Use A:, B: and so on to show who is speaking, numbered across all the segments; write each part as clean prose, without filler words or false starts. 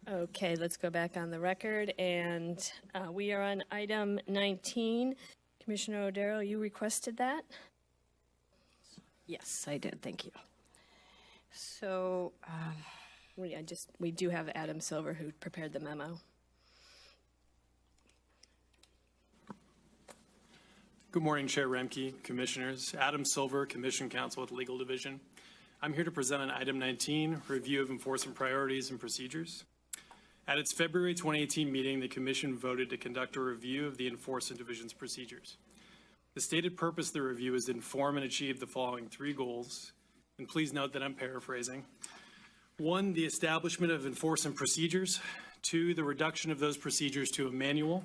A: Okay, let's go back on the record, and we are on item 19. Commissioner O'Darrow, you requested that?
B: Yes, I did. Thank you. So,
A: We do have Adam Silver who prepared the memo.
C: Good morning, Chair Remke, Commissioners. Adam Silver, Commission Counsel with Legal Division. I'm here to present on item 19, review of enforcement priorities and procedures. At its February 2018 meeting, the Commission voted to conduct a review of the Enforcement Division's procedures. The stated purpose of the review is to inform and achieve the following three goals, and please note that I'm paraphrasing. 1, the establishment of enforcement procedures. 2, the reduction of those procedures to a manual.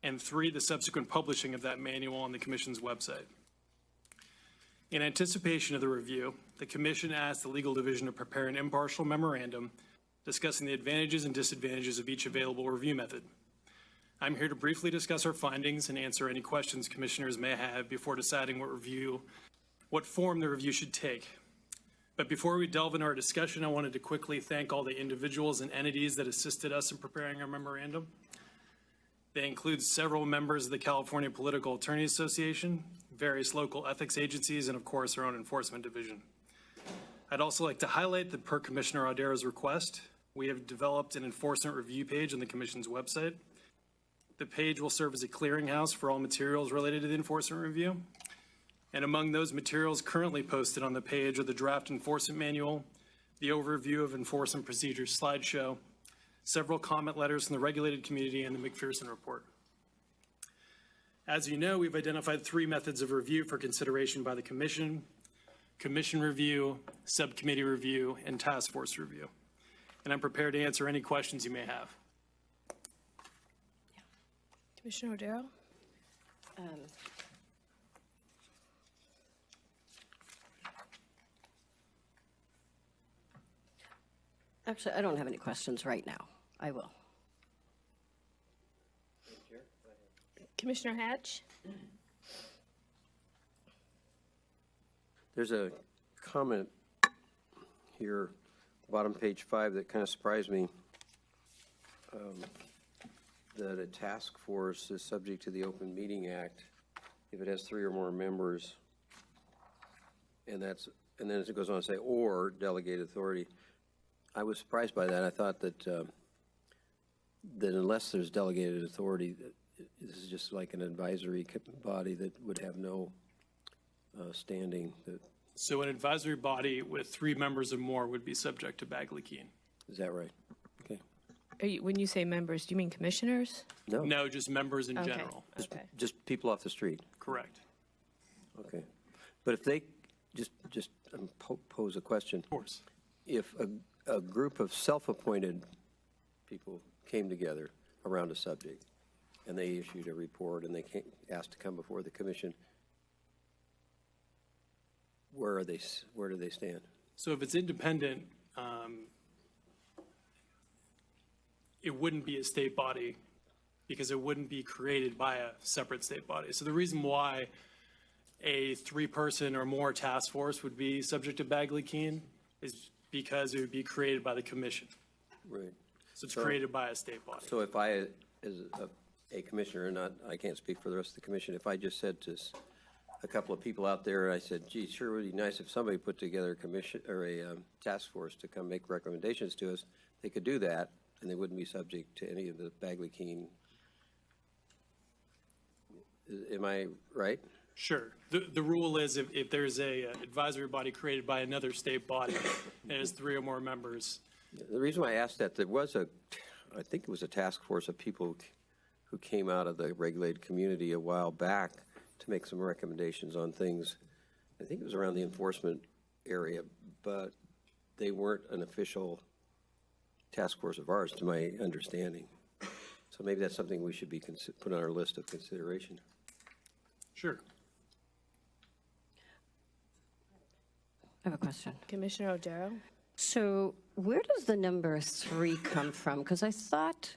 C: And 3, the subsequent publishing of that manual on the Commission's website. In anticipation of the review, the Commission asked the Legal Division to prepare an impartial memorandum discussing the advantages and disadvantages of each available review method. I'm here to briefly discuss our findings and answer any questions commissioners may have before deciding what form the review should take. But before we delve into our discussion, I wanted to quickly thank all the individuals and entities that assisted us in preparing our memorandum. They include several members of the California Political Attorneys Association, various local ethics agencies, and of course our own enforcement division. I'd also like to highlight that per Commissioner O'Darrow's request, we have developed an enforcement review page on the Commission's website. The page will serve as a clearinghouse for all materials related to the enforcement review. And among those materials currently posted on the page are the draft enforcement manual, the overview of enforcement procedures slideshow, several comment letters from the regulated community, and the McPherson report. As you know, we've identified 3 methods of review for consideration by the Commission: Commission review, subcommittee review, and task force review. And I'm prepared to answer any questions you may have.
A: Commissioner O'Darrow?
B: actually, I don't have any questions right now. I will.
A: Commissioner Hatch?
D: There's a comment here, bottom page 5, that kind of surprised me, that a task force is subject to the Open Meeting Act if it has 3 or more members, and then it goes on to say, or delegated authority. I was surprised by that. I thought that that unless there's delegated authority, this is just like an advisory body that would have no standing.
C: So an advisory body with 3 members or more would be subject to Bagley-Keene.
D: Is that right? Okay.
A: When you say members, do you mean commissioners?
D: No.
C: No, just members in
A: Okay.
C: general.
A: Okay.
D: Just people off the street.
C: Correct.
D: Okay. But if they just pose a question.
C: Of course.
D: If a group of self-appointed people came together around a subject and they issued a report and they asked to come before the commission, where do they stand?
C: So if it's independent, it wouldn't be a state body because it wouldn't be created by a separate state body. So the reason why a 3-person or more task force would be subject to Bagley-Keene is because it would be created by the commission.
D: Right.
C: So it's created by a state body.
D: So if I, as a commissioner, I can't speak for the rest of the commission, if I just said to a couple of people out there, I said, gee, sure would be nice if somebody put together a commission or a task force to come make recommendations to us, they could do that, and they wouldn't be subject to any of the Bagley-Keene. Am I right?
C: Sure. The rule is if there's a advisory body created by another state body and has 3 or more members.
D: The reason why I asked that, there was I think it was a task force of people who came out of the regulated community a while back to make some recommendations on things. I think it was around the enforcement area, but they weren't an official task force of ours, to my understanding. So maybe that's something we should be put on our list of consideration.
C: Sure.
B: I have a question.
A: Commissioner O'Darrow?
B: So where does the number 3 come from? Because I thought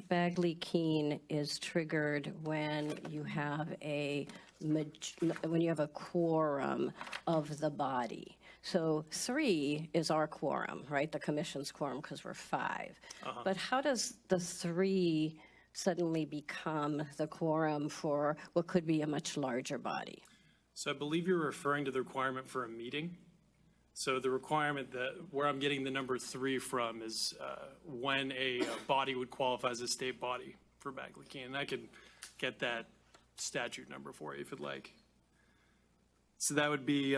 B: Bagley-Keene is triggered when you have a quorum of the body. So 3 is our quorum, right? The commission's quorum, because we're 5. But how does the 3 suddenly become the quorum for what could be a much larger body?
C: So I believe you're referring to the requirement for a meeting. So the requirement that, where I'm getting the number 3 from is when a body would qualify as a state body for Bagley-Keene. And I could get that statute number for you if you'd like. So that would be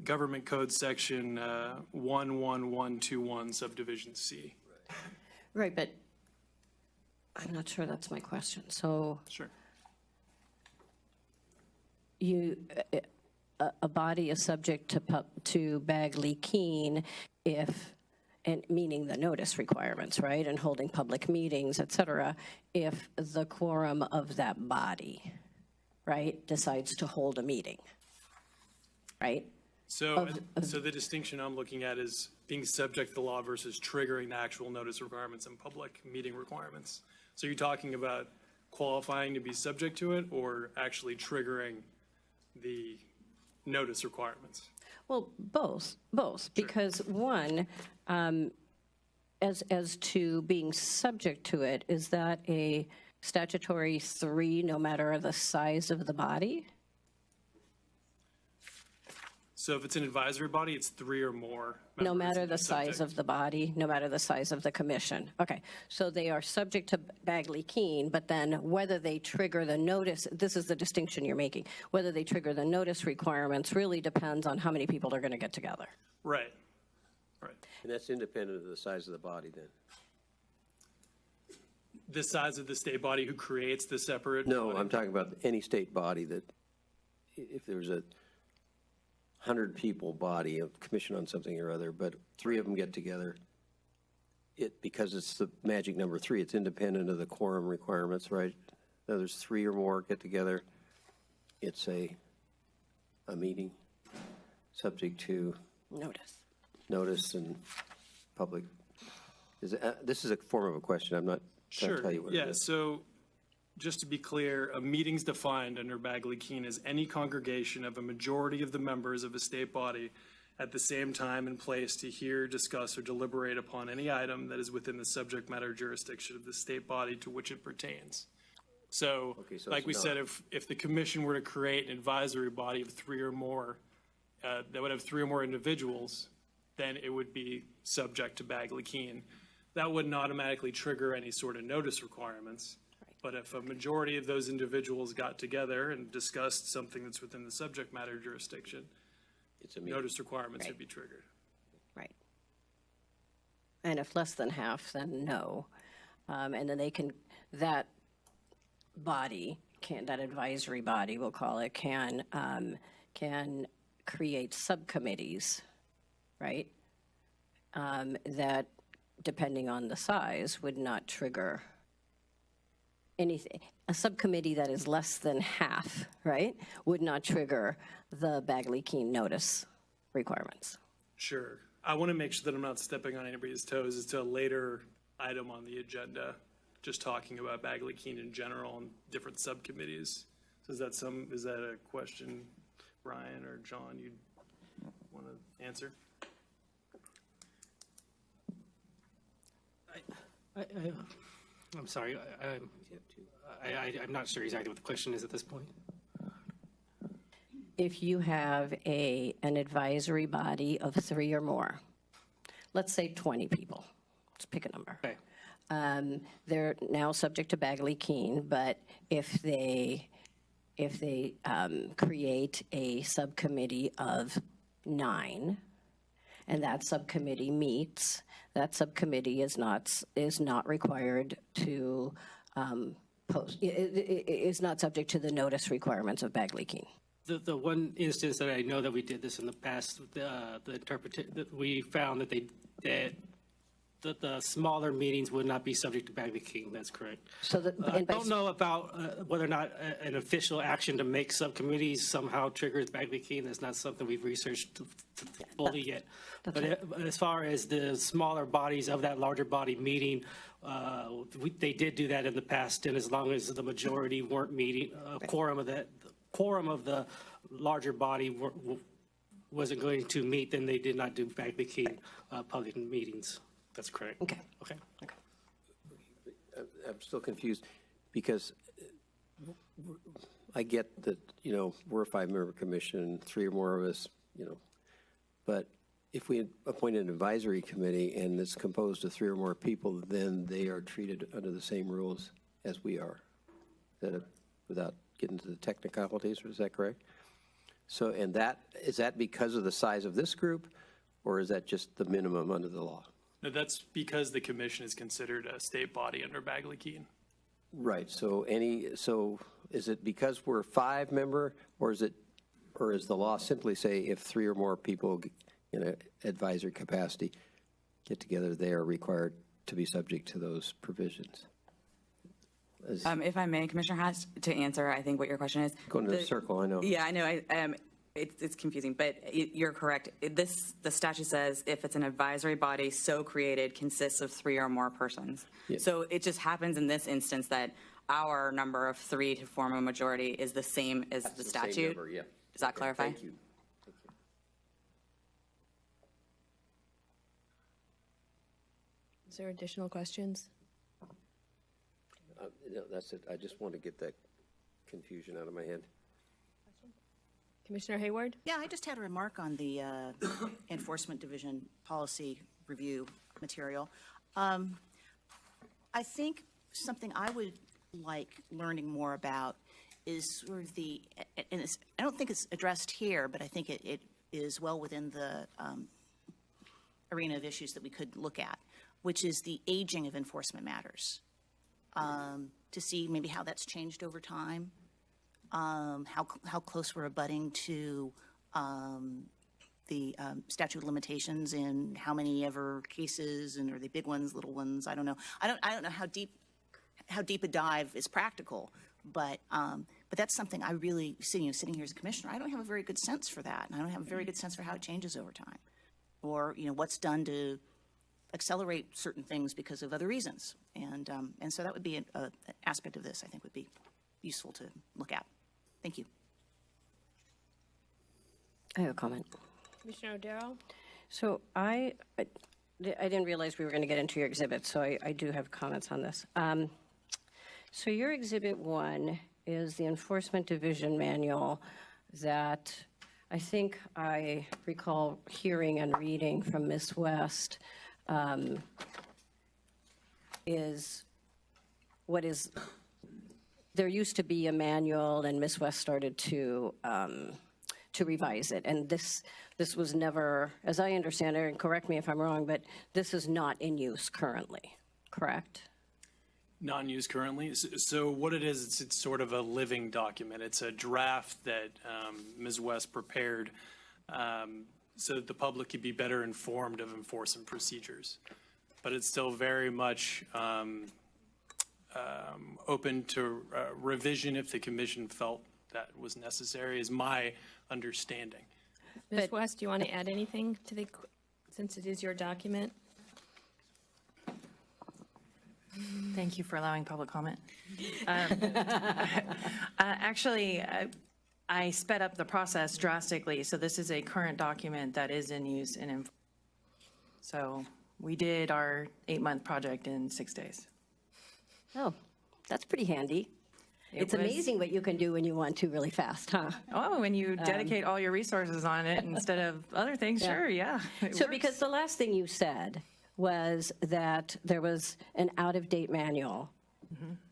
C: Government Code Section 11121 Subdivision C.
B: Right, but I'm not sure that's my question. So
C: Sure.
B: a body is subject to Bagley-Keene if, and meaning the notice requirements, right, and holding public meetings, et cetera, if the quorum of that body, right, decides to hold a meeting, right?
C: So the distinction I'm looking at is being subject to the law versus triggering the actual notice requirements and public meeting requirements. So you're talking about qualifying to be subject to it or actually triggering the notice requirements?
B: Well, both, because one, as to being subject to it, is that a statutory 3 no matter the size of the body?
C: So if it's an advisory body, it's 3 or more
B: No
C: members
B: matter
C: that are
B: the size
C: subject.
B: of the body, no matter the size of the commission. Okay, so they are subject to Bagley-Keene, but then whether they trigger the notice, this is the distinction you're making, whether they trigger the notice requirements really depends on how many people are going to get together.
C: Right, right.
D: And that's independent of the size of the body then?
C: The size of the state body who creates the separate.
D: No,
C: body?
D: I'm talking about any state body that, if there's a 100-people body of commission on something or other, but 3 of them get together, because it's the magic number 3, it's independent of the quorum requirements, right? Now, there's 3 or more get together, it's a meeting subject to notice and public. This is a form of a question, I'm not trying to tell you what it is.
C: So just to be clear, a meeting's defined under Bagley-Keene as any congregation of a majority of the members of a state body at the same time and place to hear, discuss, or deliberate upon any item that is within the subject matter jurisdiction of the state body to which it pertains. So,
D: so
C: like
D: it's
C: we
D: not-
C: said, if the commission were to create an advisory body of 3 or more, that would have 3 or more individuals, then it would be subject to Bagley-Keene. That wouldn't automatically trigger any sort of notice requirements. But if a majority of those individuals got together and discussed something that's within the subject matter jurisdiction,
D: It's a meeting.
C: notice requirements would
B: Right.
C: be triggered.
B: Right. And if less than half, then no. And then they can, that body, that advisory body, we'll call it, can create subcommittees, right? That, depending on the size, would not trigger anything. A subcommittee that is less than half, right, would not trigger the Bagley-Keene notice requirements.
C: Sure. I want to make sure that I'm not stepping on anybody's toes. It's a later item on the agenda, just talking about Bagley-Keene in general and different subcommittees. So is that a question, Brian or John, you'd want to answer?
E: I'm sorry, I'm not sure exactly what the question is at this point.
B: If you have an advisory body of 3 or more, let's say 20 people, let's pick a number.
E: Okay.
B: They're now subject to Bagley-Keene, but if they create a subcommittee of 9, and that subcommittee meets, that subcommittee is not required to is not subject to the notice requirements of Bagley-Keene.
E: The one instance that I know that we did this in the past, that we found that the smaller meetings would not be subject to Bagley-Keene. That's correct.
B: So that,
E: I don't know about whether or not an official action to make subcommittees somehow triggers Bagley-Keene. That's not something we've researched fully yet. But as far as the smaller bodies of that larger body meeting, they did do that in the past, and as long as the majority weren't meeting, quorum of the larger body wasn't going to meet, then they did not do Bagley Keene public meetings. That's correct.
B: Okay.
E: Okay.
D: I'm still confused because I get that, we're a 5-member commission, 3 or more of us, but if we appoint an advisory committee and it's composed of 3 or more people, then they are treated under the same rules as we are. Without getting to the technicalities, is that correct? So, and is that because of the size of this group, or is that just the minimum under the law?
C: No, that's because the commission is considered a state body under Bagley Keene.
D: Right, so is it because we're a 5-member, or does the law simply say if 3 or more people in an advisory capacity get together, they are required to be subject to those provisions?
F: If I may, Commissioner Hatch, to answer, I think what your question is.
D: Going in a circle, I know.
F: Yeah, I know. It's confusing, but you're correct. The statute says if it's an advisory body so created consists of 3 or more persons.
D: Yeah.
F: So it just happens in this instance that our number of 3 to form a majority is the same as the
D: Same
F: statute.
D: number, yeah.
F: Does that
D: Okay,
F: clarify?
D: Thank you.
A: Is there additional questions?
D: No, that's it. I just want to get that confusion out of my head.
A: Commissioner Hayward?
G: Yeah, I just had a remark on the Enforcement Division policy review material. I think something I would like learning more about is sort of and I don't think it's addressed here, but I think it is well within the arena of issues that we could look at, which is the aging of enforcement matters, to see maybe how that's changed over time. How close we're abutting to the statute of limitations in how many ever cases, and are they big ones, little ones? I don't know. I don't know how deep a dive is practical, but that's something I really, sitting here as a commissioner, I don't have a very good sense for that, and I don't have a very good sense for how it changes over time, or what's done to accelerate certain things because of other reasons, and so that would be an aspect of this I think would be useful to look at. Thank you.
B: I have a comment.
A: Commissioner O'Darrow?
B: So I didn't realize we were going to get into your exhibit, so I do have comments on this. So your Exhibit 1 is the Enforcement Division Manual that I think I recall hearing and reading from Ms. West is what is, there used to be a manual and Ms. West started to revise it. And this was never, as I understand it, and correct me if I'm wrong, but this is not in use currently, correct?
C: Not in use currently. So what it is, it's sort of a living document. It's a draft that Ms. West prepared so that the public could be better informed of enforcement procedures. But it's still very much open to revision if the commission felt that was necessary, is my understanding.
A: Ms. West, do you want to add anything to since it is your document?
H: Thank you for allowing public comment. Actually, I sped up the process drastically, so this is a current document that is in use so we did our 8-month project in 6 days.
B: Oh, that's pretty handy. It's
H: was-
B: amazing what you can do when you want to really fast, huh?
H: Oh, when you dedicate all your resources on it instead of other things, sure, yeah. it
B: So
H: works.
B: because the last thing you said was that there was an out-of-date manual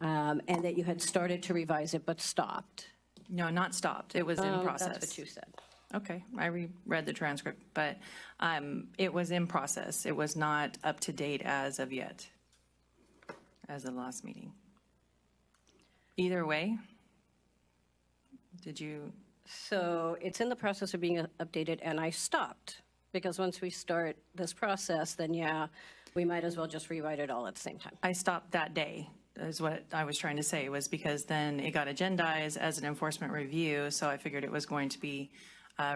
B: and that you had started to revise it but stopped.
H: No, not stopped. It was in process.
B: That's what you said.
H: Okay, I reread the transcript, but it was in process. It was not up to date as of yet, as of the last meeting. Either way, did you?
B: So it's in the process of being updated, and I stopped, because once we start this process, then yeah, we might as well just rewrite it all at the same time.
H: I stopped that day, is what I was trying to say, was because then it got agendized as an enforcement review, so I figured it was going to be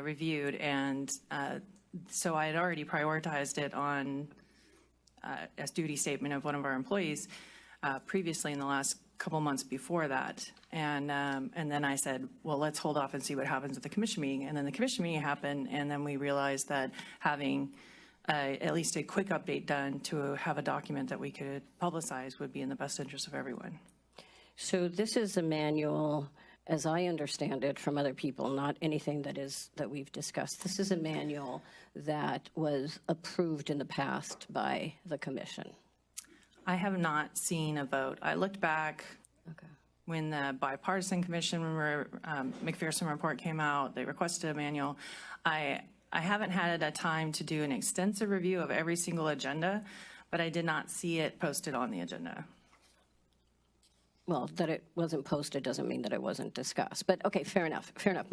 H: reviewed, and so I had already prioritized it on a duty statement of one of our employees previously in the last couple months before that. And then I said, well, let's hold off and see what happens at the commission meeting. And then the commission meeting happened, and then we realized that having at least a quick update done to have a document that we could publicize would be in the best interest of everyone.
B: So this is a manual, as I understand it from other people, not anything that we've discussed. This is a manual that was approved in the past by the commission.
H: I have not seen a vote. I looked back when the bipartisan commission, McPherson report came out, they requested a manual. I haven't had a time to do an extensive review of every single agenda, but I did not see it posted on the agenda.
B: Well, that it wasn't posted doesn't mean that it wasn't discussed. But okay, fair enough, fair enough.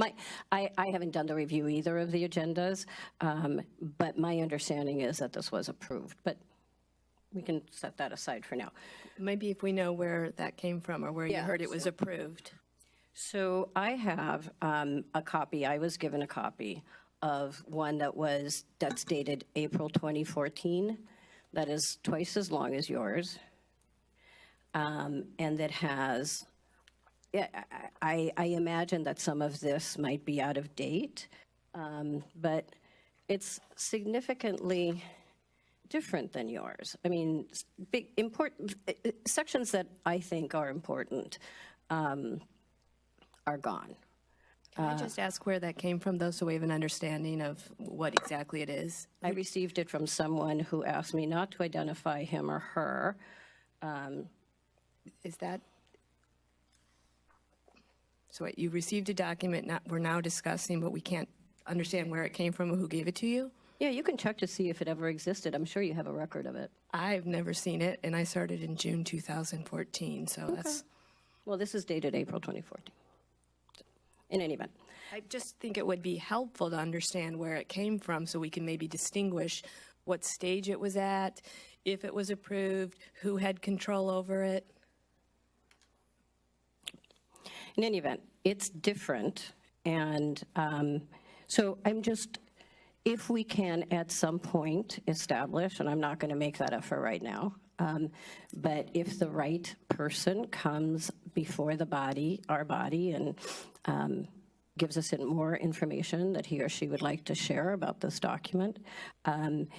B: I haven't done the review either of the agendas, but my understanding is that this was approved. But we can set that aside for now.
A: Maybe if we know where that came from or where you
B: Yeah,
A: heard it was approved.
B: So I have a copy, I was given a copy of one that's dated April 2014, that is twice as long as yours, and that has, I imagine that some of this might be out of date, but it's significantly different than yours. I mean, big, important, sections that I think are important are gone.
A: Can I just ask where that came from, though, so we have an understanding of what exactly it is?
B: I received it from someone who asked me not to identify him or her.
A: Is that, so what, you received a document we're now discussing, but we can't understand where it came from or who gave it to you?
B: Yeah, you can check to see if it ever existed. I'm sure you have a record of it.
A: I've never seen it, and I started in June 2014, so that's,
B: Well, this is dated April 2014. In any event.
A: I just think it would be helpful to understand where it came from so we can maybe distinguish what stage it was at, if it was approved, who had control over it.
B: In any event, it's different. And so I'm just, if we can at some point establish, and I'm not going to make that effort right now, but if the right person comes before the body, our body, and gives us more information that he or she would like to share about this document, I'm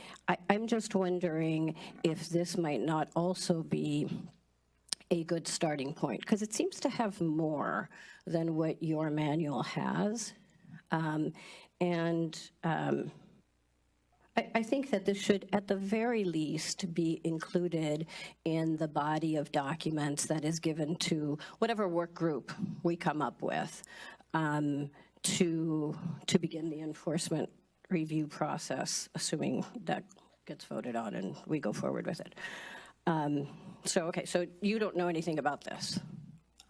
B: just wondering if this might not also be a good starting point, because it seems to have more than what your manual has. I think that this should, at the very least, be included in the body of documents that is given to whatever work group we come up with to begin the enforcement review process, assuming that gets voted on and we go forward with it. So you don't know anything about this?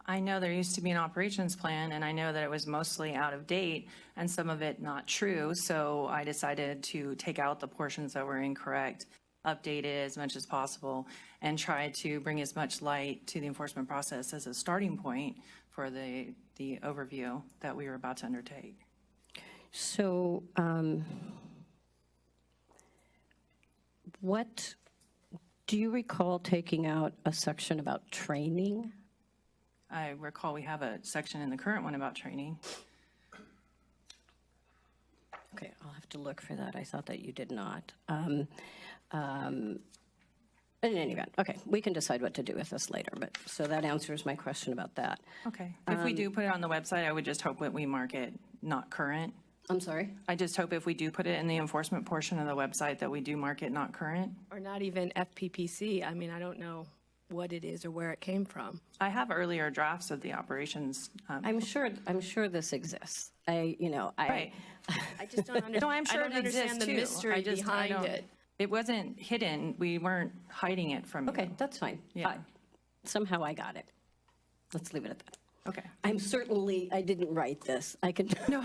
H: I know there used to be an operations plan, and I know that it was mostly out of date and some of it not true. So I decided to take out the portions that were incorrect, update it as much as possible, and try to bring as much light to the enforcement process as a starting point for the overview that we were about to undertake.
B: So what, do you recall taking out a section about training?
H: I recall we have a section in the current one about training.
B: Okay, I'll have to look for that. I thought that you did not. In any event, okay, we can decide what to do with this later, but, so that answers my question about that.
H: Okay. If we do put it on the website, I would just hope that we mark it not current.
B: I'm sorry?
H: I just hope if we do put it in the enforcement portion of the website that we do mark it not current.
A: Or not even FPPC. I mean, I don't know what it is or where it came from.
H: I have earlier drafts of the operations.
B: I'm sure this exists.
H: Right.
A: I just don't understand.
H: No, I'm sure
A: I don't
H: it exists
A: understand the
H: too.
A: mystery behind it.
H: It wasn't hidden. We weren't hiding it from you.
B: Okay, that's fine.
H: Yeah.
B: Somehow I got it. Let's leave it at that.
H: Okay.
B: I didn't write this. I can.
H: No.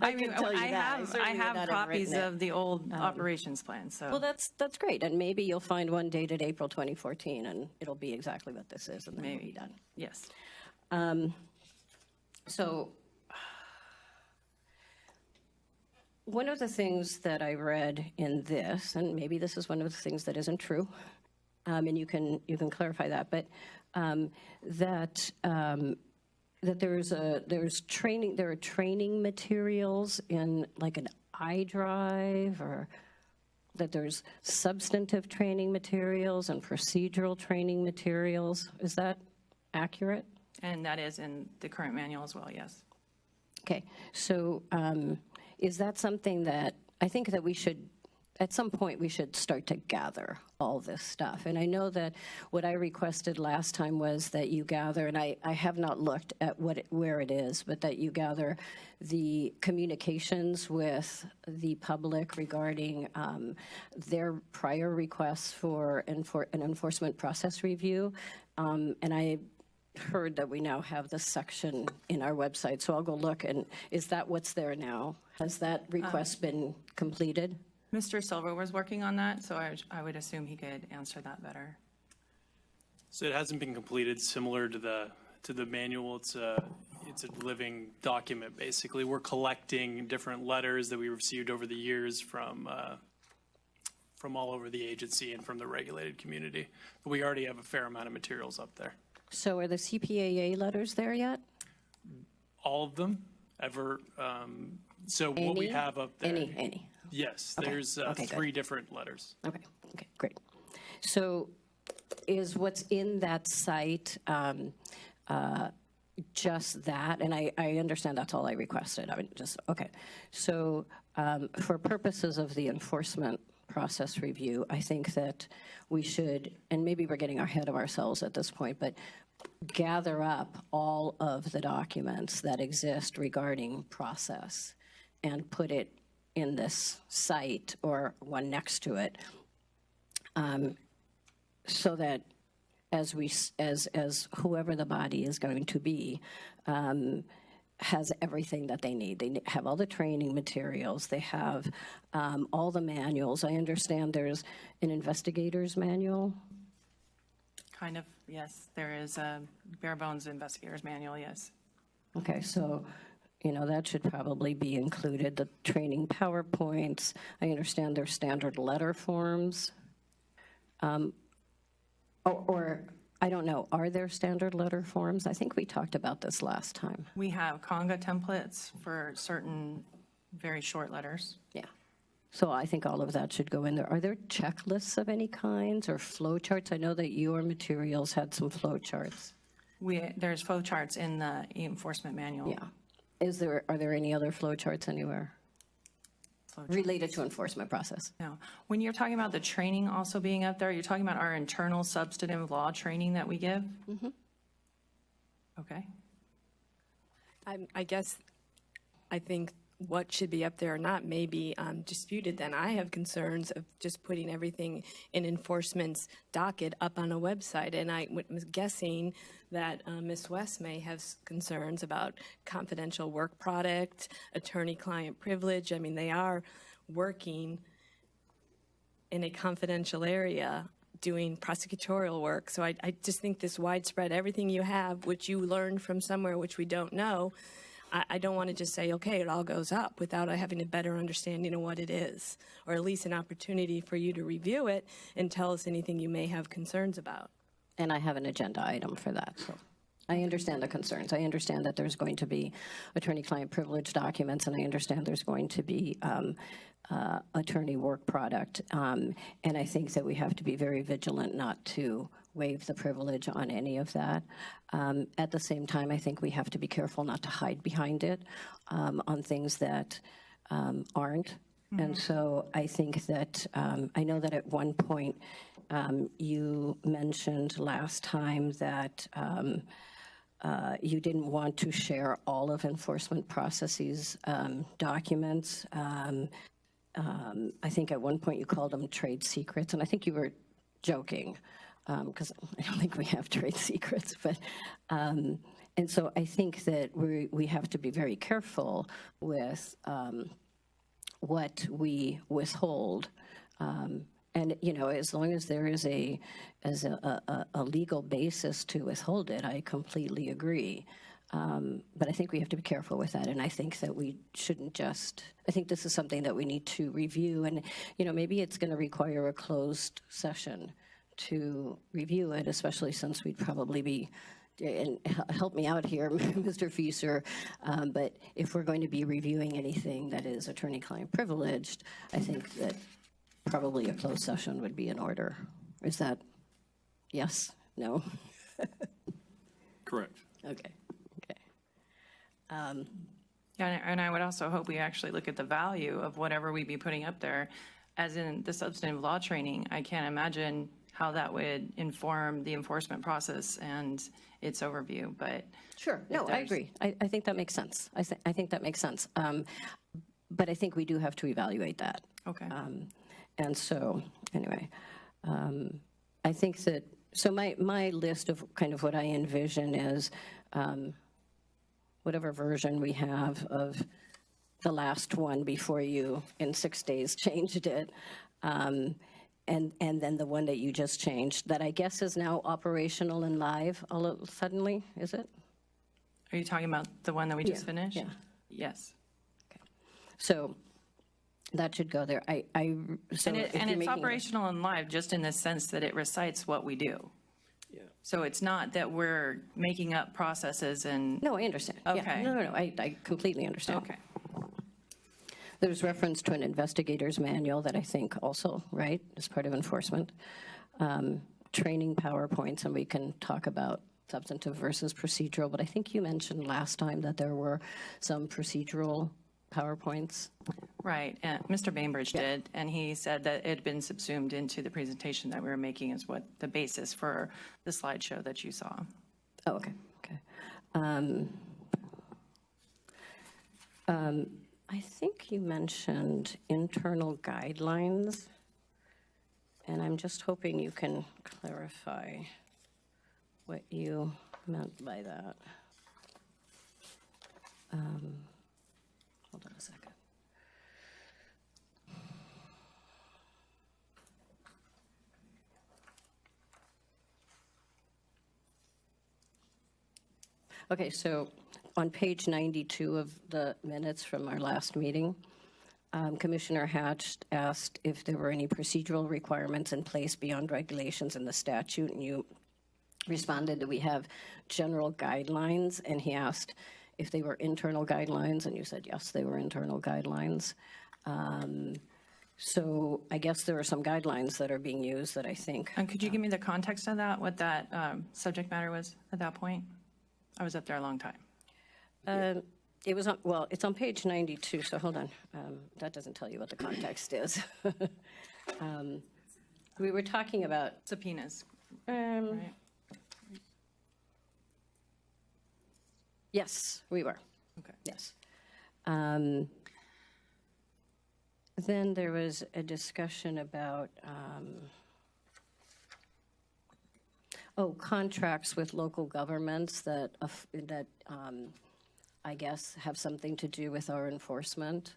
B: I can tell you that.
H: I
B: certainly would
H: have
B: not
H: copies
B: written it.
H: of the old operations plan, so.
B: Well, that's great, and maybe you'll find one dated April 2014, and it'll be exactly what this is, and then we'll be done.
H: Yes.
B: So one of the things that I read in this, and maybe this is one of the things that isn't true, and you can clarify that, but that there's training, there are training materials in like an iDrive, or that there's substantive training materials and procedural training materials. Is that accurate?
H: And that is in the current manual as well, yes.
B: Okay, so is that something that, I think that we should, at some point, we should start to gather all this stuff. And I know that what I requested last time was that you gather, and I have not looked at where it is, but that you gather the communications with the public regarding their prior requests for an enforcement process review. And I heard that we now have this section in our website, so I'll go look. And is that what's there now? Has that request been completed?
H: Mr. Silver was working on that, so I would assume he could answer that better.
C: So it hasn't been completed, similar to the manual. It's a living document, basically. We're collecting different letters that we received over the years from all over the agency and from the regulated community. But we already have a fair amount of materials up there.
B: So are the CPAA letters there yet?
C: All of them ever. So what we have up there.
B: Any.
C: Yes,
B: Okay.
C: there's
B: Okay,
C: 3 different letters.
B: Okay, great. So is what's in that site just that? And I understand that's all I requested. I mean, just, okay. So for purposes of the enforcement process review, I think that we should, and maybe we're getting ahead of ourselves at this point, but gather up all of the documents that exist regarding process and put it in this site or one next to it, so that as whoever the body is going to be has everything that they need. They have all the training materials. They have all the manuals. I understand there's an investigator's manual.
H: Kind of, yes. There is a bare bones investigator's manual, yes.
B: Okay, so that should probably be included. The training PowerPoints. I understand there's standard letter forms. Or I don't know, are there standard letter forms? I think we talked about this last time.
H: We have Conga templates for certain very short letters.
B: Yeah. So I think all of that should go in there. Are there checklists of any kinds or flow charts? I know that your materials had some flow charts.
H: There's flow charts in the enforcement manual.
B: Yeah. Are there any other flow charts anywhere related to enforcement process?
H: No. When you're talking about the training also being up there, you're talking about our internal substantive law training that we give? Mm-hmm. Okay.
A: I think what should be up there or not may be disputed. Then I have concerns of just putting everything in enforcement's docket up on a website. And I was guessing that Ms. West may have concerns about confidential work product, attorney-client privilege. I mean, they are working in a confidential area doing prosecutorial work. So I just think this widespread, everything you have, which you learned from somewhere which we don't know, I don't want to just say, okay, it all goes up without having a better understanding of what it is, or at least an opportunity for you to review it and tell us anything you may have concerns about.
B: And I have an agenda item for that. So I understand the concerns. I understand that there's going to be attorney-client privilege documents, and I understand there's going to be attorney work product. And I think that we have to be very vigilant not to waive the privilege on any of that. At the same time, I think we have to be careful not to hide behind it on things that aren't. Mm-hmm. And so I think that, I know that at one point you mentioned last time that you didn't want to share all of enforcement processes documents. I think at one point you called them trade secrets, and I think you were joking, because I don't think we have trade secrets. But and so I think that we have to be very careful with what we withhold. And as long as there is a legal basis to withhold it, I completely agree. But I think we have to be careful with that, and I think that we shouldn't just. I think this is something that we need to review, and maybe it's going to require a closed session to review it, especially since we'd probably be, and help me out here, Mr. Fieser, but if we're going to be reviewing anything that is attorney-client privileged, I think that probably a closed session would be in order. Is that yes? No?
C: Correct.
B: Okay. Okay.
H: Yeah, and I would also hope we actually look at the value of whatever we be putting up there. As in the substantive law training, I can't imagine how that would inform the enforcement process and its overview, but.
B: Sure, no, I agree. I think that makes sense. I think that makes sense. But I think we do have to evaluate that.
H: Okay.
B: And so, anyway, I think that, so my list of kind of what I envision is whatever version we have of the last one before you in 6 days changed it, and then the one that you just changed, that I guess is now operational and live suddenly, is it?
H: Are you talking about the one that we just finished?
B: Yeah.
H: Yes.
B: So that should go there. So
H: And
B: if you're
H: it's
B: making-
H: operational and live just in the sense that it recites what we do.
D: Yeah.
H: So it's not that we're making up processes and.
B: No, I understand. Yeah.
H: Okay.
B: No, I completely understand.
H: Okay.
B: There's reference to an investigator's manual that I think also, right, is part of enforcement. Training PowerPoints, and we can talk about substantive versus procedural, but I think you mentioned last time that there were some procedural PowerPoints.
H: Right, and Mr. Bainbridge did, and he said that it had been subsumed into the presentation that we were making as what the basis for the slideshow that you saw.
B: Oh, okay, okay. I think you mentioned internal guidelines, and I'm just hoping you can clarify what you meant by that. Hold on a second. Okay, so on page 92 of the minutes from our last meeting, Commissioner Hatch asked if there were any procedural requirements in place beyond regulations in the statute, and you responded that we have general guidelines, and he asked if they were internal guidelines, and you said yes, they were internal guidelines. So I guess there are some guidelines that are being used that I think.
H: And could you give me the context of that, what that subject matter was at that point? I was up there a long time.
B: It was on, well, it's on page 92, so hold on. That doesn't tell you what the context is. We were talking about,
H: Subpoenas, right?
B: yes, we were,
H: Okay.
B: yes. Then there was a discussion about, contracts with local governments that I guess have something to do with our enforcement.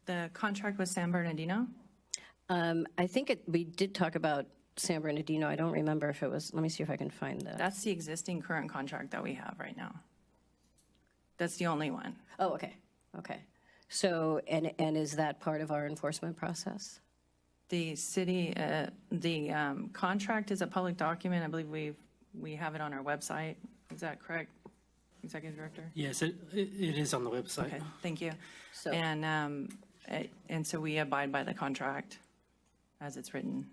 H: The contract with San Bernardino?
B: I think we did talk about San Bernardino. I don't remember if it was, let me see if I can find that.
H: That's the existing current contract that we have right now. That's the only one.
B: Oh, okay, okay. So, and is that part of our enforcement process?
H: The city, the contract is a public document. I believe we have it on our website. Is that correct, Executive Director?
E: Yes, it is on the website.
H: Okay, thank you.
B: So-
H: And so we abide by the contract as it's written.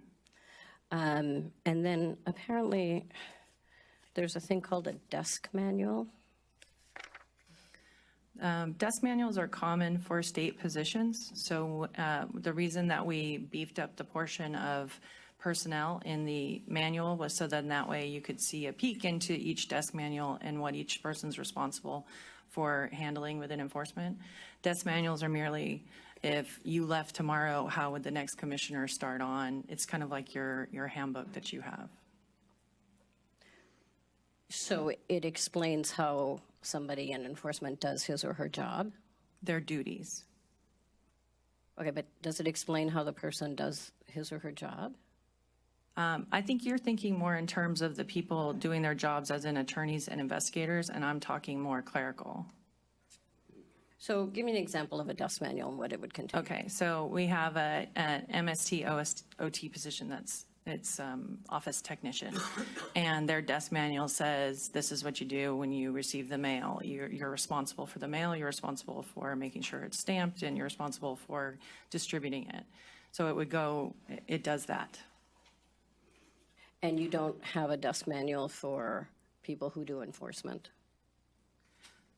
B: And then apparently, there's a thing called a desk manual.
H: Desk manuals are common for state positions. So the reason that we beefed up the portion of personnel in the manual was so that in that way you could see a peek into each desk manual and what each person's responsible for handling within enforcement. Desk manuals are merely, if you left tomorrow, how would the next commissioner start on? It's kind of like your handbook that you have.
B: So it explains how somebody in enforcement does his or her job?
H: Their duties.
B: Okay, but does it explain how the person does his or her job?
H: I think you're thinking more in terms of the people doing their jobs as in attorneys and investigators, and I'm talking more clerical.
B: So give me an example of a desk manual and what it would contain.
H: Okay, so we have an MST OT position that's it's office technician. And their desk manual says, this is what you do when you receive the mail. You're responsible for the mail, you're responsible for making sure it's stamped, and you're responsible for distributing it. So it would go, it does that.
B: And you don't have a desk manual for people who do enforcement?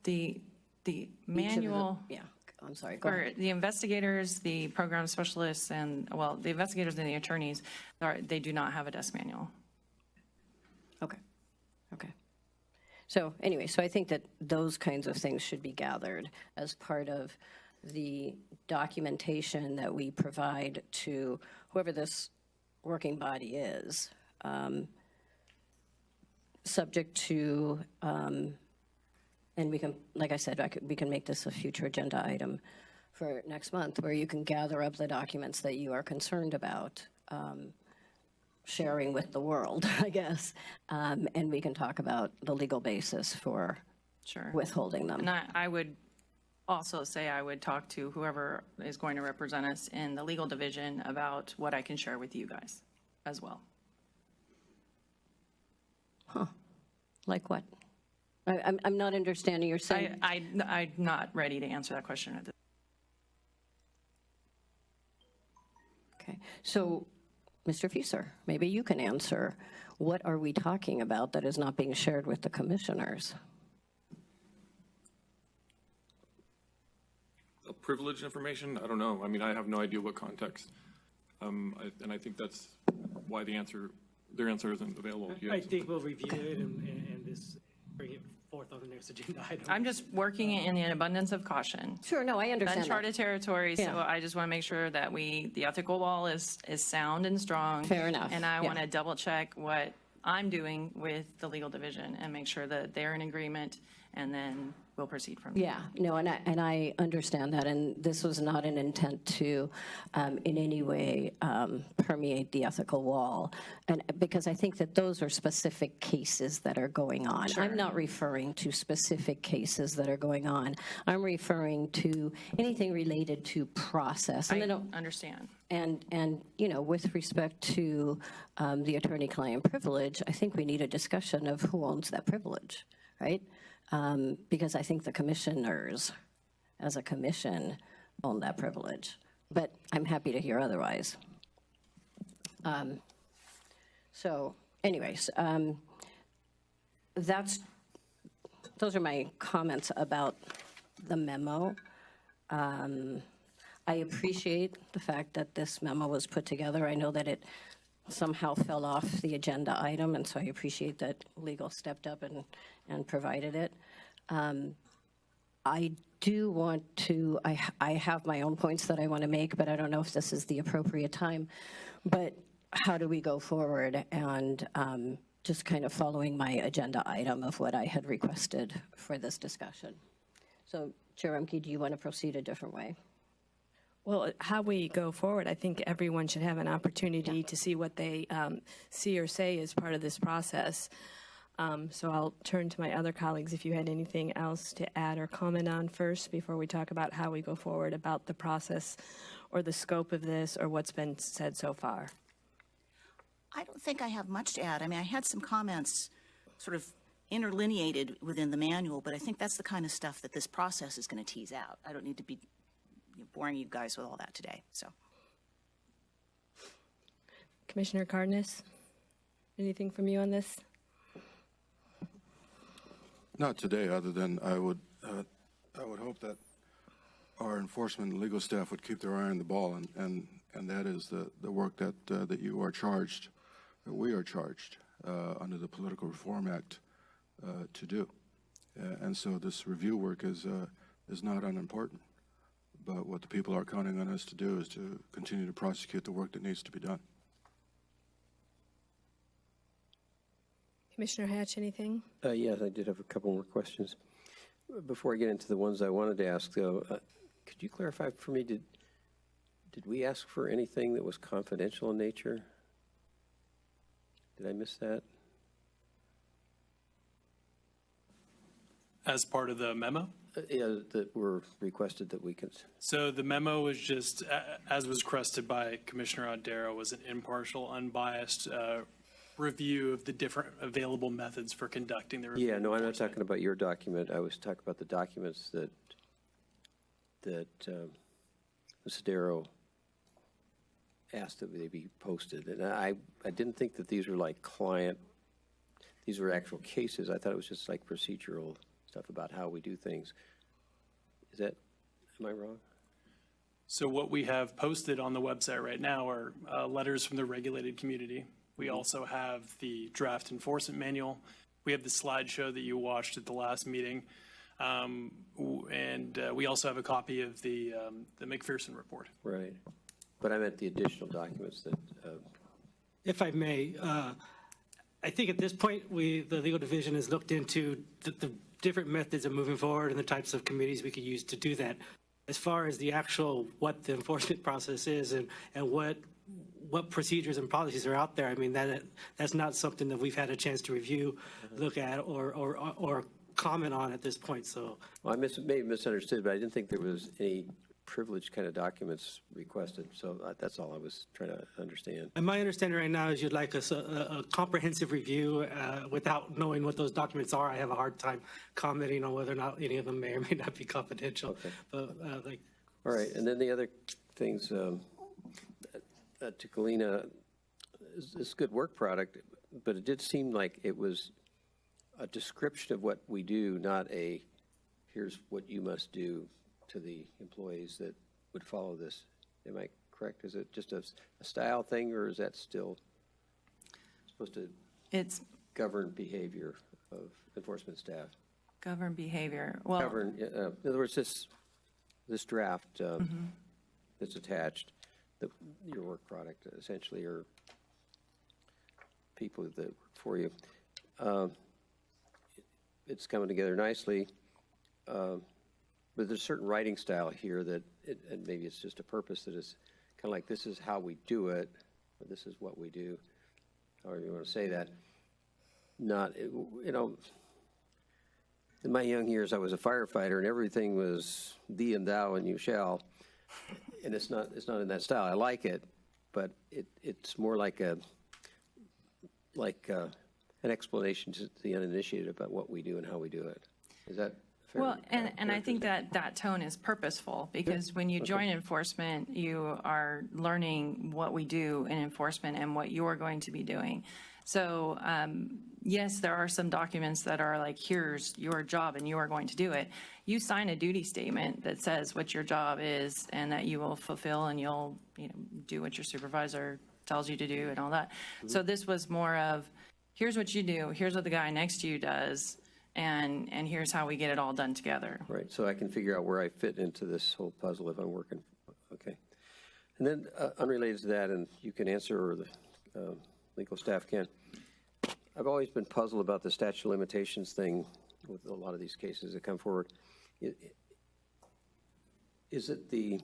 H: The
B: Each of the-
H: manual.
B: Yeah, I'm sorry, go
H: For
B: ahead.
H: the investigators, the program specialists, and, well, the investigators and the attorneys, they do not have a desk manual.
B: Okay, okay. So anyway, so I think that those kinds of things should be gathered as part of the documentation that we provide to whoever this working body is, subject to, and we can, like I said, we can make this a future agenda item for next month, where you can gather up the documents that you are concerned about sharing with the world, I guess, and we can talk about the legal basis for
H: Sure.
B: withholding them.
H: And I would also say I would talk to whoever is going to represent us in the legal division about what I can share with you guys as well.
B: Like what? I'm not understanding. You're saying,
H: I'm not ready to answer that question at this.
B: okay, so, Mr. Fieser, maybe you can answer. What are we talking about that is not being shared with the commissioners?
I: Privileged information? I don't know. I mean, I have no idea what context. And I think that's why their answer isn't available to you.
E: I think we'll review it and just bring it forth on the next agenda item.
H: I'm just working in an abundance of caution.
B: Sure, no, I understand that.
H: Uncharted territory, so
B: Yeah.
H: I just want to make sure that the ethical wall is sound and strong.
B: Fair enough,
H: And I
B: yeah.
H: want to double check what I'm doing with the legal division and make sure that they're in agreement, and then we'll proceed from there.
B: Yeah, no, and I understand that, and this was not an intent to in any way permeate the ethical wall, and because I think that those are specific cases that are going on. I'm not referring to specific cases that are going on. I'm referring to anything related to process.
H: I
B: And don't.
H: understand.
B: And you know, with respect to the attorney-client privilege, I think we need a discussion of who owns that privilege, right? Because I think the commissioners, as a commission, own that privilege. But I'm happy to hear otherwise. So anyways, those are my comments about the memo. I appreciate the fact that this memo was put together. I know that it somehow fell off the agenda item, and so I appreciate that legal stepped up and provided it. I do want to, I have my own points that I want to make, but I don't know if this is the appropriate time. But how do we go forward? And just kind of following my agenda item of what I had requested for this discussion. So, Chair Remke, do you want to proceed a different way?
A: Well, how we go forward, I think everyone should have an opportunity to see what they see or say as part of this process. So I'll turn to my other colleagues if you had anything else to add or comment on first before we talk about how we go forward about the process or the scope of this or what's been said so far.
G: I don't think I have much to add. I mean, I had some comments sort of interlineated within the manual, but I think that's the kind of stuff that this process is going to tease out. I don't need to be boring you guys with all that today, so.
A: Commissioner Cardenas, anything from you on this?
J: Not today, other than I would hope that our enforcement and legal staff would keep their eye on the ball, and that is the work that you are charged, that we are charged under the Political Reform Act to do. And so this review work is not unimportant. But what the people are counting on us to do is to continue to prosecute the work that needs to be done.
A: Commissioner Hatch, anything?
D: Yes, I did have a couple more questions. Before I get into the ones I wanted to ask, though, could you clarify for me, did we ask for anything that was confidential in nature? Did I miss that?
C: As part of the memo?
D: Yeah, that were requested that we could,
C: So the memo was just, as was requested by Commissioner Odero, was an impartial, unbiased review of the different available methods for conducting the review.
D: yeah, no, I'm not talking about your document. I was talking about the documents that Ms. Darrow asked that they be posted. And I didn't think that these were like these were actual cases. I thought it was just like procedural stuff about how we do things. Am I wrong?
C: So what we have posted on the website right now are letters from the regulated community. We also have the draft enforcement manual. We have the slideshow that you watched at the last meeting. And we also have a copy of the McPherson report.
D: Right. But I meant the additional documents that,
E: If I may, I think at this point, the legal division has looked into the different methods of moving forward and the types of committees we could use to do that. As far as the actual, what the enforcement process is and what procedures and policies are out there, I mean, that's not something that we've had a chance to review, look at, or comment on at this point, so.
D: well, I may have misunderstood, but I didn't think there was any privileged kind of documents requested. So that's all I was trying to understand.
E: And my understanding right now is you'd like a comprehensive review without knowing what those documents are. I have a hard time commenting on whether or not any of them may or may not be confidential.
D: Okay.
E: But like.
D: All right, and then the other things, to Galena, it's a good work product, but it did seem like it was a description of what we do, not a, here's what you must do to the employees that would follow this. Am I correct? Is it just a style thing, or is that still supposed to
H: It's
D: govern behavior of enforcement staff?
H: governed behavior. Well,
D: Govern, in other words, this draft that's attached, your work product essentially, or people that work for you, it's coming together nicely. But there's a certain writing style here that, and maybe it's just a purpose that is kind of like, this is how we do it, or this is what we do, however you want to say that. Not, you know, in my young years, I was a firefighter, and everything was thee and thou and you shall, and it's not in that style. I like it, but it's more like an explanation to the uninitiated about what we do and how we do it. Is that?
H: well, and I think that tone is purposeful, because when you join enforcement, you are learning what we do in enforcement and what you're going to be doing. So yes, there are some documents that are like, here's your job and you are going to do it. You sign a duty statement that says what your job is and that you will fulfill, and you'll do what your supervisor tells you to do and all that. So this was more of, here's what you do, here's what the guy next to you does, and here's how we get it all done together.
D: Right, so I can figure out where I fit into this whole puzzle if I'm working. Okay. And then unrelated to that, and you can answer, or the legal staff can, I've always been puzzled about the statute of limitations thing with a lot of these cases that come forward. Does the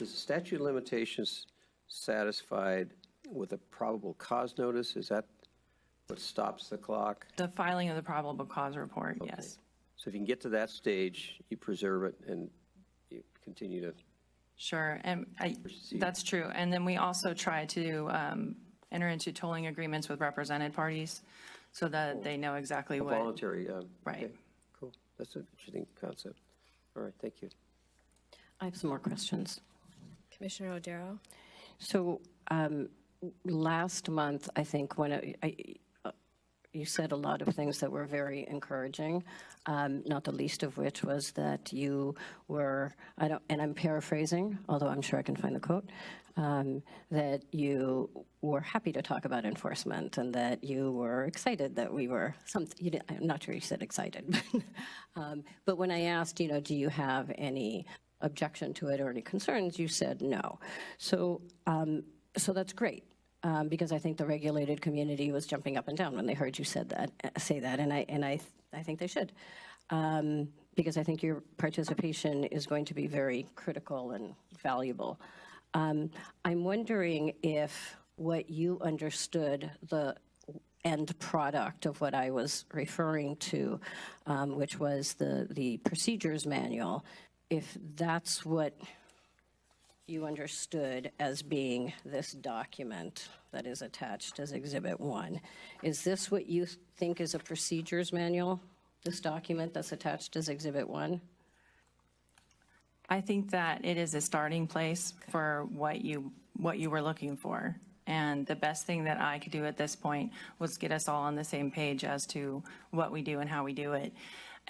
D: statute of limitations satisfied with a probable cause notice? Is that what stops the clock?
H: The filing of the probable cause report,
D: Okay.
H: yes.
D: So if you can get to that stage, you preserve it and you continue to.
H: Sure, and
D: Proceed.
H: that's true. And then we also try to enter into tolling agreements with represented parties so that they know exactly what.
D: Voluntary.
H: Right.
D: Okay, cool. That's an interesting concept. All right, thank you.
B: I have some more questions.
A: Commissioner Odero?
B: So last month, I think, when you said a lot of things that were very encouraging, not the least of which was that you were, and I'm paraphrasing, although I'm sure I can find the quote, that you were happy to talk about enforcement and that you were excited that we were, I'm not sure you said excited, but when I asked, do you have any objection to it or any concerns, you said no. So that's great. Because I think the regulated community was jumping up and down when they heard you say that, and I think they should, because I think your participation is going to be very critical and valuable. I'm wondering if what you understood end product of what I was referring to, which was the procedures manual, if that's what you understood as being this document that is attached as Exhibit 1, is this what you think is a procedures manual, this document that's attached as Exhibit 1?
H: I think that it is a starting place for what you were looking for. And the best thing that I could do at this point was get us all on the same page as to what we do and how we do it.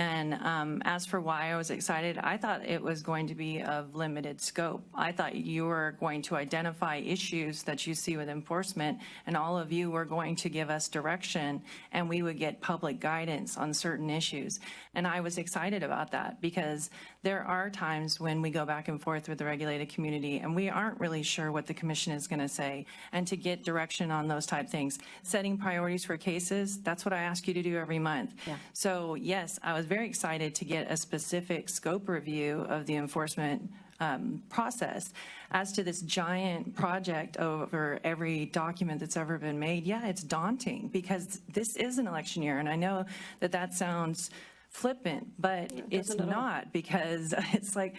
H: And as for why I was excited, I thought it was going to be of limited scope. I thought you were going to identify issues that you see with enforcement, and all of you were going to give us direction, and we would get public guidance on certain issues. And I was excited about that because there are times when we go back and forth with the regulated community, and we aren't really sure what the commission is going to say. And to get direction on those type things, setting priorities for cases, that's what I ask you to do every month.
B: Yeah.
H: So yes, I was very excited to get a specific scope review of the enforcement process. As to this giant project over every document that's ever been made, yeah, it's daunting because this is an election year, and I know that that sounds flippant, but it's not, because it's like,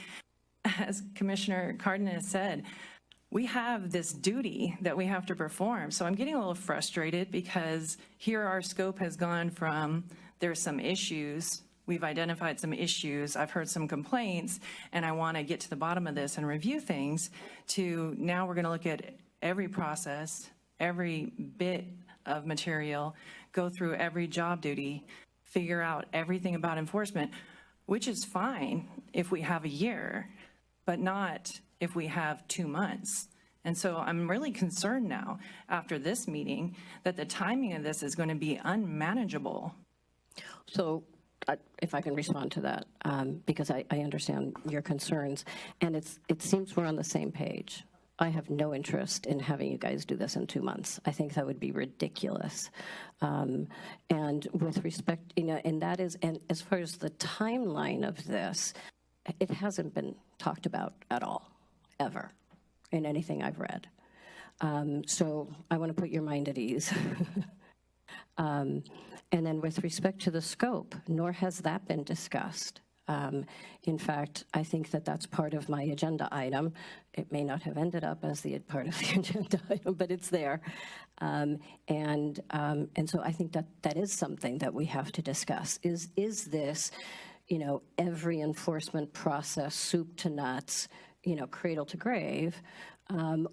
H: as Commissioner Cardenas said, we have this duty that we have to perform. So I'm getting a little frustrated because here our scope has gone from there's some issues, we've identified some issues, I've heard some complaints, and I want to get to the bottom of this and review things, to now we're going to look at every process, every bit of material, go through every job duty, figure out everything about enforcement, which is fine if we have a year, but not if we have 2 months. And so I'm really concerned now, after this meeting, that the timing of this is going to be unmanageable.
B: So if I can respond to that, because I understand your concerns, and it seems we're on the same page. I have no interest in having you guys do this in 2 months. I think that would be ridiculous. And with respect, and that is, and as far as the timeline of this, it hasn't been talked about at all, ever, in anything I've read. So I want to put your mind at ease. And then with respect to the scope, nor has that been discussed. In fact, I think that that's part of my agenda item. It may not have ended up as the part of the agenda item, but it's there. And so I think that is something that we have to discuss. Is this, every enforcement process, soup to nuts, cradle to grave?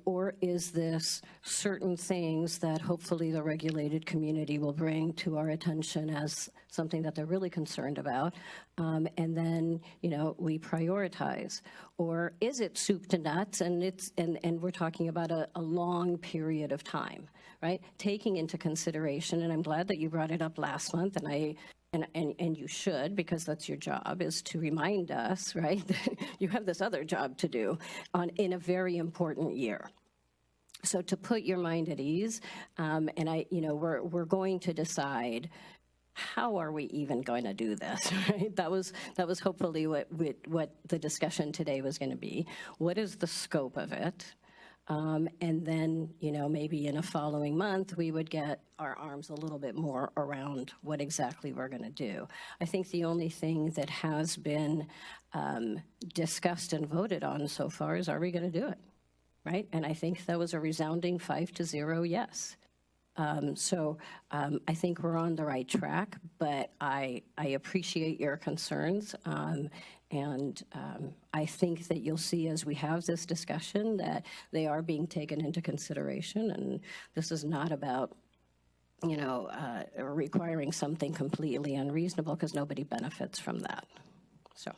B: Or is this certain things that hopefully the regulated community will bring to our attention as something that they're really concerned about, and then, we prioritize? Or is it soup to nuts, and we're talking about a long period of time, right? Taking into consideration, and I'm glad that you brought it up last month, and you should, because that's your job, is to remind us, right? You have this other job to do in a very important year. So to put your mind at ease, and we're going to decide, how are we even going to do this, right? That was hopefully what the discussion today was going to be. What is the scope of it? And then, maybe in a following month, we would get our arms a little bit more around what exactly we're going to do. I think the only thing that has been discussed and voted on so far is, are we going to do it, right? And I think that was a resounding 5-0 yes. So I think we're on the right track, but I appreciate your concerns. And I think that you'll see as we have this discussion that they are being taken into consideration. And this is not about, requiring something completely unreasonable, because nobody benefits from that. So.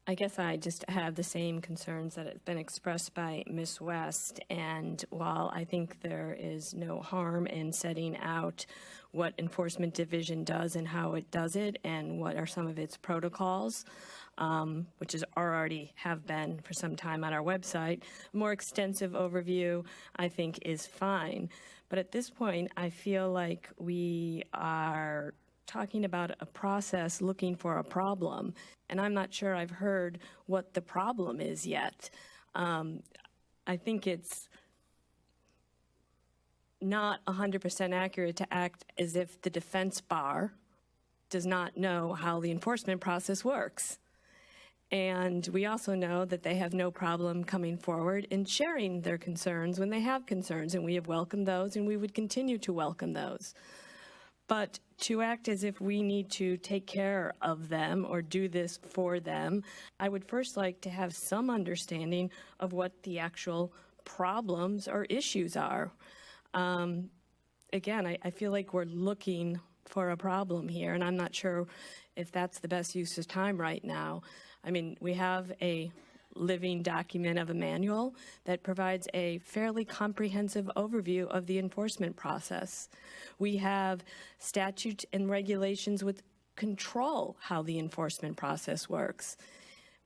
A: I guess I just have the same concerns that have been expressed by Ms. West, and while I think there is no harm in setting out what Enforcement Division does and how it does it, and what are some of its protocols, which is already have been for some time on our website, a more extensive overview, I think, is fine. But at this point, I feel like we are talking about a process looking for a problem, and I'm not sure I've heard what the problem is yet. I think it's not 100% accurate to act as if the defense bar does not know how the enforcement process works. And we also know that they have no problem coming forward and sharing their concerns when they have concerns, and we have welcomed those, and we would continue to welcome those. But to act as if we need to take care of them or do this for them, I would first like to have some understanding of what the actual problems or issues are. Again, I feel like we're looking for a problem here, and I'm not sure if that's the best use of time right now. I mean, we have a living document of a manual that provides a fairly comprehensive overview of the enforcement process. We have statutes and regulations which control how the enforcement process works.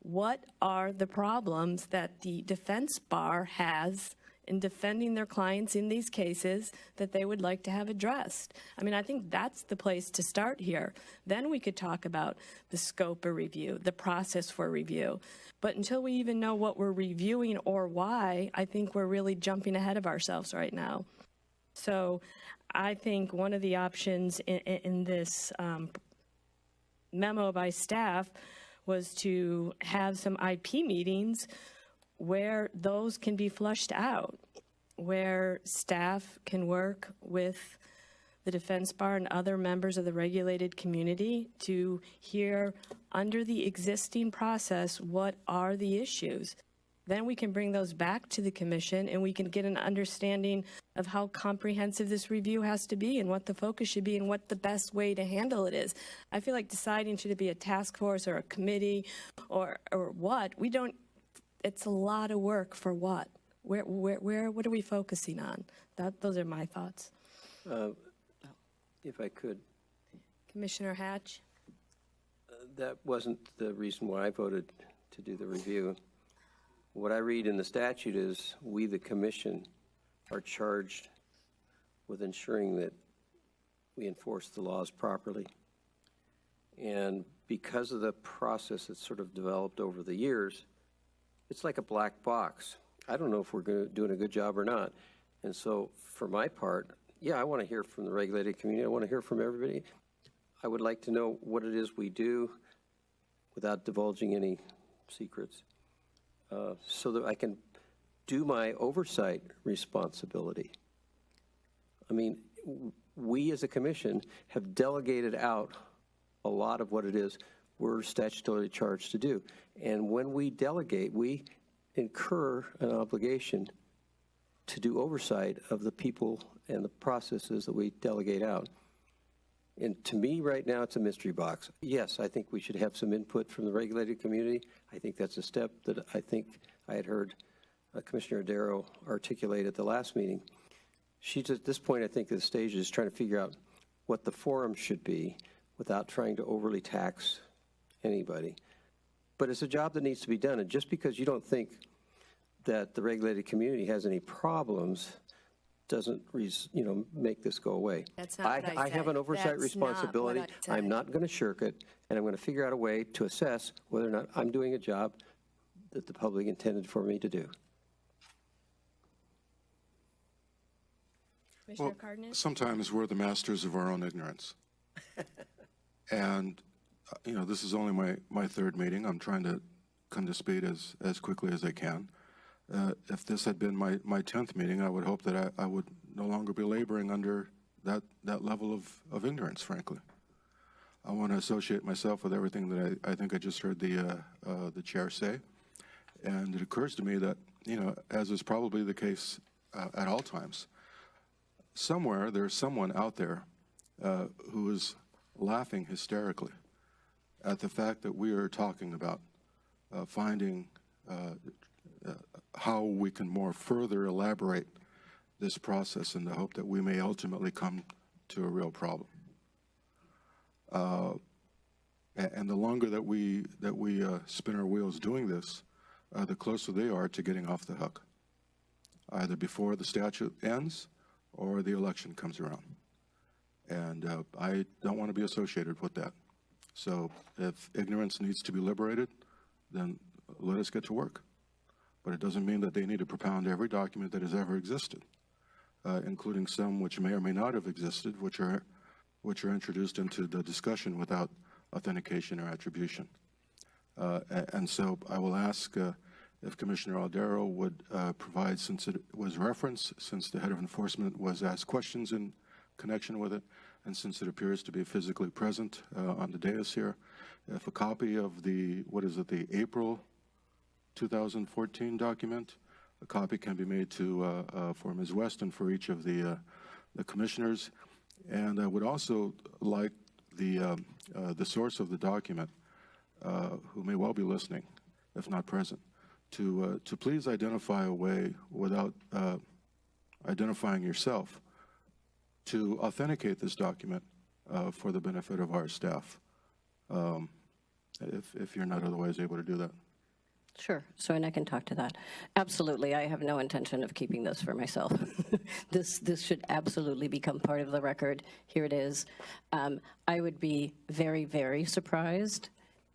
A: What are the problems that the defense bar has in defending their clients in these cases that they would like to have addressed? I mean, I think that's the place to start here. Then we could talk about the scope of review, the process for review. But until we even know what we're reviewing or why, I think we're really jumping ahead of ourselves right now. So I think one of the options in this memo by staff was to have some IP meetings where those can be flushed out, where staff can work with the defense bar and other members of the regulated community to hear under the existing process what are the issues. Then we can bring those back to the commission and we can get an understanding of how comprehensive this review has to be and what the focus should be and what the best way to handle it is. I feel like deciding should it be a task force or a committee or what, we don't. It's a lot of work for what? What are we focusing on? Those are my thoughts.
D: If I could,
A: Commissioner Hatch?
D: that wasn't the reason why I voted to do the review. What I read in the statute is we, the commission, are charged with ensuring that we enforce the laws properly. And because of the process that's sort of developed over the years, it's like a black box. I don't know if we're doing a good job or not. And so for my part, yeah, I want to hear from the regulated community. I want to hear from everybody. I would like to know what it is we do without divulging any secrets so that I can do my oversight responsibility. I mean, we as a commission have delegated out a lot of what it is we're statutorily charged to do. And when we delegate, we incur an obligation to do oversight of the people and the processes that we delegate out. And to me, right now, it's a mystery box. Yes, I think we should have some input from the regulated community. I think that's a step that I think I had heard Commissioner Darrow articulate at the last meeting. She's at this point, I think, at the stage is trying to figure out what the forum should be without trying to overly tax anybody. But it's a job that needs to be done. And just because you don't think that the regulated community has any problems doesn't, make this go away.
A: That's not what I
D: I have
A: said.
D: an oversight
A: That's not what
D: responsibility.
A: I said.
D: I'm not going to shirk it, and I'm going to figure out a way to assess whether or not I'm doing a job that the public intended for me to do.
A: Commissioner
J: Well,
A: Cardenas?
J: sometimes we're the masters of our own ignorance. And, this is only my third meeting. I'm trying to come to speed as quickly as I can. If this had been my 10th meeting, I would hope that I would no longer be laboring under that level of ignorance, frankly. I want to associate myself with everything that I think I just heard the chair say. And it occurs to me that, as is probably the case at all times, somewhere there's someone out there who is laughing hysterically at the fact that we are talking about finding how we can more further elaborate this process in the hope that we may ultimately come to a real problem. And the longer that we spin our wheels doing this, the closer they are to getting off the hook, either before the statute ends or the election comes around. And I don't want to be associated with that. So if ignorance needs to be liberated, then let us get to work. But it doesn't mean that they need to propound every document that has ever existed. including some which may or may not have existed, which are introduced into the discussion without authentication or attribution. And so I will ask if Commissioner Aldero would provide, since it was referenced, since the head of enforcement was asked questions in connection with it, and since it appears to be physically present on the dais here, if a copy of the, the April 2014 document, a copy can be made to for Ms. West and for each of the commissioners. And I would also like the source of the document, who may well be listening, if not present, to please identify a way without identifying yourself to authenticate this document for the benefit of our staff, if you're not otherwise able to do that.
B: Sure, so and I can talk to that. Absolutely, I have no intention of keeping this for myself. This should absolutely become part of the record. Here it is. I would be very, very surprised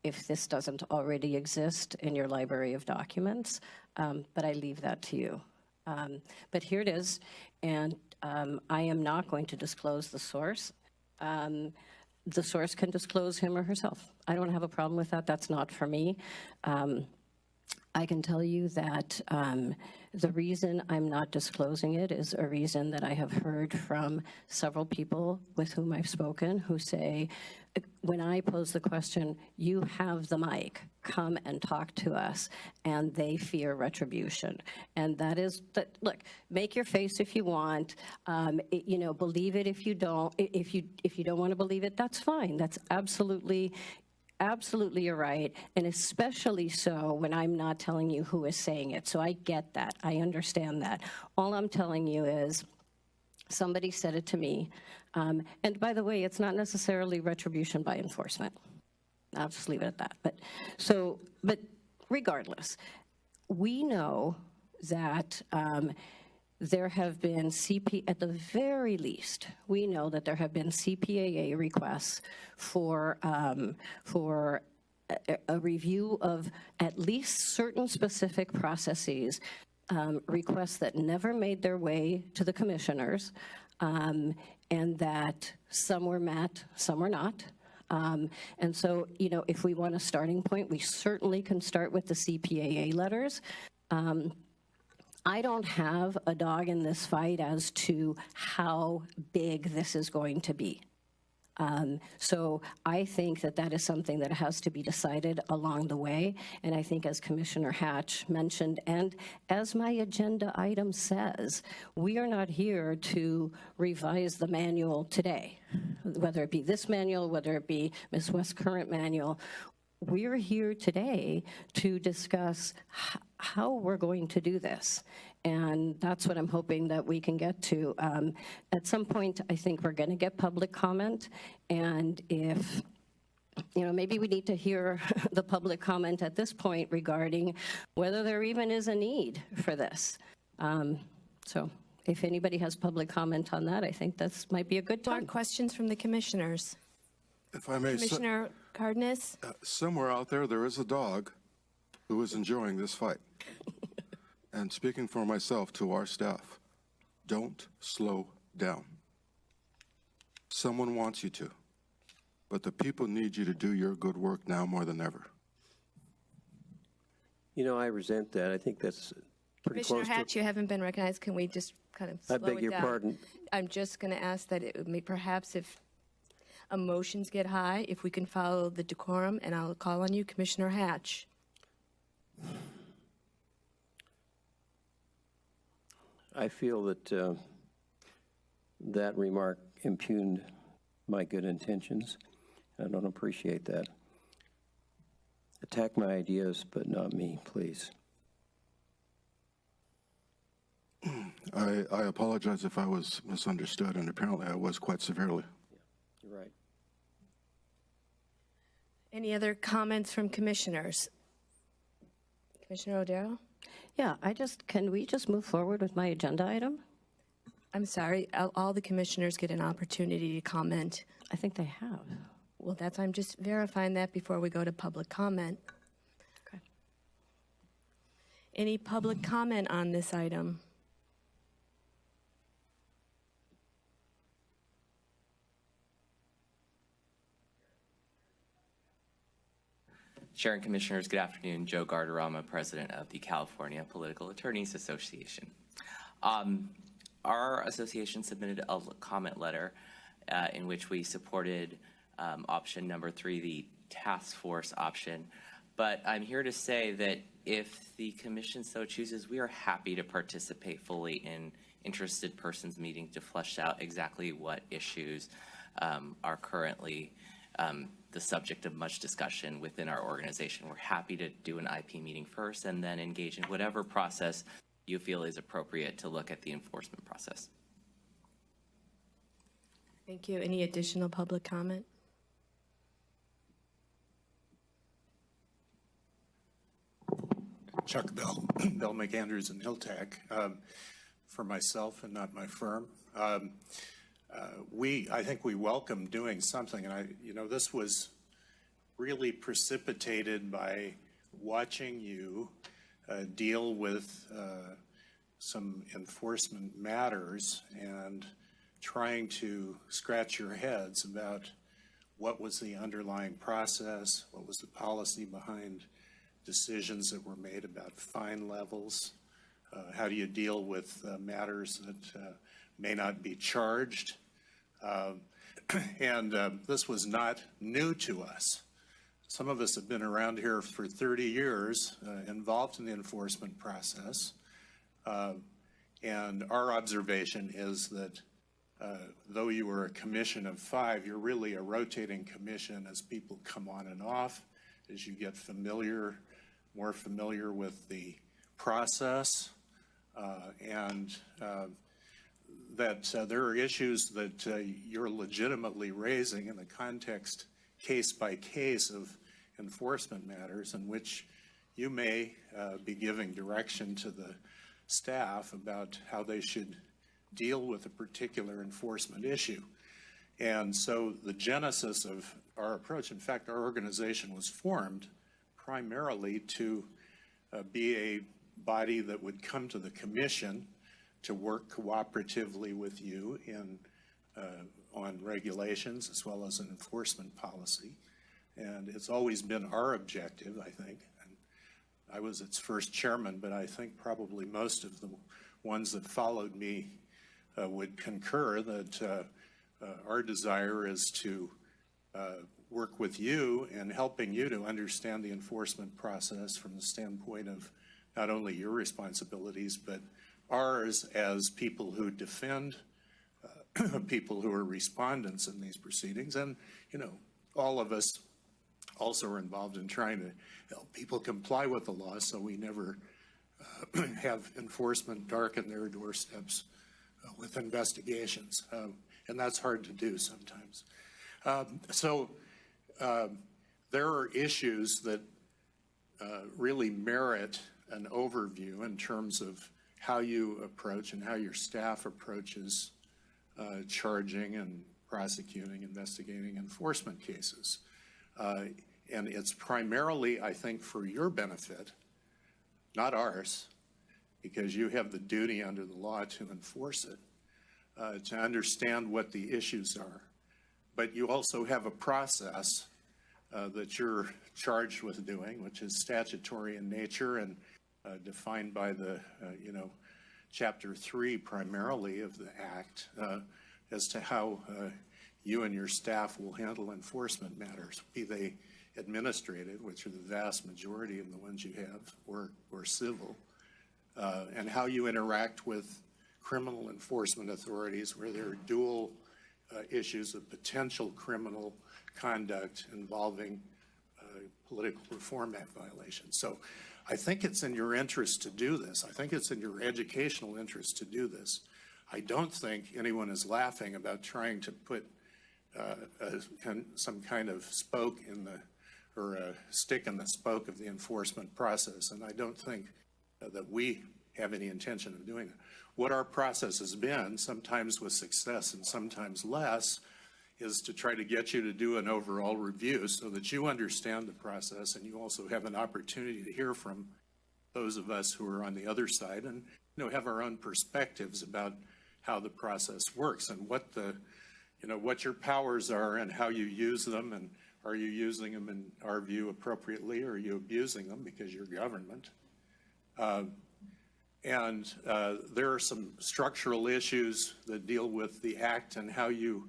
B: if this doesn't already exist in your library of documents, but I leave that to you. But here it is, and I am not going to disclose the source. The source can disclose him or herself. I don't have a problem with that. That's not for me. I can tell you that the reason I'm not disclosing it is a reason that I have heard from several people with whom I've spoken who say, when I pose the question, you have the mic, come and talk to us, and they fear retribution. And that is, look, make your face if you want, believe it if you don't. If you don't want to believe it, that's fine. That's absolutely you're right, and especially so when I'm not telling you who is saying it. So I get that. I understand that. All I'm telling you is somebody said it to me. And by the way, it's not necessarily retribution by enforcement. I'll just leave it at that. But regardless, we know that there have been at the very least, we know that there have been CPAA requests for a review of at least certain specific processes, requests that never made their way to the commissioners, and that some were met, some were not. And so, if we want a starting point, we certainly can start with the CPAA letters. I don't have a dog in this fight as to how big this is going to be. So I think that is something that has to be decided along the way. And I think, as Commissioner Hatch mentioned, and as my agenda item says, we are not here to revise the manual today, whether it be this manual, whether it be Ms. West's current manual. We're here today to discuss how we're going to do this. And that's what I'm hoping that we can get to. At some point, I think we're going to get public comment. And if, maybe we need to hear the public comment at this point regarding whether there even is a need for this. So if anybody has public comment on that, I think this might be a good
A: More
B: time.
A: questions from the commissioners?
J: If I may,
A: Commissioner Cardenas?
J: somewhere out there is a dog who is enjoying this fight. And speaking for myself to our staff, don't slow down. Someone wants you to, but the people need you to do your good work now more than ever.
D: I resent that. I think that's pretty
A: Commissioner
D: close
A: Hatch,
D: to...
A: you haven't been recognized. Can we just kind of slow it
D: I
A: down?
D: beg your pardon.
A: I'm just going to ask that it may perhaps if emotions get high, if we can follow the decorum, and I'll call on you, Commissioner Hatch.
D: I feel that that remark impugned my good intentions. I don't appreciate that. Attack my ideas, but not me, please.
J: I apologize if I was misunderstood, and apparently I was quite severely.
D: You're right.
A: Any other comments from commissioners? Commissioner O'Darrow?
B: Yeah, can we just move forward with my agenda item?
A: I'm sorry, all the commissioners get an opportunity to comment.
B: I think they have.
A: Well, I'm just verifying that before we go to public comment.
B: Okay.
A: Any public comment on this item?
K: Chair and Commissioners, good afternoon. Joe Gardarama, President of the California Political Attorneys Association. Our association submitted a comment letter in which we supported option number 3, the task force option. But I'm here to say that if the commission so chooses, we are happy to participate fully in interested persons meeting to flesh out exactly what issues are currently the subject of much discussion within our organization. We're happy to do an IP meeting first and then engage in whatever process you feel is appropriate to look at the enforcement process.
A: Thank you. Any additional public comment?
L: Chuck Bell, Bell McAndrews and Hilltech, for myself and not my firm. I think we welcome doing something, and this was really precipitated by watching you deal with some enforcement matters and trying to scratch your heads about what was the underlying process, what was the policy behind decisions that were made about fine levels, how do you deal with matters that may not be charged. And this was not new to us. Some of us have been around here for 30 years involved in the enforcement process. And our observation is that though you were a commission of 5, you're really a rotating commission as people come on and off, as you get more familiar with the process, and that there are issues that you're legitimately raising in the context, case by case, of enforcement matters in which you may be giving direction to the staff about how they should deal with a particular enforcement issue. And so the genesis of our approach, in fact, our organization was formed primarily to be a body that would come to the commission to work cooperatively with you on regulations as well as an enforcement policy. And it's always been our objective, I think. And I was its first chairman, but I think probably most of the ones that followed me would concur that our desire is to work with you in helping you to understand the enforcement process from the standpoint of not only your responsibilities, but ours as people who defend people who are respondents in these proceedings. And, all of us also are involved in trying to help people comply with the law so we never have enforcement darken their doorsteps with investigations. And that's hard to do sometimes. There are issues that really merit an overview in terms of how you approach and how your staff approaches charging and prosecuting, investigating enforcement cases. And it's primarily, I think, for your benefit, not ours, because you have the duty under the law to enforce it, to understand what the issues are. But you also have a process that you're charged with doing, which is statutory in nature and defined by the, Chapter 3 primarily of the Act as to how you and your staff will handle enforcement matters, be they administrative, which are the vast majority of the ones you have, or civil, and how you interact with criminal enforcement authorities where there are dual issues of potential criminal conduct involving political reform act violations. So I think it's in your interest to do this. I think it's in your educational interest to do this. I don't think anyone is laughing about trying to put some kind of spoke in the, or a stick in the spoke of the enforcement process. And I don't think that we have any intention of doing that. What our process has been, sometimes with success and sometimes less, is to try to get you to do an overall review so that you understand the process and you also have an opportunity to hear from those of us who are on the other side and have our own perspectives about how the process works and what the what your powers are and how you use them and Are you using them, in our view, appropriately, or are you abusing them because you're government? And there are some structural issues that deal with the act and how you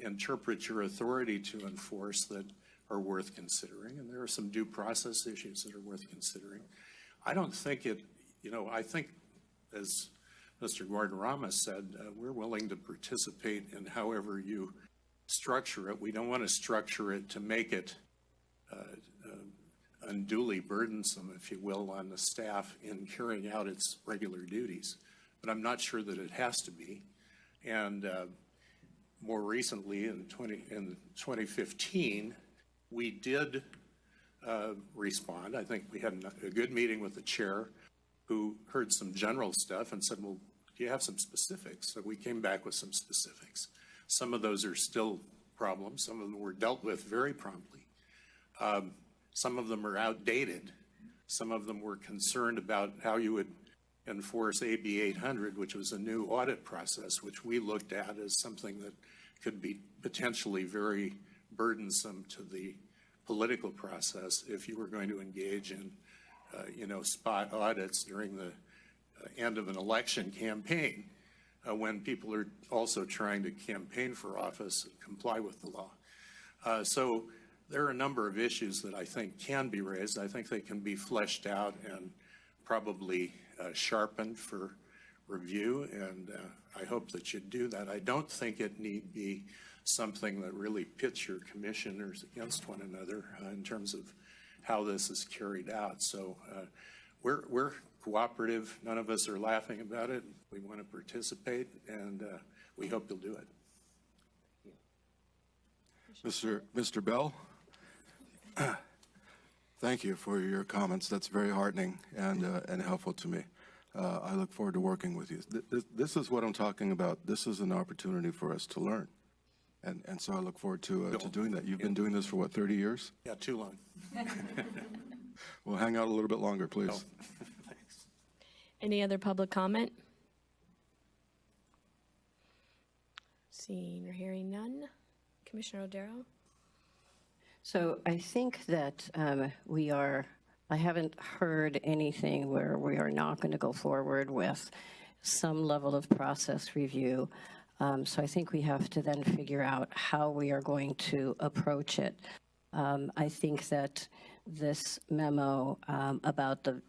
L: interpret your authority to enforce that are worth considering. And there are some due process issues that are worth considering. I don't think it, I think, as Mr. Gordon Ramos said, we're willing to participate in however you structure it. We don't want to structure it to make it unduly burdensome, if you will, on the staff in carrying out its regular duties. But I'm not sure that it has to be. And more recently, in 2015, we did respond. I think we had a good meeting with the chair, who heard some general stuff and said, well, do you have some specifics? So we came back with some specifics. Some of those are still problems. Some of them were dealt with very promptly. Some of them are outdated. Some of them were concerned about how you would enforce AB 800, which was a new audit process, which we looked at as something that could be potentially very burdensome to the political process if you were going to engage in, spot audits during the end of an election campaign when people are also trying to campaign for office and comply with the law. So there are a number of issues that I think can be raised. I think they can be fleshed out and probably sharpened for review, and I hope that you do that. I don't think it need be something that really pits your commissioners against one another in terms of how this is carried out. So we're cooperative. None of us are laughing about it. We want to participate, and we hope you'll do it.
J: Mr. Bell, thank you for your comments. That's very heartening and helpful to me. I look forward to working with you. This is what I'm talking about. This is an opportunity for us to learn. And so I look forward to doing that. You've been doing this for, what, 30 years?
L: Yeah, too long.
J: Well, hang out a little bit longer, please.
L: Oh, thanks.
A: Any other public comment? Seeing or hearing none. Commissioner O'Darrow?
B: So I think that I haven't heard anything where we are not going to go forward with some level of process review. So I think we have to then figure out how we are going to approach it. I think that this memo about the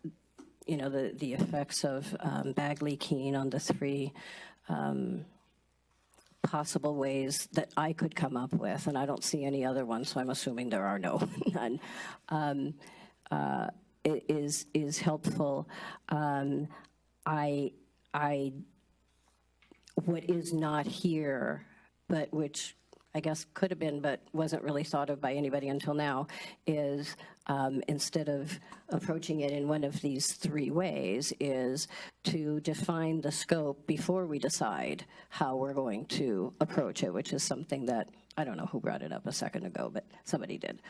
B: effects of Bagley-Keene on the three possible ways that I could come up with, and I don't see any other ones, so I'm assuming there are none. It is helpful. What is not here, but which I guess could have been, but wasn't really thought of by anybody until now, is instead of approaching it in one of these three ways, is to define the scope before we decide how we're going to approach it, which is something that, I don't know who brought it up a second ago, but somebody did.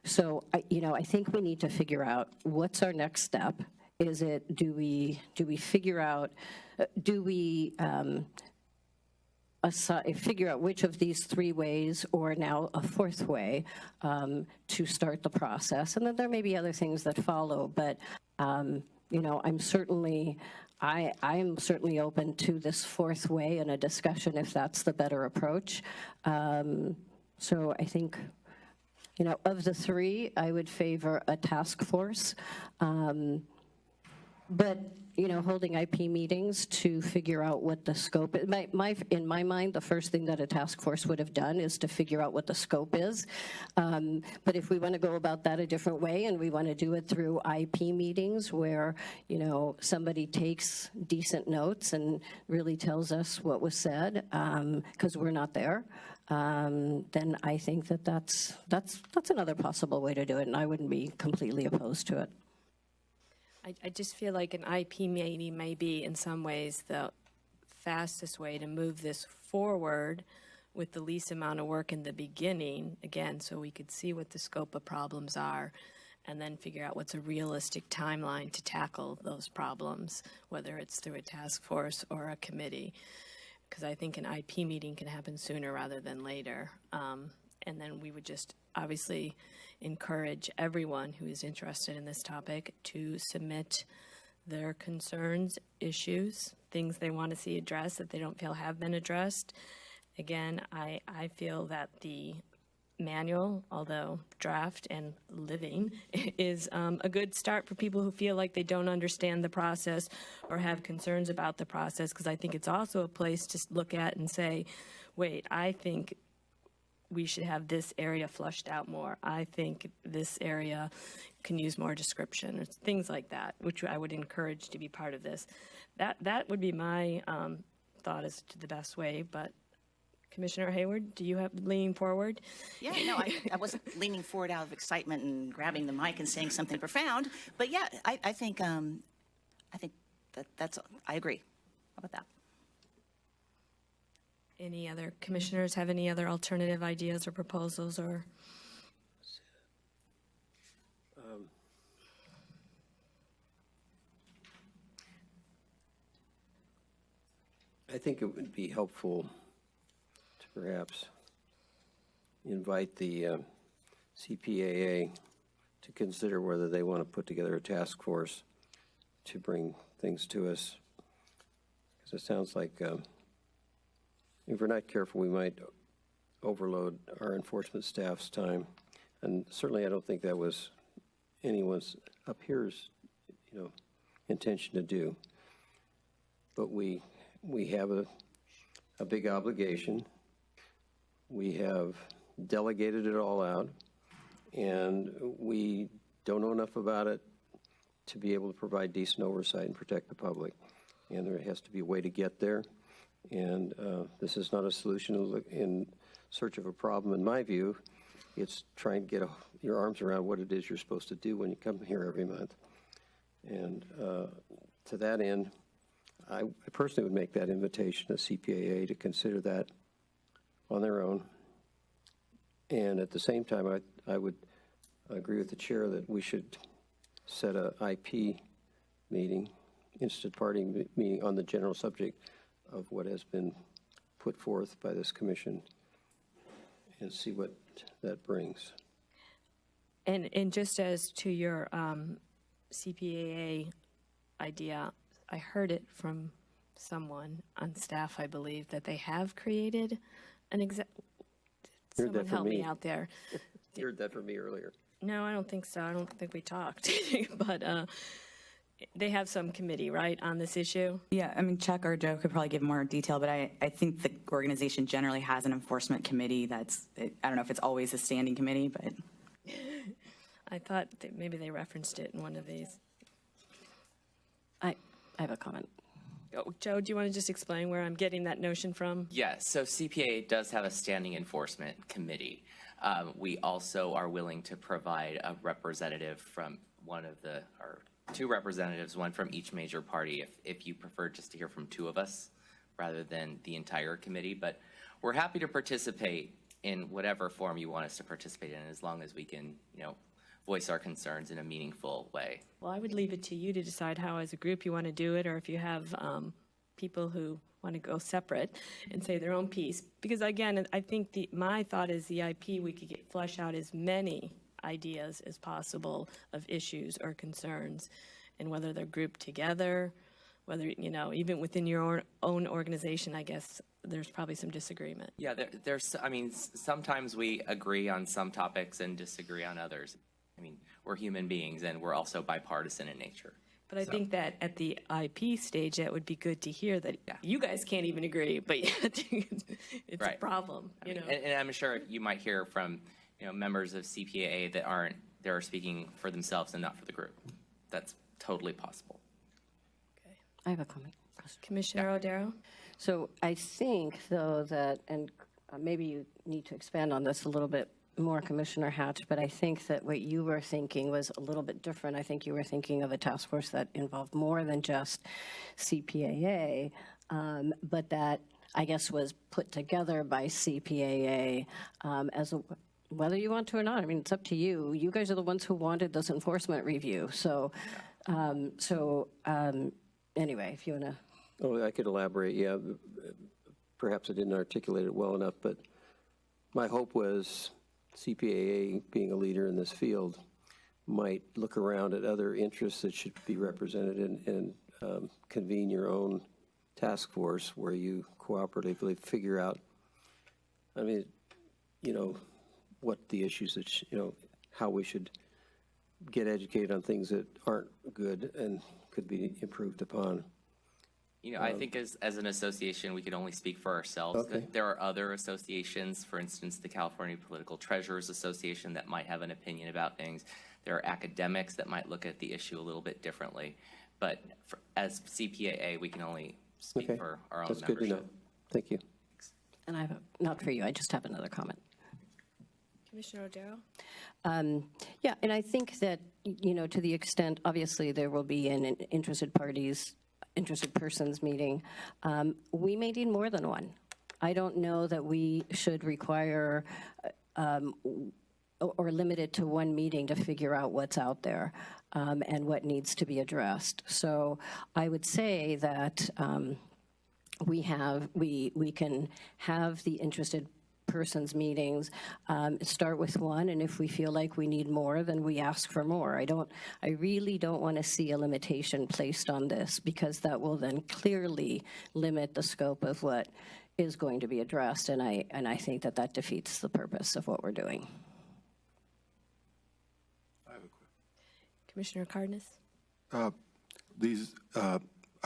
B: So, I think we need to figure out what's our next step. Is it, do we figure out, figure out which of these three ways, or now a fourth way, to start the process? And then there may be other things that follow, but, I'm certainly open to this fourth way in a discussion if that's the better approach. So I think, of the three, I would favor a task force. But, holding IP meetings to figure out what the scope is. In my mind, the first thing that a task force would have done is to figure out what the scope is. But if we want to go about that a different way, and we want to do it through IP meetings where, somebody takes decent notes and really tells us what was said, because we're not there, then I think that's another possible way to do it, and I wouldn't be completely opposed to it.
A: I just feel like an IP meeting may be, in some ways, the fastest way to move this forward with the least amount of work in the beginning, again, so we could see what the scope of problems are, and then figure out what's a realistic timeline to tackle those problems, whether it's through a task force or a committee. Because I think an IP meeting can happen sooner rather than later. And then we would just obviously encourage everyone who is interested in this topic to submit their concerns, issues, things they want to see addressed that they don't feel have been addressed. Again, I feel that the manual, although draft and living, is a good start for people who feel like they don't understand the process or have concerns about the process, because I think it's also a place to look at and say, wait, I think we should have this area flushed out more. I think this area can use more description, or things like that, which I would encourage to be part of this. That would be my thought as to the best way, but Commissioner Hayward, do you have leaning forward?
G: Yeah, no, I wasn't leaning forward out of excitement and grabbing the mic and saying something profound, but yeah, I think that's, I agree. How about that?
A: Any other commissioners have any other alternative ideas or proposals or?
D: I think it would be helpful to perhaps invite the CPAA to consider whether they want to put together a task force to bring things to us. Because it sounds like if we're not careful, we might overload our enforcement staff's time. And certainly I don't think that was anyone's up here's, intention to do. But we have a big obligation. We have delegated it all out, and we don't know enough about it to be able to provide decent oversight and protect the public. And there has to be a way to get there. And this is not a solution in search of a problem, in my view. It's trying to get your arms around what it is you're supposed to do when you come here every month. And to that end, I personally would make that invitation to CPAA to consider that on their own. And at the same time, I would agree with the chair that we should set a IP meeting, interested party meeting on the general subject of what has been put forth by this commission and see what that brings.
A: And just as to your CPAA idea, I heard it from someone on staff, I believe, that they have created an someone help me out there.
D: You heard that from me earlier.
A: No, I don't think so. I don't think we talked. But they have some committee, right, on this issue?
M: Yeah, I mean, Chuck or Joe could probably give more detail, but I think the organization generally has an enforcement committee I don't know if it's always a standing committee, but.
A: I thought that maybe they referenced it in one of these.
B: I have a comment.
A: Oh, Joe, do you want to just explain where I'm getting that notion from?
K: Yes, so CPA does have a standing enforcement committee. We also are willing to provide a representative from or two representatives, one from each major party, if you prefer just to hear from two of us rather than the entire committee. But we're happy to participate in whatever form you want us to participate in, as long as we can, voice our concerns in a meaningful way.
A: Well, I would leave it to you to decide how, as a group, you want to do it, or if you have people who want to go separate and say their own piece. Because again, I think my thought is the IP, we could flesh out as many ideas as possible of issues or concerns, and whether they're grouped together, whether, even within your own organization, I guess there's probably some disagreement.
K: Yeah, sometimes we agree on some topics and disagree on others. We're human beings, and we're also bipartisan in nature.
A: But I think that at the IP stage, that would be good to hear that you guys can't even agree, but yet it's
K: Right.
A: a problem,
K: And I'm sure you might hear from, members of CPAA that they're speaking for themselves and not for the group. That's totally possible.
B: I have a comment.
A: Commissioner O'Darrow?
B: So I think, though, that, and maybe you need to expand on this a little bit more, Commissioner Hatch, but I think that what you were thinking was a little bit different. I think you were thinking of a task force that involved more than just CPAA, but that, I guess, was put together by CPAA as whether you want to or not. It's up to you. You guys are the ones who wanted this enforcement review. So, anyway, if you want to.
D: Oh, I could elaborate, yeah. Perhaps I didn't articulate it well enough, but my hope was CPAA, being a leader in this field, might look around at other interests that should be represented and convene your own task force where you cooperatively figure out, I mean, what the issues that, how we should get educated on things that aren't good and could be improved upon.
K: I think as an association, we can only speak for ourselves.
D: Okay.
K: There are other associations, for instance, the California Political Treasurers Association, that might have an opinion about things. There are academics that might look at the issue a little bit differently. But as CPAA, we can only speak
D: Okay.
K: for our own
D: That's
K: membership.
D: good to know. Thank you.
B: And I have, not for you, I just have another comment.
A: Commissioner O'Darrow?
B: Yeah, and I think that, to the extent, obviously, there will be an interested persons meeting. We may need more than one. I don't know that we should require or limit it to one meeting to figure out what's out there and what needs to be addressed. So I would say that we can have the interested persons meetings, start with one, and if we feel like we need more, then we ask for more. I really don't want to see a limitation placed on this, because that will then clearly limit the scope of what is going to be addressed, and I think that defeats the purpose of what we're doing.
J: I have a question.
A: Commissioner Cardenas?
J: These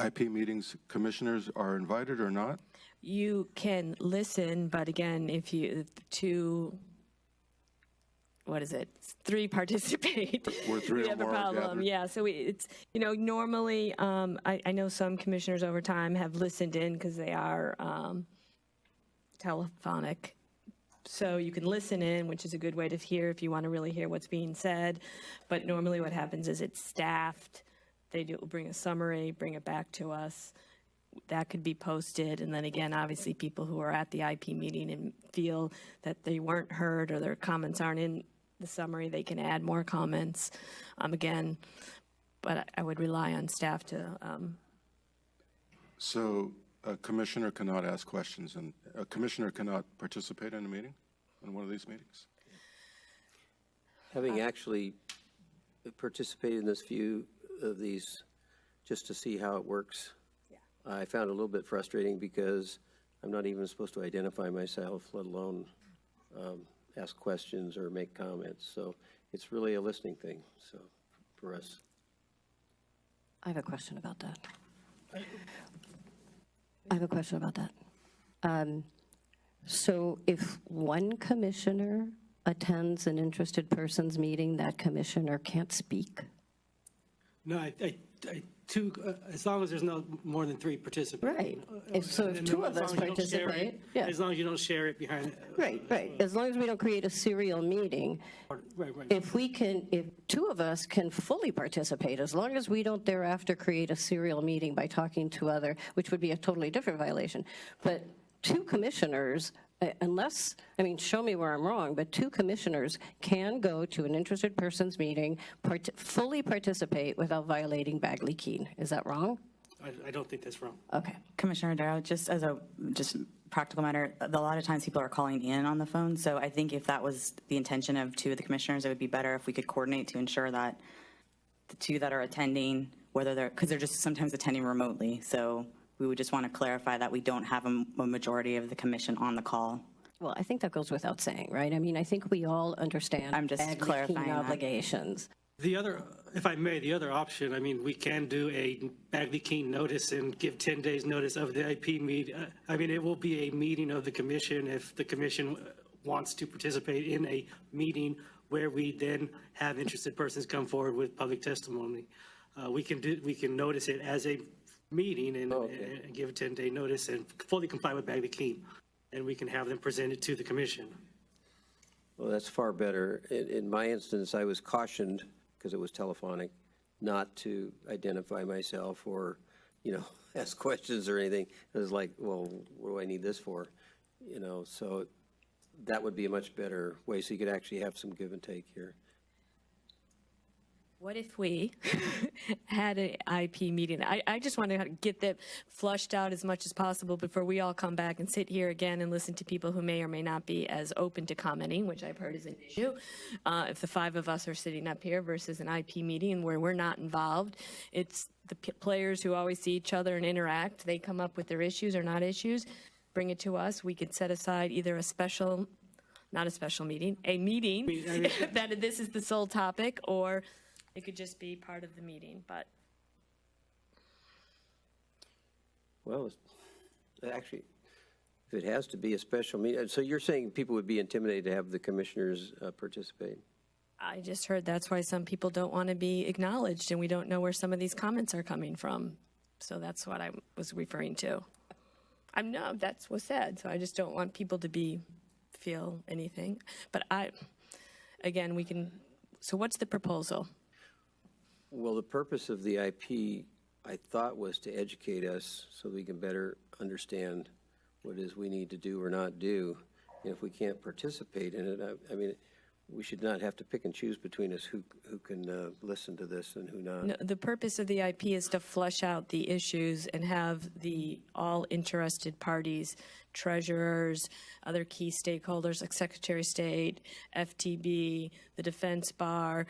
J: IP meetings, commissioners are invited or not?
A: You can listen, but again, if three participate,
J: Where three
A: we
J: or
A: have a
J: more are
A: problem.
J: gathered.
A: Yeah, so it's, normally, I know some commissioners over time have listened in because they are telephonic. So you can listen in, which is a good way to hear if you want to really hear what's being said. But normally what happens is it's staffed. They bring a summary, bring it back to us. That could be posted, and then again, obviously, people who are at the IP meeting and feel that they weren't heard or their comments aren't in the summary, they can add more comments. Again, but I would rely on staff to.
J: So a commissioner cannot ask questions, and a commissioner cannot participate in a meeting, in one of these meetings?
D: Having actually participated in this few of these just to see how it works, I found it a little bit frustrating because I'm not even supposed to identify myself, let alone ask questions or make comments. So it's really a listening thing, so, for us.
B: I have a question about that. So if one commissioner attends an interested persons meeting, that commissioner can't speak?
E: No, as long as there's no more than three participants.
B: Right. So if two of us participate, yeah.
E: As long as you don't share it behind.
B: Right. As long as we don't create a serial meeting.
E: Right.
B: If two of us can fully participate, as long as we don't thereafter create a serial meeting by talking to other, which would be a totally different violation. But two commissioners, unless, show me where I'm wrong, but two commissioners can go to an interested persons meeting, fully participate without violating Bagley-Keene. Is that wrong?
E: I don't think that's wrong.
B: Okay.
M: Commissioner Darrow, just as a practical matter, a lot of times people are calling in on the phone, so I think if that was the intention of two of the commissioners, it would be better if we could coordinate to ensure that the two that are attending, because they're just sometimes attending remotely, so we would just want to clarify that we don't have a majority of the commission on the call.
B: Well, I think that goes without saying, right? I think we all understand
M: I'm just
B: Bagley-Keene
M: clarifying that.
B: obligations.
E: The other, if I may, the other option, we can do a Bagley-Keene notice and give 10 days notice of the IP meeting. It will be a meeting of the commission if the commission wants to participate in a meeting where we then have interested persons come forward with public testimony. We can notice it as a meeting and give a 10-day notice and fully comply with Bagley-Keene, and we can have them present it to the commission.
D: Well, that's far better. In my instance, I was cautioned, because it was telephonic, not to identify myself or, ask questions or anything. It was like, well, what do I need this for? So that would be a much better way, so you could actually have some give and take here.
A: What if we had an IP meeting? I just want to get that flushed out as much as possible before we all come back and sit here again and listen to people who may or may not be as open to commenting, which I've heard is an issue. If the five of us are sitting up here versus an IP meeting where we're not involved, it's the players who always see each other and interact. They come up with their issues or not issues, bring it to us. We could set aside either a special, not a special meeting, a meeting that this is the sole topic, or it could just be part of the meeting, but.
D: Well, actually, if it has to be a special meeting, so you're saying people would be intimidated to have the commissioners participate?
A: I just heard that's why some people don't want to be acknowledged, and we don't know where some of these comments are coming from. So that's what I was referring to. No, that's what's said, so I just don't want people to feel anything. But again, we can, so what's the proposal?
D: Well, the purpose of the IP, I thought, was to educate us so we can better understand what it is we need to do or not do. And if we can't participate in it, I mean, we should not have to pick and choose between us who can listen to this and who not.
A: No, the purpose of the IP is to flesh out the issues and have all interested parties, treasurers, other key stakeholders like Secretary of State, FTB, the Defense Bar,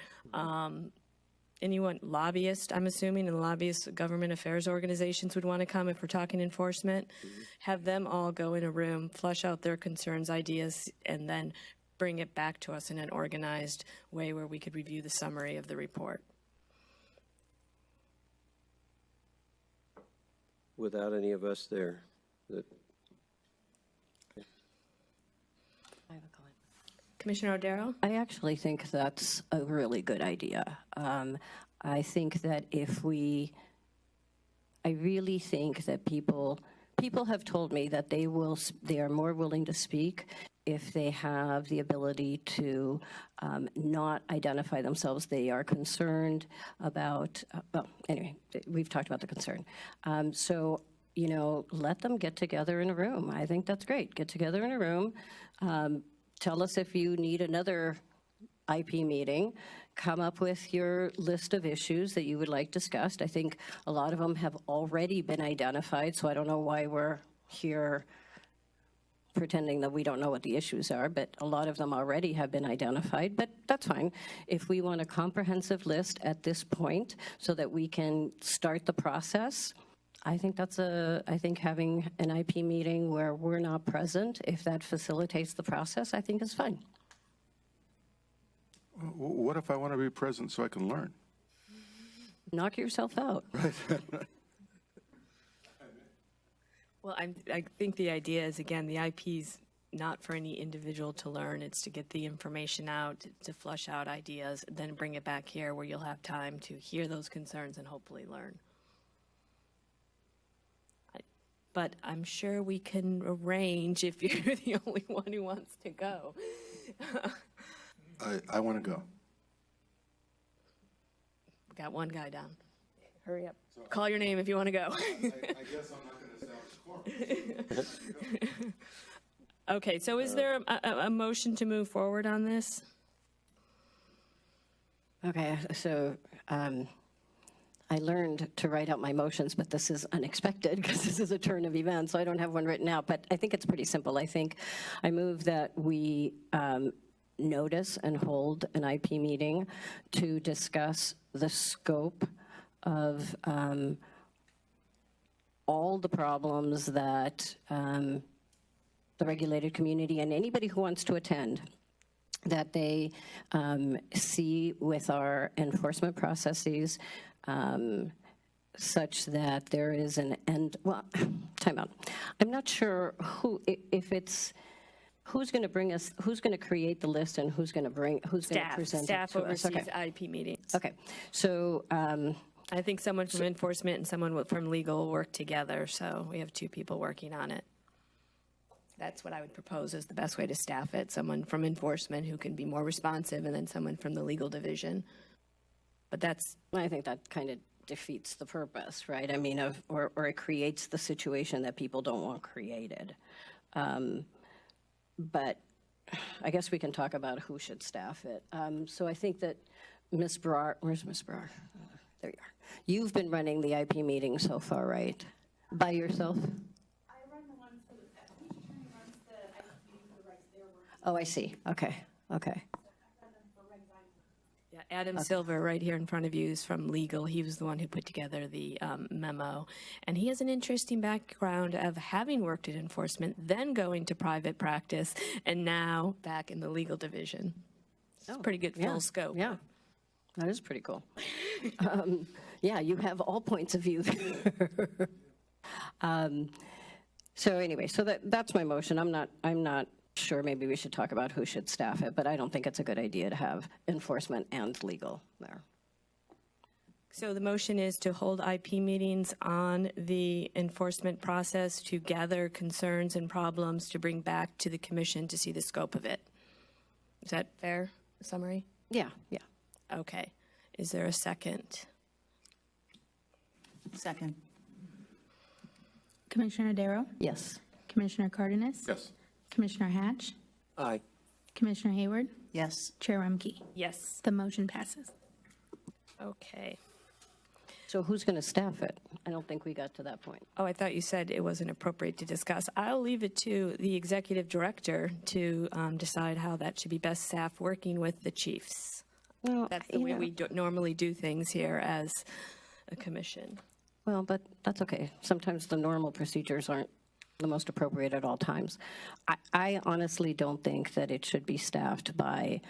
A: anyone, lobbyists, I'm assuming, and lobbyist government affairs organizations would want to come if we're talking enforcement, have them all go in a room, flesh out their concerns, ideas, and then bring it back to us in an organized way where we could review the summary of the report.
D: Without any of us there.
A: Commissioner O'Darrow?
B: I actually think that's a really good idea. I think that I really think that people have told me that they are more willing to speak if they have the ability to not identify themselves. They are concerned about, well, anyway, we've talked about the concern. So, let them get together in a room. I think that's great. Get together in a room. Tell us if you need another IP meeting. Come up with your list of issues that you would like discussed. I think a lot of them have already been identified, so I don't know why we're here pretending that we don't know what the issues are, but a lot of them already have been identified, but that's fine. If we want a comprehensive list at this point so that we can start the process, I think I think having an IP meeting where we're not present, if that facilitates the process, I think is fine.
J: What if I want to be present so I can learn?
B: Knock yourself out.
A: Well, I think the idea is, again, the IP's not for any individual to learn. It's to get the information out, to flush out ideas, then bring it back here where you'll have time to hear those concerns and hopefully learn. But I'm sure we can arrange if you're the only one who wants to go.
J: I want to go.
A: Got one guy down. Hurry up. Call your name if you want to go.
J: I guess I'm not going to establish quorum.
A: Okay, so is there a motion to move forward on this?
B: Okay, so I learned to write out my motions, but this is unexpected because this is a turn of events, so I don't have one written out. But I think it's pretty simple. I move that we notice and hold an IP meeting to discuss the scope of all the problems that the regulated community and anybody who wants to attend, that they see with our enforcement processes, such that there is an end. Well, time out. I'm not sure who's going to bring us, who's going to create the list, and who's going to present
A: Staff
B: it to us.
A: oversees
B: Okay.
A: IP meetings.
B: Okay, so
A: I think someone from enforcement and someone from legal work together, so we have two people working on it. That's what I would propose is the best way to staff it, someone from enforcement who can be more responsive, and then someone from the legal division. But
B: I think that kind of defeats the purpose, right? I mean, or it creates the situation that people don't want created. But I guess we can talk about who should staff it. So I think that Ms. Brar, where's Ms. Brar? There you are. You've been running the IP meeting so far, right? By yourself?
G: I run the ones for the, each attorney runs the IP meeting for the rights their work.
B: Oh, I see. Okay, okay.
A: Yeah, Adam Silver, right here in front of you, is from legal. He was the one who put together the memo. And he has an interesting background of having worked in enforcement, then going to private practice, and now back in the legal division. It's pretty good
B: Yeah,
A: full scope.
B: Yeah, that is pretty cool. Yeah, you have all points of view there. So anyway, so that's my motion. I'm not sure, maybe we should talk about who should staff it, but I don't think it's a good idea to have enforcement and legal there.
A: So the motion is to hold IP meetings on the enforcement process to gather concerns and problems to bring back to the commission to see the scope of it. Is that fair summary?
B: Yeah, yeah.
A: Okay. Is there a second?
G: Second.
N: Commissioner Darrow?
B: Yes.
N: Commissioner Cardenas?
I: Yes.
N: Commissioner Hatch?
D: Aye.
N: Commissioner Hayward?
G: Yes.
N: Chair Rumkey?
A: Yes.
N: The motion passes.
A: Okay.
B: So who's going to staff it? I don't think we got to that point.
A: Oh, I thought you said it wasn't appropriate to discuss. I'll leave it to the executive director to decide how that should be best staffed, working with the chiefs.
B: Well,
A: That's the way we normally do things here as a commission.
B: Well, but that's okay. Sometimes the normal procedures aren't the most appropriate at all times. I honestly don't think that it should be staffed by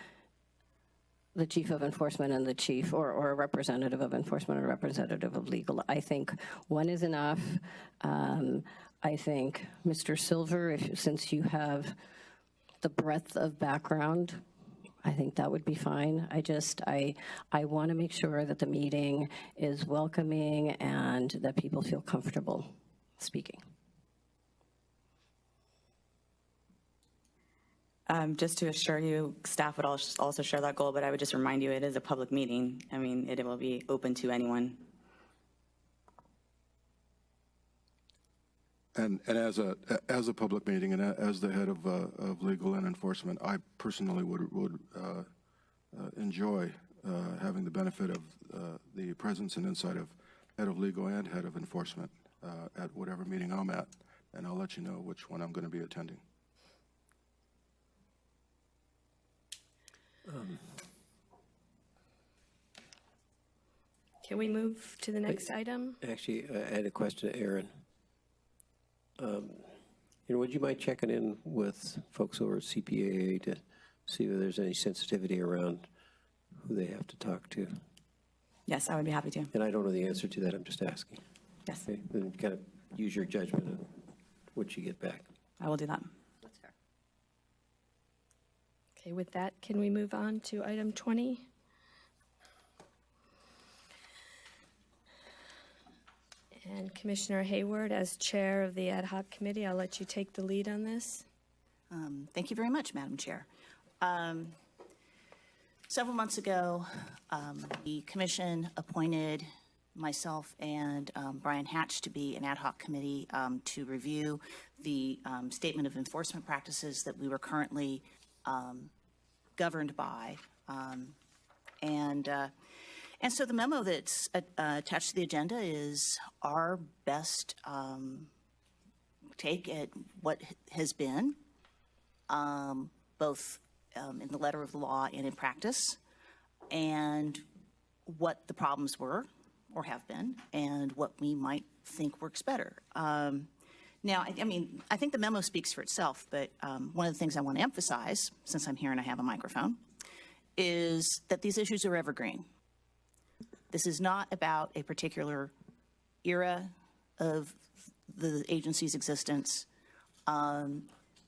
B: the chief of enforcement and the chief, or a representative of enforcement or representative of legal. I think one is enough. I think Mr. Silver, since you have the breadth of background, I think that would be fine. I want to make sure that the meeting is welcoming and that people feel comfortable speaking.
M: Just to assure you, staff would also share that goal, but I would just remind you, it is a public meeting. I mean, it will be open to anyone.
J: And as a public meeting and as the head of legal and enforcement, I personally would enjoy having the benefit of the presence and insight of head of legal and head of enforcement at whatever meeting I'm at, and I'll let you know which one I'm going to be attending.
A: Can we move to the next item?
D: Actually, I had a question to Aaron. Would you mind checking in with folks over at CPAA to see if there's any sensitivity around who they have to talk to?
M: Yes, I would be happy to.
D: And I don't know the answer to that, I'm just asking.
M: Yes,
D: Okay, then kind of use your judgment on what you get back.
M: I will do that.
B: That's fair.
A: Okay, with that, can we move on to item 20? And Commissioner Hayward, as chair of the ad hoc committee, I'll let you take the lead on this.
G: Thank you very much, Madam Chair. Several months ago, the commission appointed myself and Brian Hatch to be an ad hoc committee to review the statement of enforcement practices that we were currently governed by. And so the memo that's attached to the agenda is our best take at what has been, both in the letter of the law and in practice, and what the problems were or have been, and what we might think works better. Now, I think the memo speaks for itself, but one of the things I want to emphasize, since I'm here and I have a microphone, is that these issues are evergreen. This is not about a particular era of the agency's existence.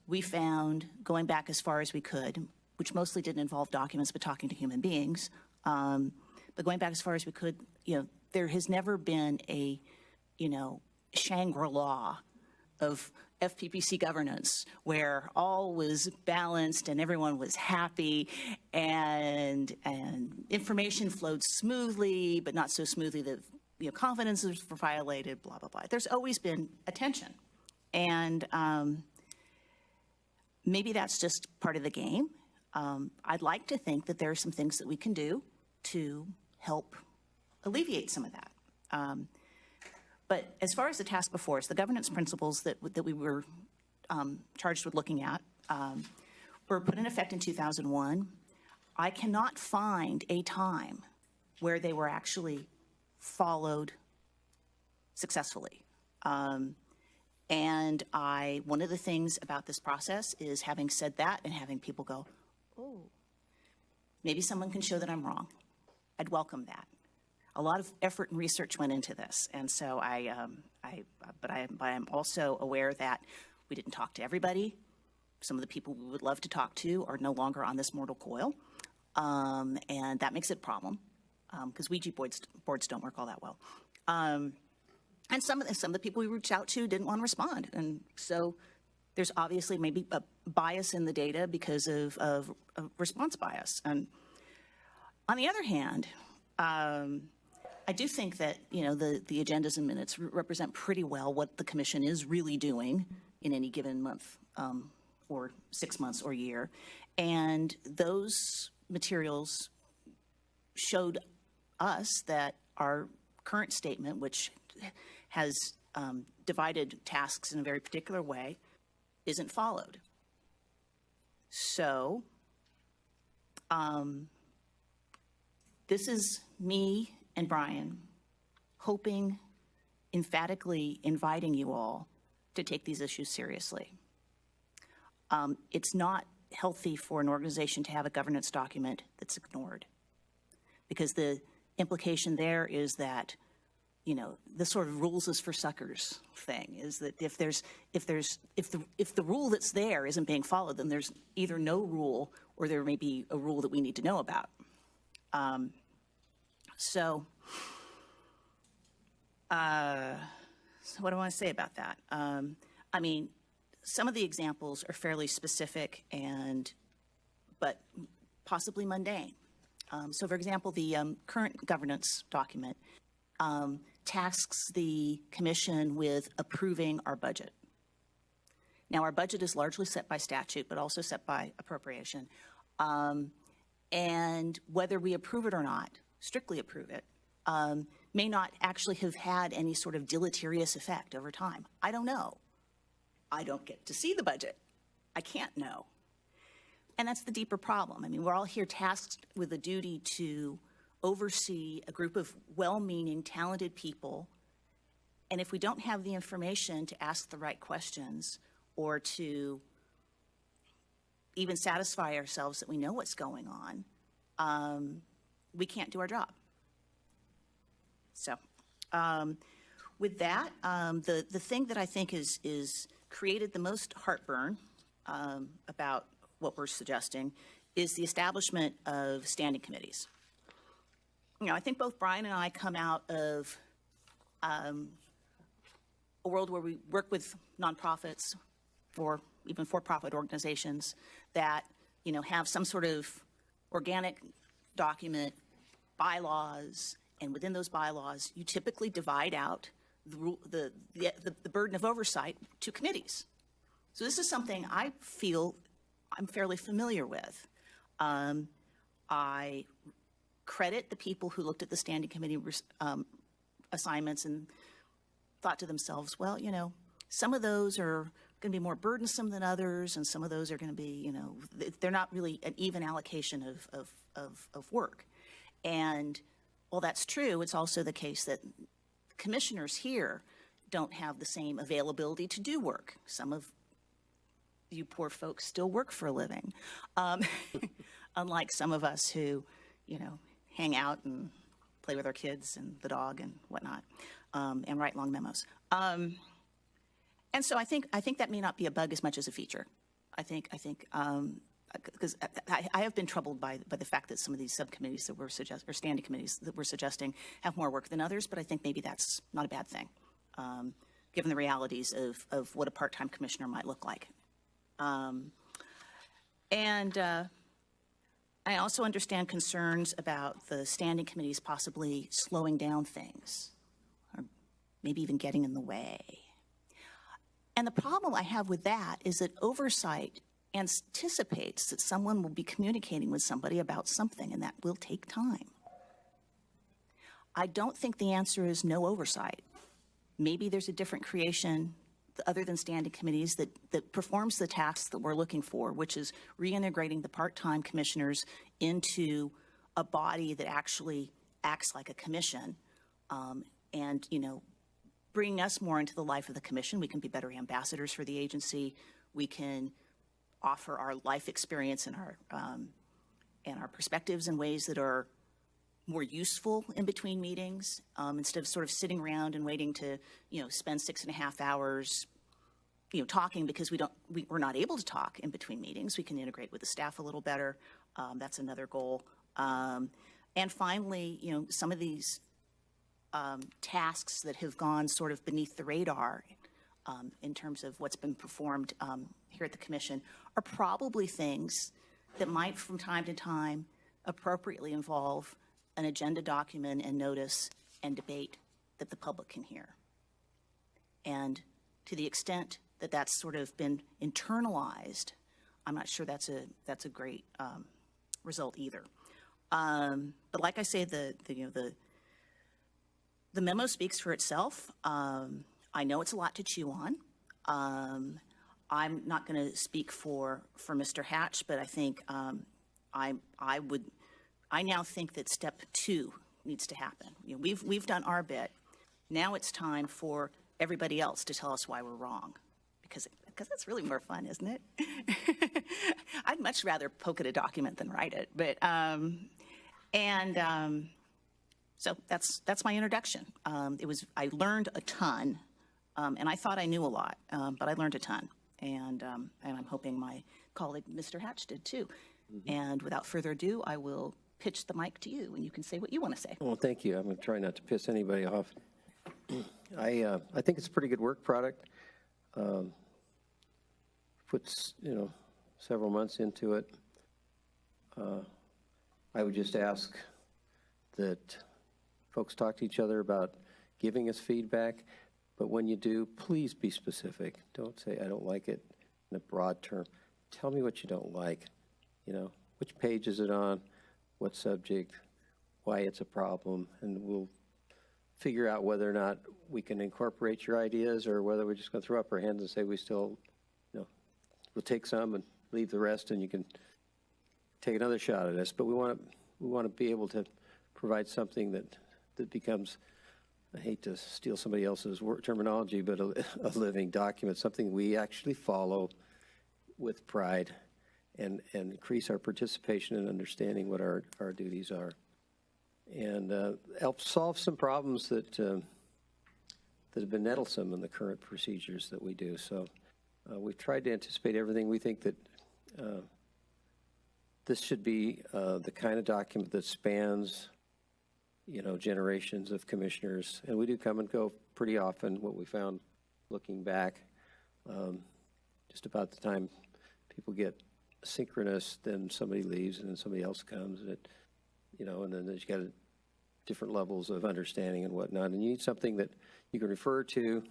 G: We found, going back as far as we could, which mostly didn't involve documents, but talking to human beings, but going back as far as we could, there has never been a, Shangri-La of FPPC governance where all was balanced and everyone was happy and information flowed smoothly, but not so smoothly that confidences were violated, blah, blah, blah. There's always been a tension. And maybe that's just part of the game. I'd like to think that there are some things that we can do to help alleviate some of that. But as far as the task before us, the governance principles that we were charged with looking at were put in effect in 2001. I cannot find a time where they were actually followed successfully. And one of the things about this process is having said that and having people go, oh, maybe someone can show that I'm wrong. I'd welcome that. A lot of effort and research went into this, and so but I am also aware that we didn't talk to everybody. Some of the people we would love to talk to are no longer on this mortal coil, and that makes it a problem because Ouija boards don't work all that well. And some of the people we reached out to didn't want to respond, and so there's obviously maybe a bias in the data because of response bias. And on the other hand, I do think that, the agendas and minutes represent pretty well what the commission is really doing in any given month or 6 months or year. And those materials showed us that our current statement, which has divided tasks in a very particular way, isn't followed. So this is me and Brian hoping, emphatically inviting you all to take these issues seriously. It's not healthy for an organization to have a governance document that's ignored, because the implication there is that, the sort of rules is for suckers thing is that if the rule that's there isn't being followed, then there's either no rule or there may be a rule that we need to know about. So what do I want to say about that? I mean, some of the examples are fairly specific but possibly mundane. So for example, the current governance document tasks the commission with approving our budget. Now, our budget is largely set by statute, but also set by appropriation. And whether we approve it or not, strictly approve it, may not actually have had any sort of deleterious effect over time. I don't know. I don't get to see the budget. I can't know. And that's the deeper problem. I mean, we're all here tasked with a duty to oversee a group of well-meaning, talented people. And if we don't have the information to ask the right questions or to even satisfy ourselves that we know what's going on, we can't do our job. So with that, the thing that I think is created the most heartburn about what we're suggesting is the establishment of standing committees. I think both Brian and I come out of a world where we work with nonprofits or even for-profit organizations that, have some sort of organic document, bylaws, and within those bylaws, you typically divide out the burden of oversight to committees. So this is something I feel I'm fairly familiar with. I credit the people who looked at the standing committee assignments and thought to themselves, well, some of those are going to be more burdensome than others, and some of those are going to be, they're not really an even allocation of work. And while that's true, it's also the case that commissioners here don't have the same availability to do work. Some of you poor folks still work for a living, unlike some of us who, hang out and play with our kids and the dog and whatnot, and write long memos. And so I think that may not be a bug as much as a feature. I think because I have been troubled by the fact that some of these subcommittees that we're suggesting, or standing committees that we're suggesting, have more work than others, but I think maybe that's not a bad thing, given the realities of what a part-time commissioner might look like. I also understand concerns about the standing committees possibly slowing down things, or maybe even getting in the way. And the problem I have with that is that oversight anticipates that someone will be communicating with somebody about something, and that will take time. I don't think the answer is no oversight. Maybe there's a different creation other than standing committees that performs the tasks that we're looking for, which is reintegrating the part-time commissioners into a body that actually acts like a commission, and, you know, bringing us more into the life of the commission. We can be better ambassadors for the agency. We can offer our life experience and our perspectives in ways that are more useful in between meetings, instead of sort of sitting around and waiting to, you know, spend 6.5 hours, you know, talking because we're not able to talk in between meetings. We can integrate with the staff a little better. That's another goal. And finally, you know, some of these tasks that have gone sort of beneath the radar in terms of what's been performed here at the commission are probably things that might from time to time appropriately involve an agenda document and notice and debate that the public can hear. And to the extent that that's sort of been internalized, I'm not sure that's a great result either. But like I say, the memo speaks for itself. I know it's a lot to chew on. I'm not going to speak for Mr. Hatch, but I think I now think that step 2 needs to happen. You know, we've done our bit. Now it's time for everybody else to tell us why we're wrong, because that's really more fun, isn't it? I'd much rather poke at a document than write it. But so that's my introduction. I learned a ton, and I thought I knew a lot, but I learned a ton, and I'm hoping my colleague Mr. Hatch did too. Mm-hmm. And without further ado, I will pitch the mic to you, and you can say what you want to say.
D: Well, thank you. I'm going to try not to piss anybody off. I think it's a pretty good work product. Puts, you know, several months into it. I would just ask that folks talk to each other about giving us feedback, but when you do, please be specific. Don't say, I don't like it in a broad term. Tell me what you don't like. You know, which page is it on? What subject, why it's a problem, and we'll figure out whether or not we can incorporate your ideas or whether we're just going to throw up our hands and say we still, you know, we'll take some and leave the rest and you can take another shot at us. But we want to be able to provide something that becomes, I hate to steal somebody else's terminology, but a living document, something we actually follow with pride and increase our participation and understanding what our duties are. And help solve some problems that have been nettlesome in the current procedures that we do. So we've tried to anticipate everything. We think that this should be the kind of document that spans, you know, generations of commissioners. And we do come and go pretty often. What we found looking back, just about the time people get synchronous, then somebody leaves and then somebody else comes, and it, you know, and then there's got different levels of understanding and whatnot. And you need something that you can refer to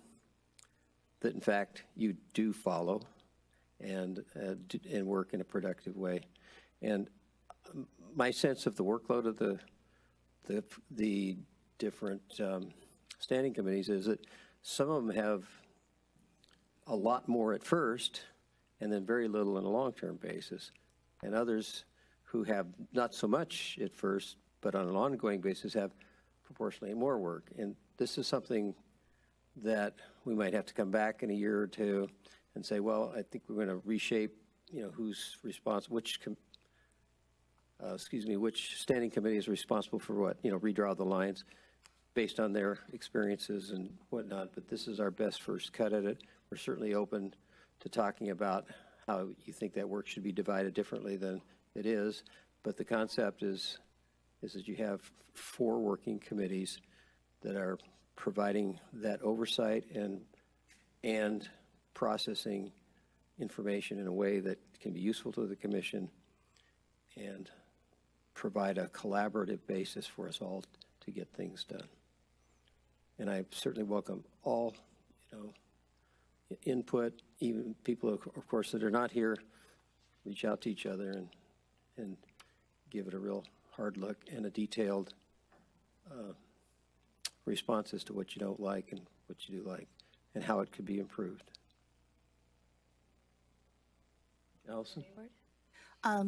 D: that, in fact, you do follow and work in a productive way. And my sense of the workload of the different standing committees is that some of them have a lot more at first and then very little on a long-term basis. And others who have not so much at first, but on an ongoing basis have proportionally more work. And this is something that we might have to come back in a year or two and say, well, I think we're going to reshape, you know, who's responsible, which standing committee is responsible for what, you know, redraw the lines based on their experiences and whatnot. But this is our best first cut at it. We're certainly open to talking about how you think that work should be divided differently than it is. But the concept is that you have 4 working committees that are providing that oversight and processing information in a way that can be useful to the commission and provide a collaborative basis for us all to get things done. And I certainly welcome all, you know, input, even people, of course, that are not here. Reach out to each other and give it a real hard look and a detailed responses to what you don't like and what you do like, and how it could be improved. Allison?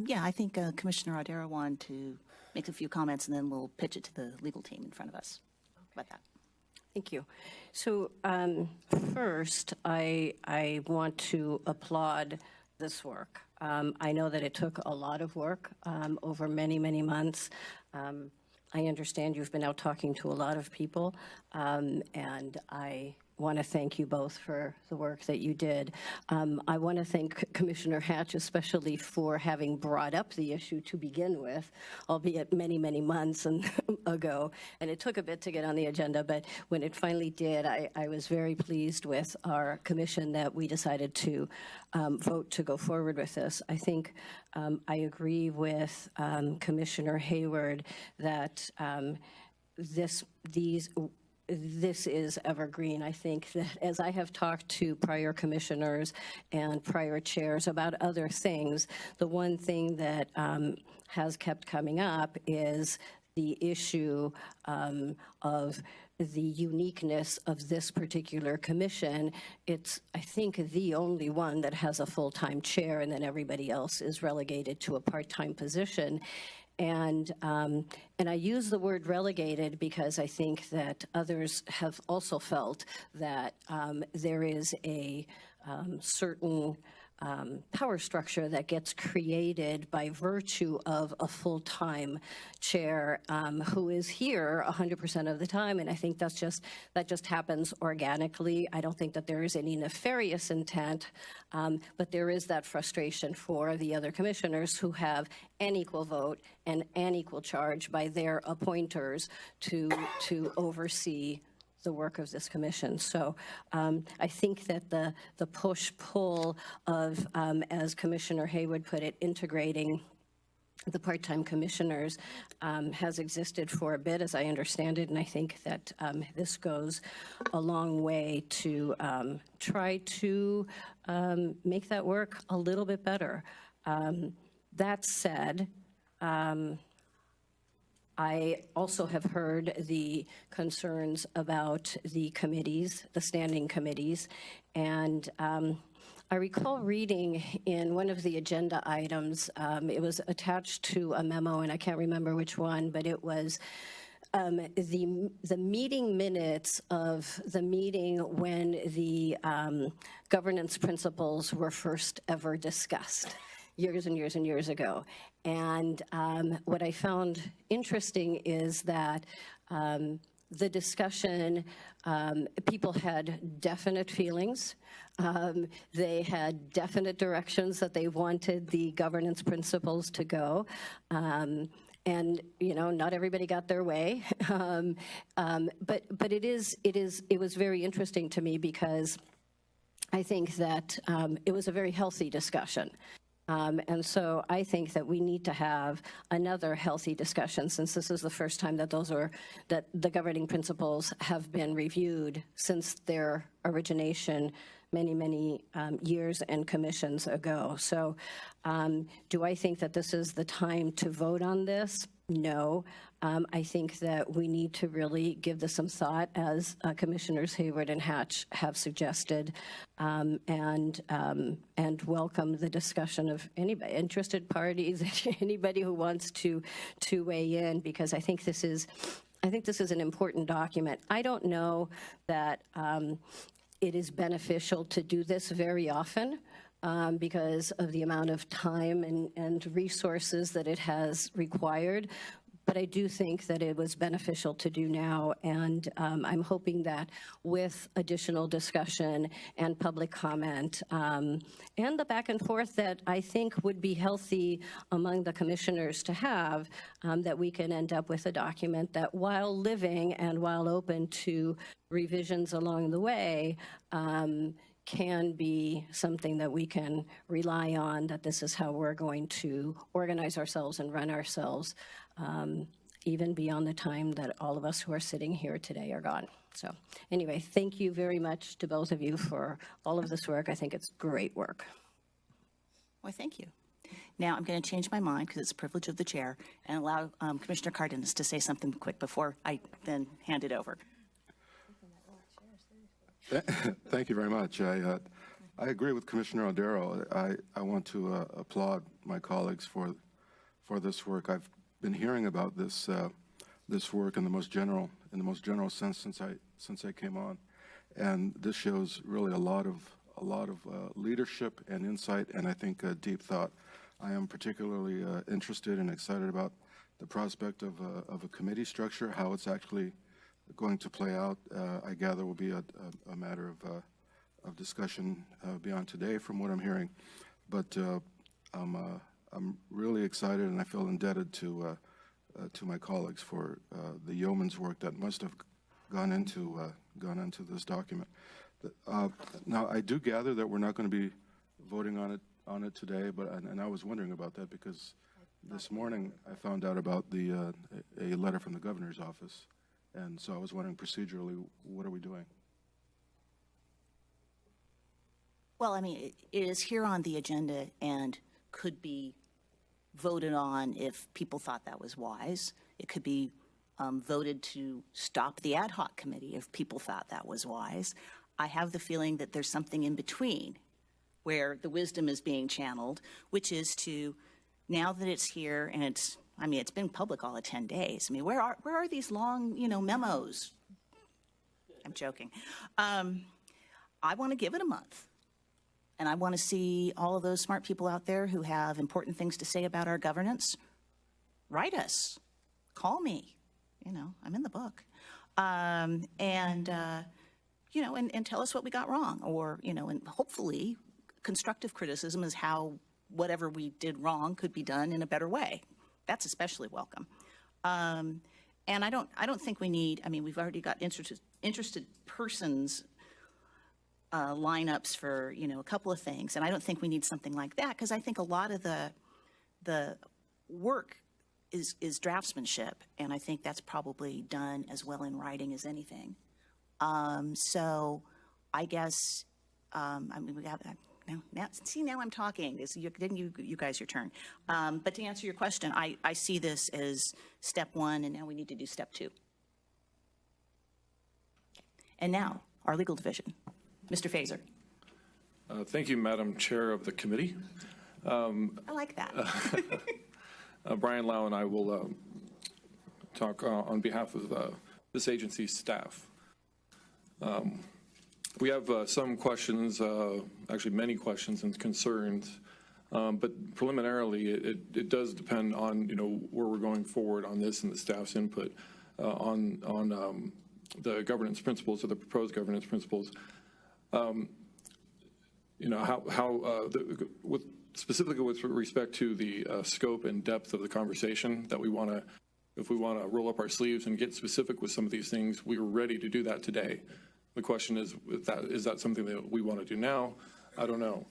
G: Yeah, I think Commissioner Ardera wanted to make a few comments, and then we'll pitch it to the legal team in front of us. How about that?
B: Thank you. So first, I want to applaud this work. I know that it took a lot of work over many, many months. I understand you've been out talking to a lot of people, and I want to thank you both for the work that you did. I want to thank Commissioner Hatch especially for having brought up the issue to begin with, albeit many, many months ago. And it took a bit to get on the agenda, but when it finally did, I was very pleased with our commission that we decided to vote to go forward with this. I think I agree with Commissioner Hayward that this is evergreen. I think that as I have talked to prior commissioners and prior chairs about other things, the one thing that has kept coming up is the issue of the uniqueness of this particular commission. It's, I think, the only one that has a full-time chair, and then everybody else is relegated to a part-time position. And I use the word relegated because I think that others have also felt that there is a certain power structure that gets created by virtue of a full-time chair who is here 100% of the time, and I think that just happens organically. I don't think that there is any nefarious intent, but there is that frustration for the other commissioners who have an equal vote and an equal charge by their appointers to oversee the work of this commission. So I think that the push-pull of, as Commissioner Haywood put it, integrating the part-time commissioners has existed for a bit, as I understand it, and I think that this goes a long way to try to make that work a little bit better. That said, I also have heard the concerns about the committees, the standing committees, and I recall reading in one of the agenda items, it was attached to a memo, and I can't remember which one, but it was the meeting minutes of the meeting when the governance principles were first ever discussed years and years and years ago. And what I found interesting is that the discussion, people had definite feelings. They had definite directions that they wanted the governance principles to go. And, you know, not everybody got their way. But it was very interesting to me because I think that it was a very healthy discussion. And so I think that we need to have another healthy discussion, since this is the first time that that the governing principles have been reviewed since their origination many years and commissions ago. So do I think that this is the time to vote on this? No. I think that we need to really give this some thought, as Commissioners Hayward and Hatch have suggested, and welcome the discussion of anybody, interested parties, anybody who wants to weigh in, because I think this is an important document. I don't know that it is beneficial to do this very often. Because of the amount of time and resources that it has required. But I do think that it was beneficial to do now, and I'm hoping that with additional discussion and public comment and the back and forth that I think would be healthy among the commissioners to have, that we can end up with a document that, while living and while open to revisions along the way, can be something that we can rely on, that this is how we're going to organize ourselves and run ourselves, even beyond the time that all of us who are sitting here today are gone. So anyway, thank you very much to both of you for all of this work. I think it's great work.
G: Well, thank you. Now I'm going to change my mind, because it's a privilege of the chair, and allow Commissioner Cardenas to say something quick before I then hand it over.
J: Thank you very much. I agree with Commissioner Odero. I want to applaud my colleagues for this work. I've been hearing about this work in the most general sense since I came on, and this shows really a lot of leadership and insight, and I think deep thought. I am particularly interested and excited about the prospect of a committee structure, how it's actually going to play out. I gather will be a matter of discussion beyond today, from what I'm hearing. But I'm really excited, and I feel indebted to my colleagues for the yeoman's work that must have gone into this document. Now, I do gather that we're not going to be voting on it today, and I was wondering about that because this morning I found out about a letter from the governor's office, and so I was wondering procedurally, what are we doing?
G: Well, I mean, it is here on the agenda and could be voted on if people thought that was wise. It could be voted to stop the ad hoc committee if people thought that was wise. I have the feeling that there's something in between where the wisdom is being channeled, which is to, now that it's here and it's been public all of 10 days. I mean, where are these long, memos? I'm joking. I want to give it a month. And I want to see all of those smart people out there who have important things to say about our governance. Write us. Call me. I'm in the book. And tell us what we got wrong. Or, and hopefully constructive criticism is how whatever we did wrong could be done in a better way. That's especially welcome. And I don't think we need, we've already got interested persons lineups for, a couple of things. And I don't think we need something like that because I think a lot of the work is draftsmanship. And I think that's probably done as well in writing as anything. So I guess, we have now I'm talking. Didn't you guys your turn. But to answer your question, I see this as step one, and now we need to do step two. And now, our legal division. Mr. Fazer.
I: Thank you, Madam Chair of the committee.
G: I like that.
I: Brian Lau and I will talk on behalf of this agency's staff. We have some questions, actually many questions and concerns, but preliminarily it does depend on where we're going forward on this and the staff's input on the governance principles or the proposed governance principles. Specifically with respect to the scope and depth of the conversation that we want to, if we want to roll up our sleeves and get specific with some of these things, we are ready to do that today. The question is that something that we want to do now? I don't know.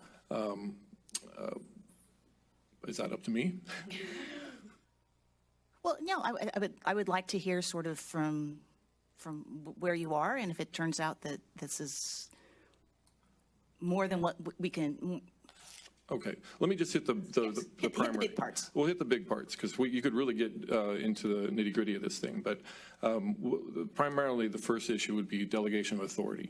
I: Is that up to me?
G: Well, no, I would like to hear sort of from where you are, and if it turns out that this is more than what we can.
I: Okay, let me just hit the primary.
G: Hit the big parts.
I: We'll hit the big parts because you could really get into the nitty gritty of this thing. But primarily, the first issue would be delegation of authority,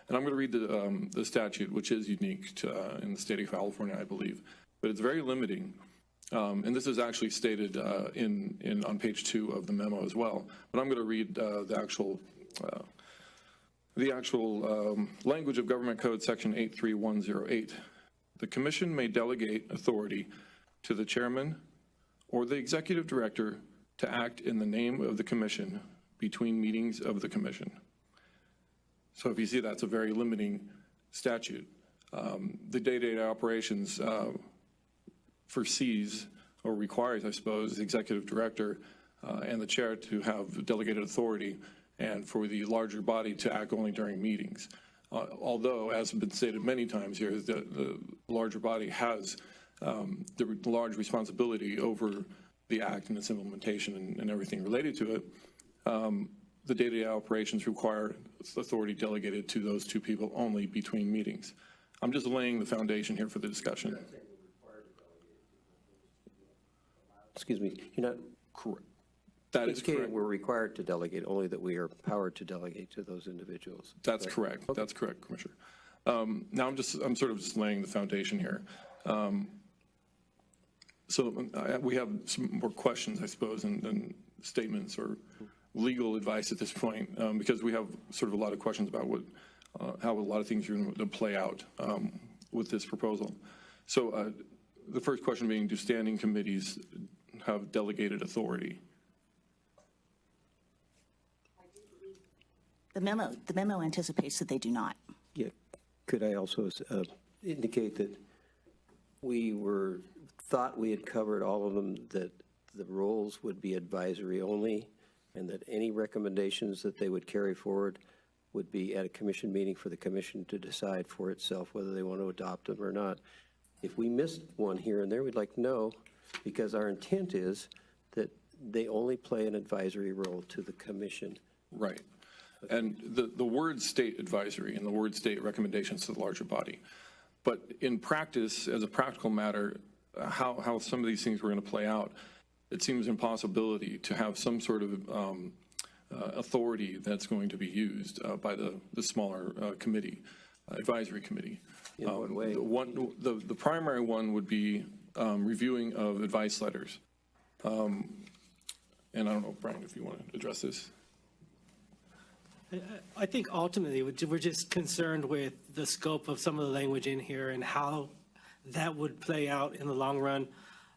I: and I'm going to read the statute, which is unique in the state of California, I believe, but it's very limiting. And this is actually stated on page 2 of the memo as well. But I'm going to read the actual language of Government Code Section 83108. The Commission may delegate authority to the chairman or the executive director to act in the name of the Commission between meetings of the Commission. So if you see, that's a very limiting statute. The day-to-day operations foresees or requires, I suppose, the executive director and the chair to have delegated authority and for the larger body to act only during meetings. Although, as has been stated many times here, the larger body has the large responsibility over the act and its implementation and everything related to it, the day-to-day operations require authority delegated to those two people only between meetings. I'm just laying the foundation here for the discussion.
D: Excuse me, you're not.
I: Correct. That is
D: indicating
I: correct.
D: we're required to delegate, only that we are empowered to delegate to those individuals.
I: That's correct. That's correct, Commissioner. Now I'm sort of just laying the foundation here. We have some more questions, I suppose, and statements or legal advice at this point, because we have sort of a lot of questions about how a lot of things are going to play out with this proposal. So the first question being, do standing committees have delegated authority?
G: The memo anticipates that they do not.
D: Yeah, could I also indicate that we thought we had covered all of them, that the roles would be advisory only, and that any recommendations that they would carry forward would be at a commission meeting for the commission to decide for itself whether they want to adopt them or not. If we missed one here and there, we'd like to know, because our intent is that they only play an advisory role to the commission.
I: Right. And the word state advisory and the word state recommendations to the larger body. But in practice, as a practical matter, how some of these things were going to play out, it seems an impossibility to have some sort of authority that's going to be used by the smaller committee, advisory committee.
D: In what way?
I: The primary one would be reviewing of advice letters. And I don't know, Brian, if you want to address this.
E: I think ultimately, we're just concerned with the scope of some of the language in here and how that would play out in the long run.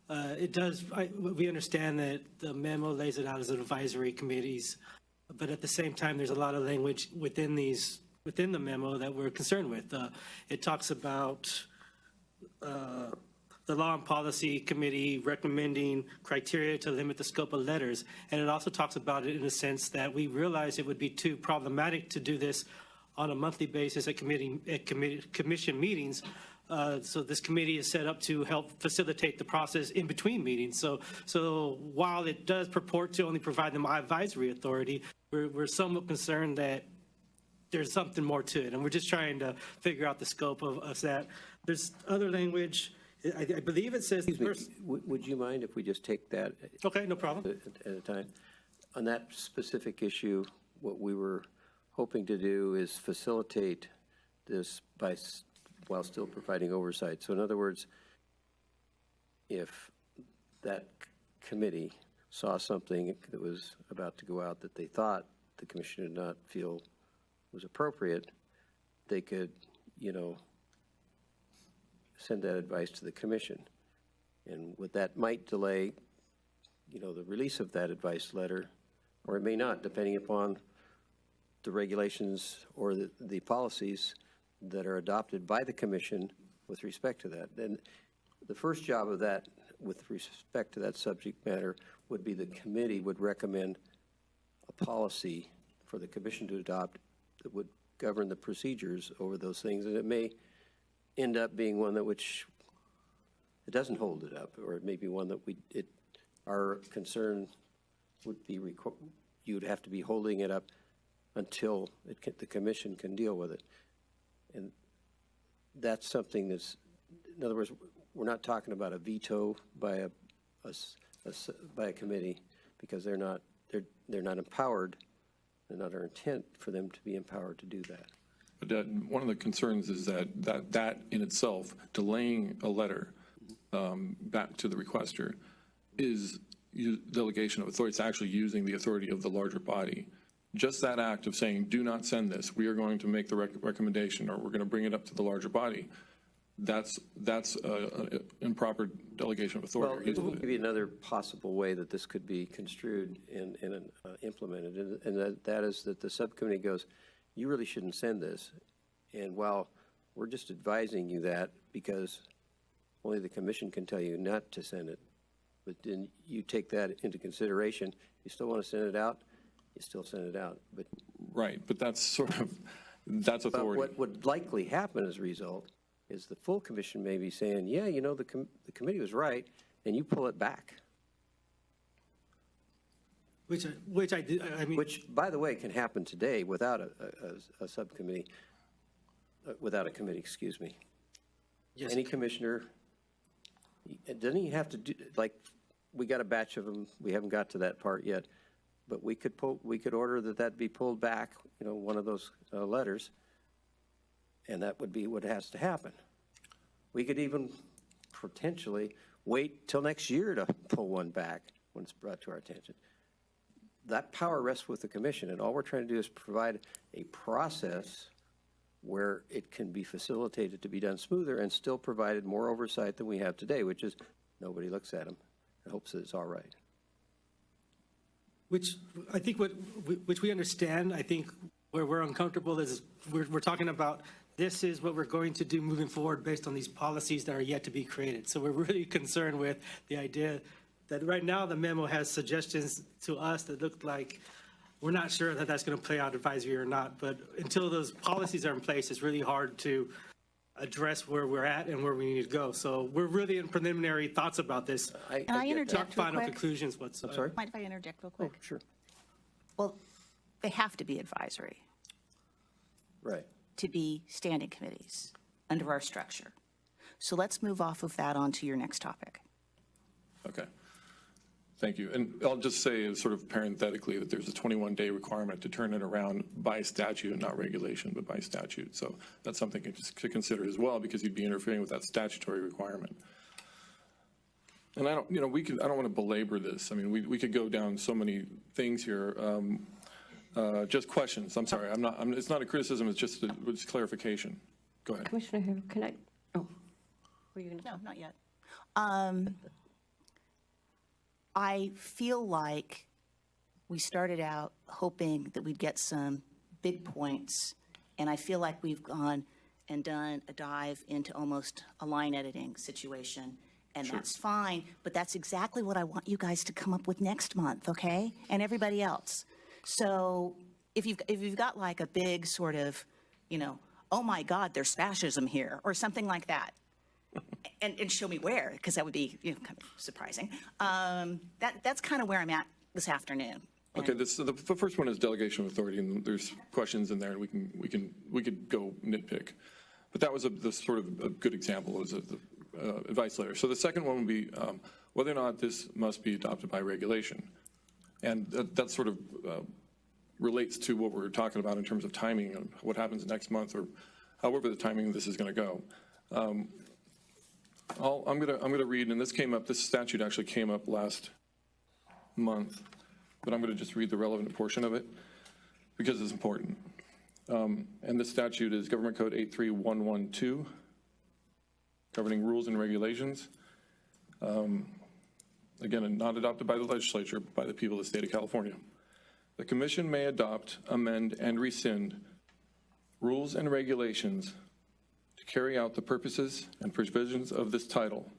E: We understand that the memo lays it out as advisory committees, but at the same time, there's a lot of language within the memo that we're concerned with. It talks about the Law and Policy Committee recommending criteria to limit the scope of letters. And it also talks about it in the sense that we realize it would be too problematic to do this on a monthly basis at commission meetings. So this committee is set up to help facilitate the process in between meetings. So while it does purport to only provide them advisory authority, we're somewhat concerned that there's something more to it. And we're just trying to figure out the scope of that. There's other language. I believe it says.
D: Excuse me, would you mind if we just take that?
E: Okay, no problem.
D: At a time. On that specific issue, what we were hoping to do is facilitate this while still providing oversight. So in other words, if that committee saw something that was about to go out that they thought the commission did not feel was appropriate, they could, send that advice to the commission. And what that might delay, the release of that advice letter, or it may not, depending upon the regulations or the policies that are adopted by the commission with respect to that. Then the first job of that, with respect to that subject matter, would be the committee would recommend a policy for the commission to adopt that would govern the procedures over those things. And it may end up being one which it doesn't hold it up, or it may be one that our concern would be you'd have to be holding it up until the commission can deal with it. And that's something that's, in other words, we're not talking about a veto by a committee, because they're not empowered. They're not our intent for them to be empowered to do that.
I: But one of the concerns is that in itself, delaying a letter back to the requester, is delegation of authority. It's actually using the authority of the larger body. Just that act of saying, do not send this, we are going to make the recommendation, or we're going to bring it up to the larger body, that's improper delegation of authority.
D: Well, maybe another possible way that this could be construed and implemented, and that is that the subcommittee goes, you really shouldn't send this. And while we're just advising you that because only the commission can tell you not to send it, but then you take that into consideration. You still want to send it out, you still send it out. But
I: right, but that's that's authority.
D: But what would likely happen as a result is the full commission may be saying, yeah, the committee was right, and you pull it back.
E: Which,
D: by the way, can happen today without a subcommittee, without a committee, excuse me.
E: Yes.
D: Any commissioner, doesn't he have to do, like, we got a batch of them, we haven't got to that part yet, but we could order that be pulled back, one of those letters, and that would be what has to happen. We could even potentially wait till next year to pull one back when it's brought to our attention. That power rests with the commission, and all we're trying to do is provide a process where it can be facilitated to be done smoother and still provided more oversight than we have today, which is nobody looks at them and hopes that it's all right.
E: Which I think which we understand. I think where we're uncomfortable is we're talking about this is what we're going to do moving forward based on these policies that are yet to be created. So we're really concerned with the idea that right now the memo has suggestions to us that look like we're not sure that that's going to play out advisory or not. But until those policies are in place, it's really hard to address where we're at and where we need to go. So we're really in preliminary thoughts about this.
G: Can I interject real
E: Final
G: quick?
E: conclusions whatsoever.
D: I'm sorry?
G: Mind if I interject real quick?
D: Sure.
G: Well, they have to be advisory
D: Right.
G: to be standing committees under our structure. So let's move off of that onto your next topic.
I: Okay. Thank you. And I'll just say sort of parenthetically that there's a 21-day requirement to turn it around by statute, not regulation, but by statute. So that's something to consider as well, because you'd be interfering with that statutory requirement. And I don't want to belabor this. I mean, we could go down so many things here. Just questions. I'm sorry. It's not a criticism. It's just clarification. Go ahead.
B: Commissioner Hayward, can I, were you going to?
G: No, not yet. I feel like we started out hoping that we'd get some big points, and I feel like we've gone and done a dive into almost a line editing situation, and that's fine, but that's exactly what I want you guys to come up with next month, okay? And everybody else. So if you've got like a big sort of, oh my God, there's fascism here, or something like that, and show me where, because that would be kind of surprising. That's kind of where I'm at this afternoon.
I: Okay, the first one is delegation of authority, and there's questions in there, and we could go nitpick. But that was the sort of a good example, was the advice letter. So the second one would be whether or not this must be adopted by regulation. And that sort of relates to what we're talking about in terms of timing and what happens next month, or however the timing of this is going to go. I'm going to read, and this statute actually came up last month, but I'm going to just read the relevant portion of it because it's important. And this statute is Government Code 83112, governing rules and regulations. Again, not adopted by the legislature, but by the people of the state of California. The commission may adopt, amend, and rescind rules and regulations to carry out the purposes and provisions of this title,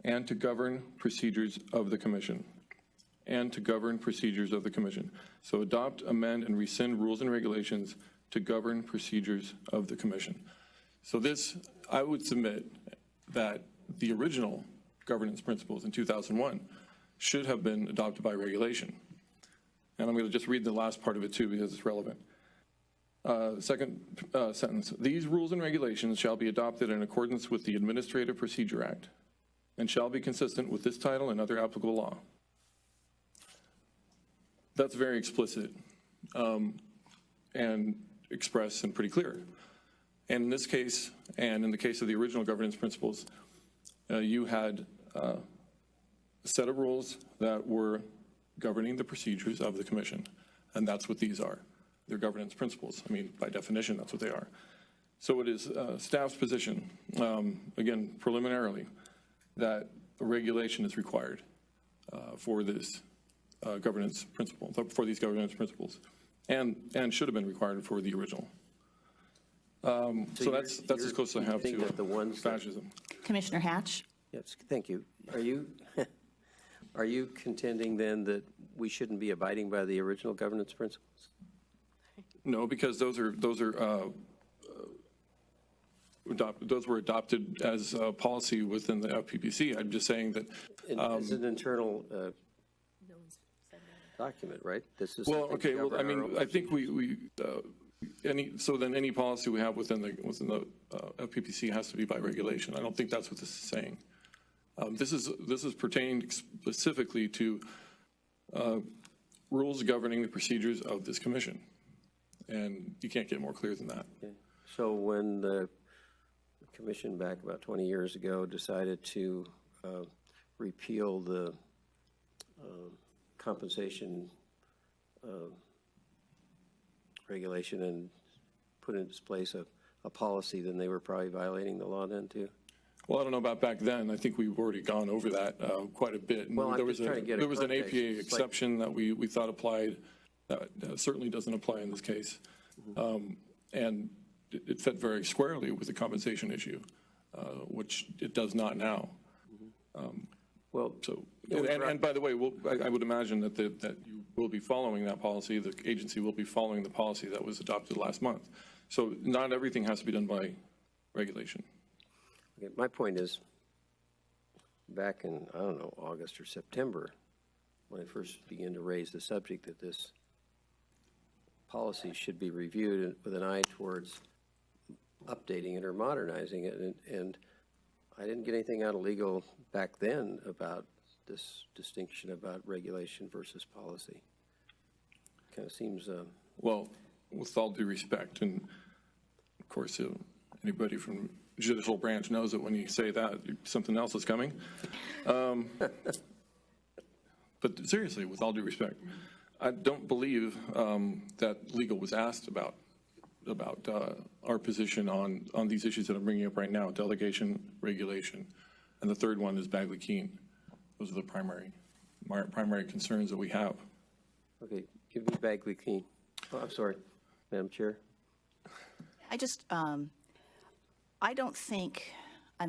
I: and to govern procedures of the commission. So adopt, amend, and rescind rules and regulations to govern procedures of the commission. So this, I would submit that the original governance principles in 2001 should have been adopted by regulation. And I'm going to just read the last part of it too, because it's relevant. Second sentence, these rules and regulations shall be adopted in accordance with the Administrative Procedure Act and shall be consistent with this title and other applicable law. That's very explicit and express and pretty clear. And in this case, and in the case of the original governance principles, you had a set of rules that were governing the procedures of the commission, and that's what these are. They're governance principles. I mean, by definition, that's what they are. So it is staff's position, again, preliminarily, that a regulation is required for this governance principle, for these governance principles, and should have been required for the original. So that's as close as I have to fascism.
G: Commissioner Hatch?
D: Yes, thank you. Are you contending then that we shouldn't be abiding by the original governance principles?
I: No, because those were adopted as a policy within the FPPC. I'm just saying that
D: It's an internal document, right? This is
I: well, okay. Well, I mean, I think any policy we have within the FPPC has to be by regulation. I don't think that's what this is saying. This is pertaining specifically to rules governing the procedures of this commission. And you can't get more clear than that.
D: Okay. So when the commission back about 20 years ago decided to repeal the compensation regulation and put in its place a policy, then they were probably violating the law then too?
I: Well, I don't know about back then. I think we've already gone over that quite a bit. And
D: Well, I'm
I: there
D: just
I: was
D: trying to get a
I: there was an
D: context.
I: APA
D: It's like-
I: exception that we thought applied that certainly doesn't apply in this case. And it fit very squarely with the compensation issue, which it does not now.
D: Well,
I: So, and by the way, I would imagine that you will be following that policy. The agency will be following the policy that was adopted last month. So not everything has to be done by regulation.
D: okay, my point is, back in, I don't know, August or September, when I first began to raise the subject that this policy should be reviewed with an eye towards updating it or modernizing it, and I didn't get anything out of legal back then about this distinction about regulation versus policy. Kind of seems,
I: Well, with all due respect, and of course, anybody from judicial branch knows that when you say that, something else is coming. But seriously, with all due respect, I don't believe that legal was asked about our position on these issues that I'm bringing up right now: delegation, regulation, and the third one is Bagley-Keene. Those are the primary concerns that we have.
D: okay, give me Bagley-Keene. Oh, I'm sorry, Madam Chair.
G: I just, I don't think, I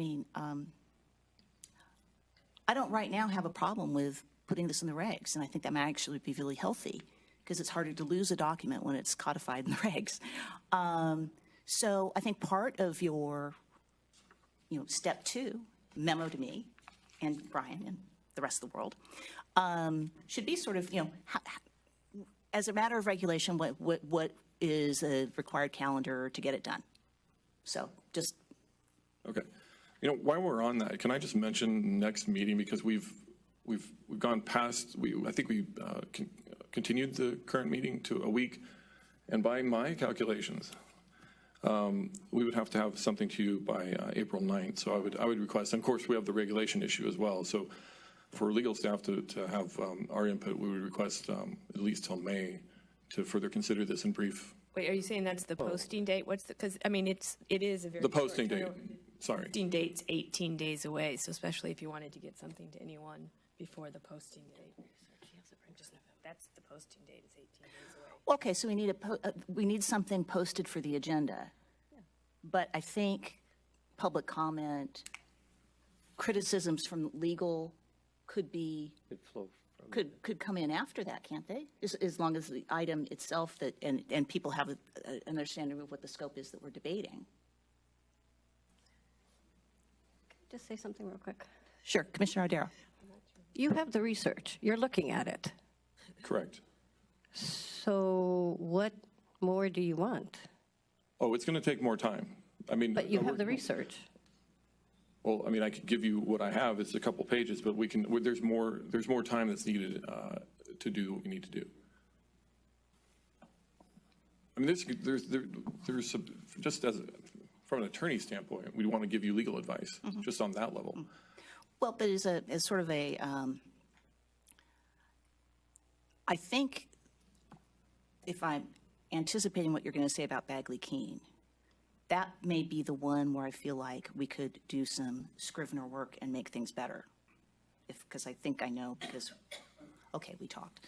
G: don't right now have a problem with putting this in the regs, and I think that might actually be really healthy, because it's harder to lose a document when it's codified in the regs. So I think part of your, step 2 memo to me and Brian and the rest of the world should be sort of, as a matter of regulation, what is a required calendar to get it done? So just.
I: Okay. While we're on that, can I just mention next meeting, because we've gone past, I think we continued the current meeting to a week, and by my calculations, we would have to have something to you by April 9th. So I would request, and of course we have the regulation issue as well. So for legal staff to have our input, we would request at least till May to further consider this in brief.
A: Wait, are you saying that's the posting date? What's the, because, it is a very.
I: The posting
A: short
I: date,
A: turnaround.
I: sorry.
A: Posting date's 18 days away, so especially if you wanted to get something to anyone before the posting date. That's the posting date, is 18 days away.
G: Okay, so we need something posted for the agenda. But I think public comment, criticisms from legal could be,
D: Could flow from
G: could come in after that, can't they? As long as the item itself and people have an understanding of what the scope is that we're debating.
B: Just say something real quick.
G: Sure, Commissioner Ardera.
B: You have the research. You're looking at it.
I: Correct.
B: So what more do you want?
I: Oh, it's going to take more time.
B: But you have the research.
I: Well, I could give you what I have. It's a couple pages, but there's more time that's needed to do what we need to do. There's just from an attorney standpoint, we want to give you legal advice, just on that level.
G: Well, but as sort of a, I think if I'm anticipating what you're going to say about Bagley-Keene, that may be the one where I feel like we could do some Scrivener work and make things better. Because I think I know, because, okay, we talked.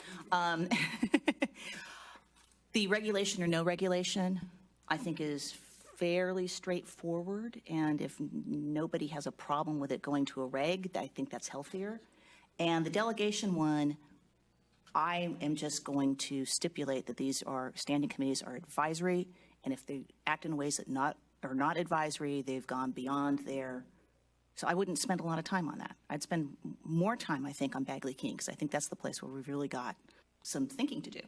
G: The regulation or no regulation, I think is fairly straightforward, and if nobody has a problem with it going to a reg, I think that's healthier. And the delegation one, I am just going to stipulate that these standing committees are advisory, and if they act in ways that are not advisory, they've gone beyond their, so I wouldn't spend a lot of time on that. I'd spend more time, I think, on Bagley-Keene, because I think that's the place where we've really got some thinking to do.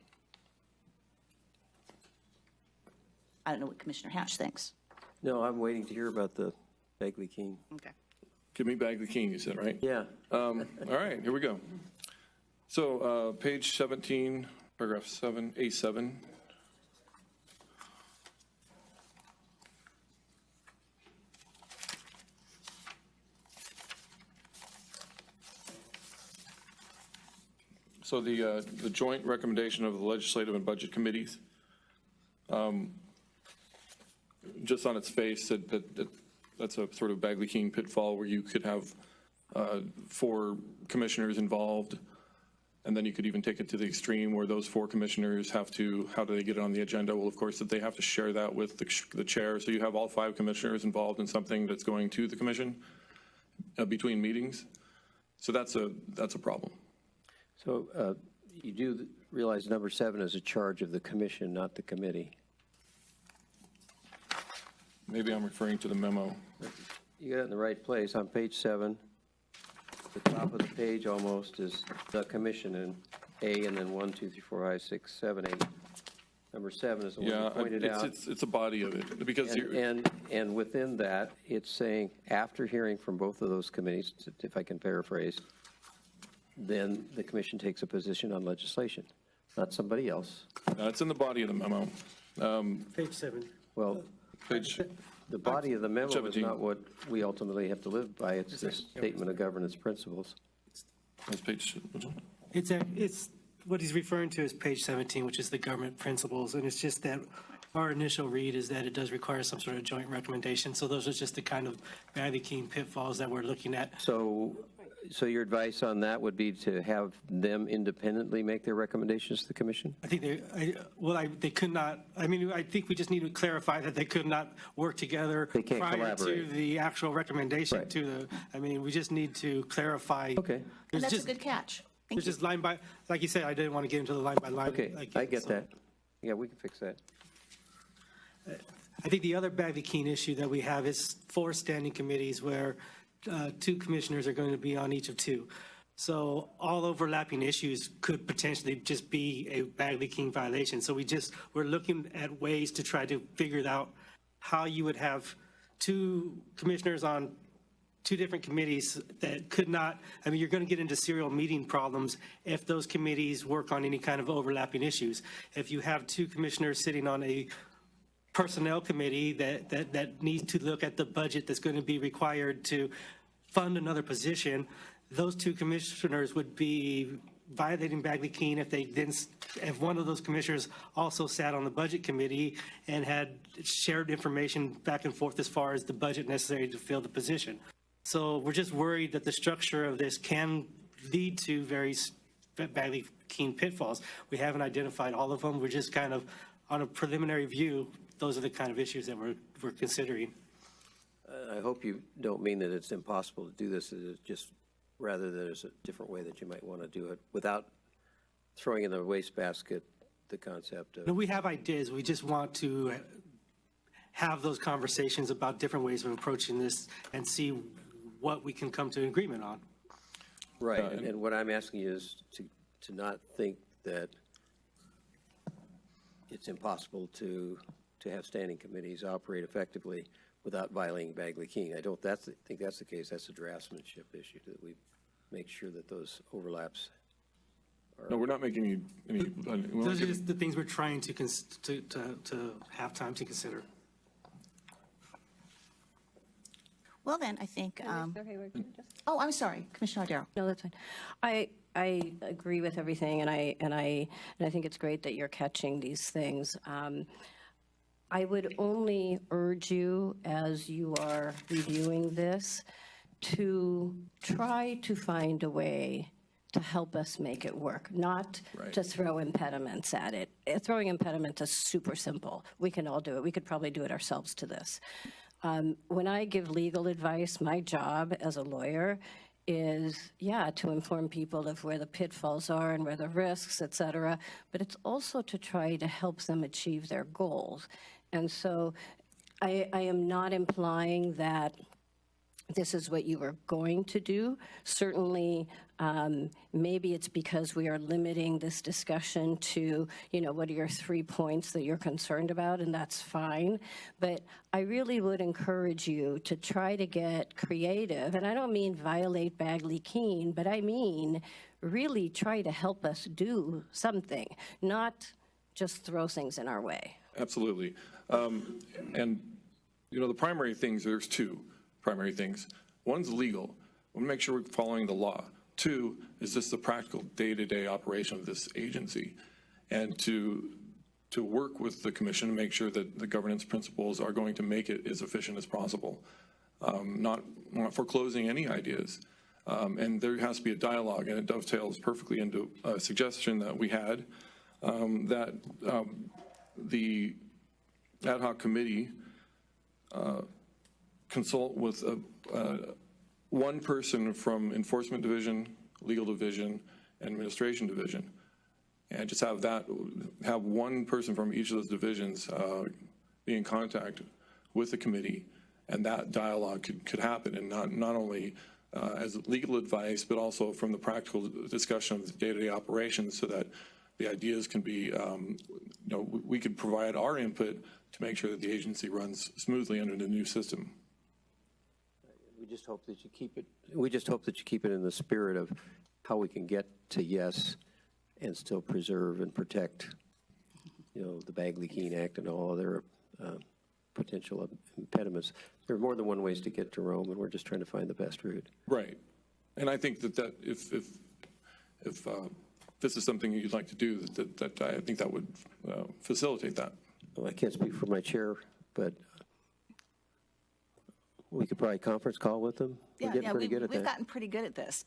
G: I don't know what Commissioner Hatch thinks.
D: No, I'm waiting to hear about the Bagley-Keene.
G: Okay.
I: Give me Bagley-Keene, you said, right?
D: Yeah.
I: All right, here we go. So page 17, paragraph 7, A7. So the joint recommendation of the legislative and budget committees, just on its face, that's a sort of Bagley-Keene pitfall where you could have 4 commissioners involved, and then you could even take it to the extreme where those 4 commissioners have to, how do they get it on the agenda? Well, of course, that they have to share that with the chair. So you have all 5 commissioners involved in something that's going to the commission between meetings. So that's a problem.
D: So you do realize number 7 is a charge of the commission, not the committee.
I: Maybe I'm referring to the memo.
D: You got it in the right place. On page 7, the top of the page almost is the commission and A, and then 1, 2, 3, 4, 5, 6, 7, 8. Number 7 is the one you pointed out.
I: It's a body of it because
D: And within that, it's saying, after hearing from both of those committees, if I can paraphrase, then the commission takes a position on legislation, not somebody else.
I: it's in the body of the memo.
E: Page 7.
D: Well,
I: Page
D: the body of the memo is
I: 17.
D: not what we ultimately have to live by. It's the statement of governance principles.
I: That's page.
E: It's what he's referring to as page 17, which is the government principles, and it's just that our initial read is that it does require some sort of joint recommendation, so those are just the kind of Bagley-Keene pitfalls that we're looking at.
D: So your advice on that would be to have them independently make their recommendations to the commission?
E: I think they could not, I mean, I think we just need to clarify that they could not work together
D: They can't
E: prior to
D: collaborate.
E: the actual recommendation
D: Right.
E: to the, I mean, we just need to clarify.
D: Okay.
G: And that's a good catch. Thank
E: There's
G: you.
E: just line by, like you said, I didn't want to get into the line by line.
D: Okay, I get that. Yeah, we can fix that.
E: I think the other Bagley-Keene issue that we have is 4 standing committees where 2 commissioners are going to be on each of 2. So all overlapping issues could potentially just be a Bagley-Keene violation. So we're looking at ways to try to figure out how you would have 2 commissioners on 2 different committees that could not, I mean, you're going to get into serial meeting problems if those committees work on any kind of overlapping issues. If you have 2 commissioners sitting on a personnel committee that needs to look at the budget that's going to be required to fund another position, those 2 commissioners would be violating Bagley-Keene if one of those commissioners also sat on the budget committee and had shared information back and forth as far as the budget necessary to fill the position. So we're just worried that the structure of this can lead to very Bagley-Keene pitfalls. We haven't identified all of them. We're just kind of, on a preliminary view, those are the kind of issues that we're considering.
D: I hope you don't mean that it's impossible to do this, it's just rather there's a different way that you might want to do it without throwing in the wastebasket the concept of.
E: No, we have ideas. We just want to have those conversations about different ways of approaching this and see what we can come to an agreement on.
D: Right, and what I'm asking you is to not think that it's impossible to have standing committees operate effectively without violating Bagley-Keene. I don't think that's the case. That's a draftsmanship issue, that we make sure that those overlaps are.
I: No, we're not making any.
E: Those are just the things we're trying to have time to consider.
G: Well, then, I think, oh, I'm sorry, Commissioner Ardero.
B: No, that's fine. I agree with everything, and I think it's great that you're catching these things. I would only urge you, as you are reviewing this, to try to find a way to help us make it work, not to throw impediments at it. Throwing impediments is super simple. We can all do it. We could probably do it ourselves to this. When I give legal advice, my job as a lawyer is, to inform people of where the pitfalls are and where the risks, et cetera, but it's also to try to help them achieve their goals. And so I am not implying that this is what you were going to do. Certainly, maybe it's because we are limiting this discussion to, what are your 3 points that you're concerned about, and that's fine. But I really would encourage you to try to get creative, and I don't mean violate Bagley-Keene, but I mean really try to help us do something, not just throw things in our way.
I: Absolutely. And, the primary things, there's two primary things. One's legal. We want to make sure we're following the law. Two, is this the practical day-to-day operation of this agency? And to work with the commission to make sure that the governance principles are going to make it as efficient as possible, not foreclosing any ideas. And there has to be a dialogue, and it dovetails perfectly into a suggestion that we had, that the ad hoc committee consult with one person from Enforcement Division, Legal Division, and Administration Division, and just have one person from each of those divisions be in contact with the committee, and that dialogue could happen, and not only as legal advice, but also from the practical discussion of the day-to-day operations, so that the ideas can be, we could provide our input to make sure that the agency runs smoothly under the new system.
D: We just hope that you keep it. We just hope that you keep it in the spirit of how we can get to yes, and still preserve and protect, the Bagley-Keene Act and all other potential impediments. There are more than one ways to get to Rome, and we're just trying to find the best route.
I: Right, and I think that if this is something you'd like to do, that I think that would facilitate that.
D: Well, I can't speak for my chair, but we could probably conference call with them. We're getting pretty good at that.
G: We've gotten pretty good at this.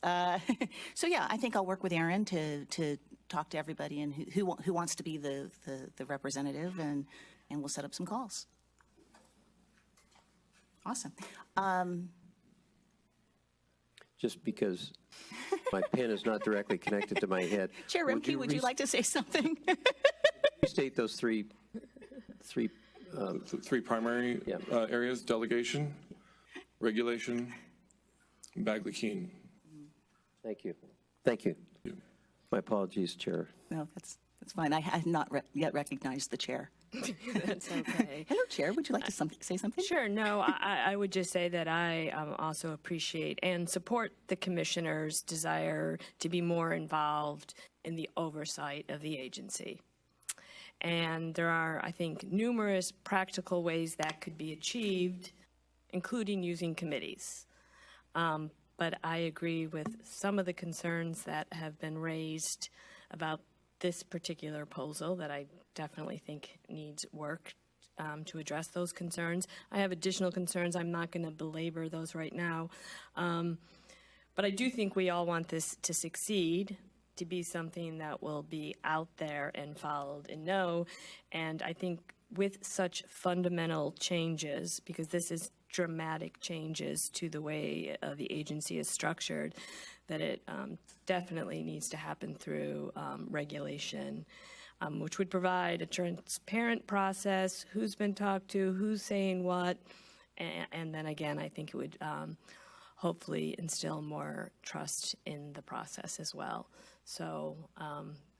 G: So yeah, I think I'll work with Aaron to talk to everybody and who wants to be the representative, and we'll set up some calls. Awesome.
D: Just because my pen is not directly connected to my head.
G: Chair Remke, would you like to say something?
D: Restate those three
I: primary areas: delegation, regulation, and Bagley-Keene.
D: Thank you. Thank you. My apologies, Chair.
G: No, that's fine. I have not yet recognized the chair.
A: That's okay.
G: Hello, Chair. Would you like to say something?
A: Sure. No, I would just say that I also appreciate and support the commissioner's desire to be more involved in the oversight of the agency. And there are, I think, numerous practical ways that could be achieved, including using committees. But I agree with some of the concerns that have been raised about this particular proposal that I definitely think needs work to address those concerns. I have additional concerns. I'm not going to belabor those right now. But I do think we all want this to succeed, to be something that will be out there and followed and know. And I think with such fundamental changes, because this is dramatic changes to the way the agency is structured, that it definitely needs to happen through regulation, which would provide a transparent process, who's been talked to, who's saying what, and then again, I think it would hopefully instill more trust in the process as well. So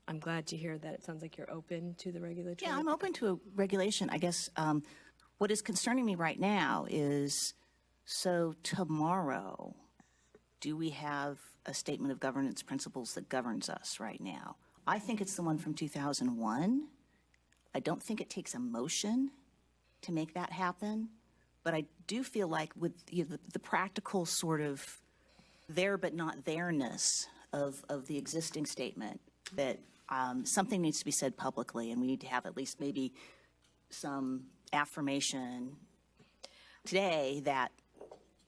A: I'm glad to hear that it sounds like you're open to the regulatory.
G: Yeah, I'm open to a regulation. I guess what is concerning me right now is, so tomorrow, do we have a statement of governance principles that governs us right now? I think it's the one from 2001. I don't think it takes a motion to make that happen, but I do feel like with the practical sort of there but not there-ness of the existing statement, that something needs to be said publicly, and we need to have at least maybe some affirmation today that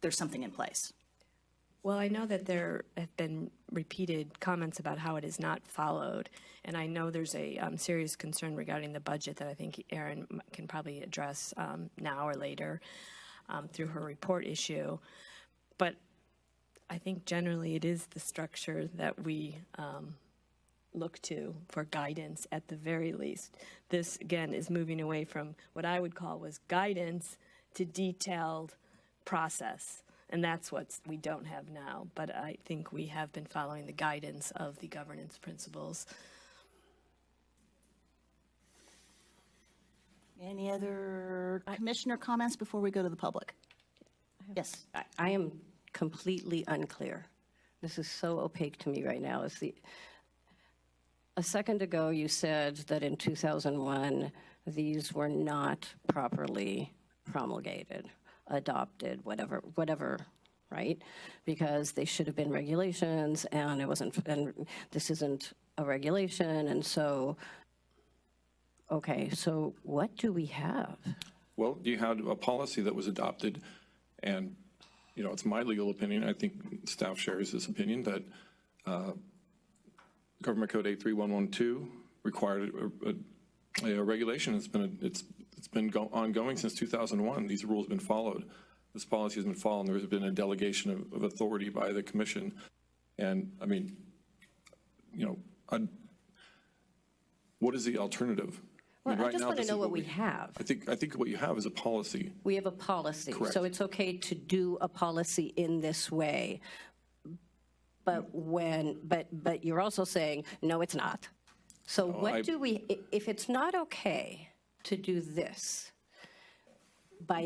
G: there's something in place.
A: Well, I know that there have been repeated comments about how it is not followed, and I know there's a serious concern regarding the budget that I think Erin can probably address now or later through her report issue. But I think generally it is the structure that we look to for guidance at the very least. This, again, is moving away from what I would call was guidance to detailed process. And that's what we don't have now. But I think we have been following the guidance of the governance principles.
G: Any other commissioner comments before we go to the public? Yes.
B: I am completely unclear. This is so opaque to me right now. A second ago, you said that in 2001, these were not properly promulgated, adopted, whatever, right? Because they should have been regulations, and it wasn't, and this isn't a regulation, and so, okay, so what do we have?
I: Well, you had a policy that was adopted, and, you know, it's my legal opinion, I think staff shares this opinion, that Government Code 83112 required a regulation. It's been ongoing since 2001. These rules have been followed. This policy has been followed, and there has been a delegation of authority by the commission. And, I mean, you know, what is the alternative?
B: Well,
I: mean,
B: I just want to
I: this
B: know
I: is
B: what we have.
I: I think what you have is a policy.
B: We have a policy.
I: Correct.
B: So it's okay to do a policy in this way. But you're also saying, no, it's not. So if it's not okay to do this by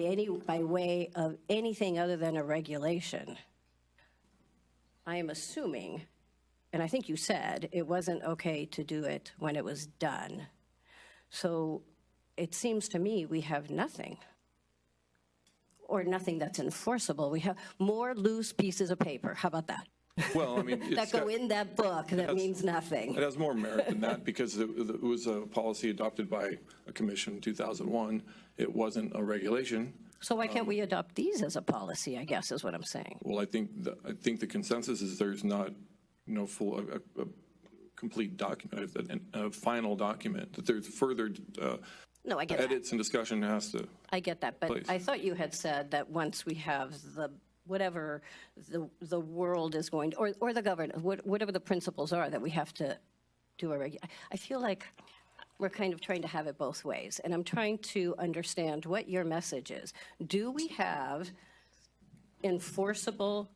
B: way of anything other than a regulation, I am assuming, and I think you said it wasn't okay to do it when it was done. So it seems to me we have nothing, or nothing that's enforceable. We have more loose pieces of paper. How about that?
I: Well, I mean,
B: That go in that book that means nothing.
I: It has more merit than that because it was a policy adopted by a commission in 2001. It wasn't a regulation.
B: So why can't we adopt these as a policy, I guess, is what I'm saying.
I: Well, I think the consensus is there's not, you know, a complete document, a final document, that there's further
B: No, I get that.
I: edits and discussion has to.
B: I get that, but
I: place.
B: I thought you had said that once we have whatever the world is going to, or the government, whatever the principles are, that we have to do I feel like we're kind of trying to have it both ways, and I'm trying to understand what your message is. Do we have enforceable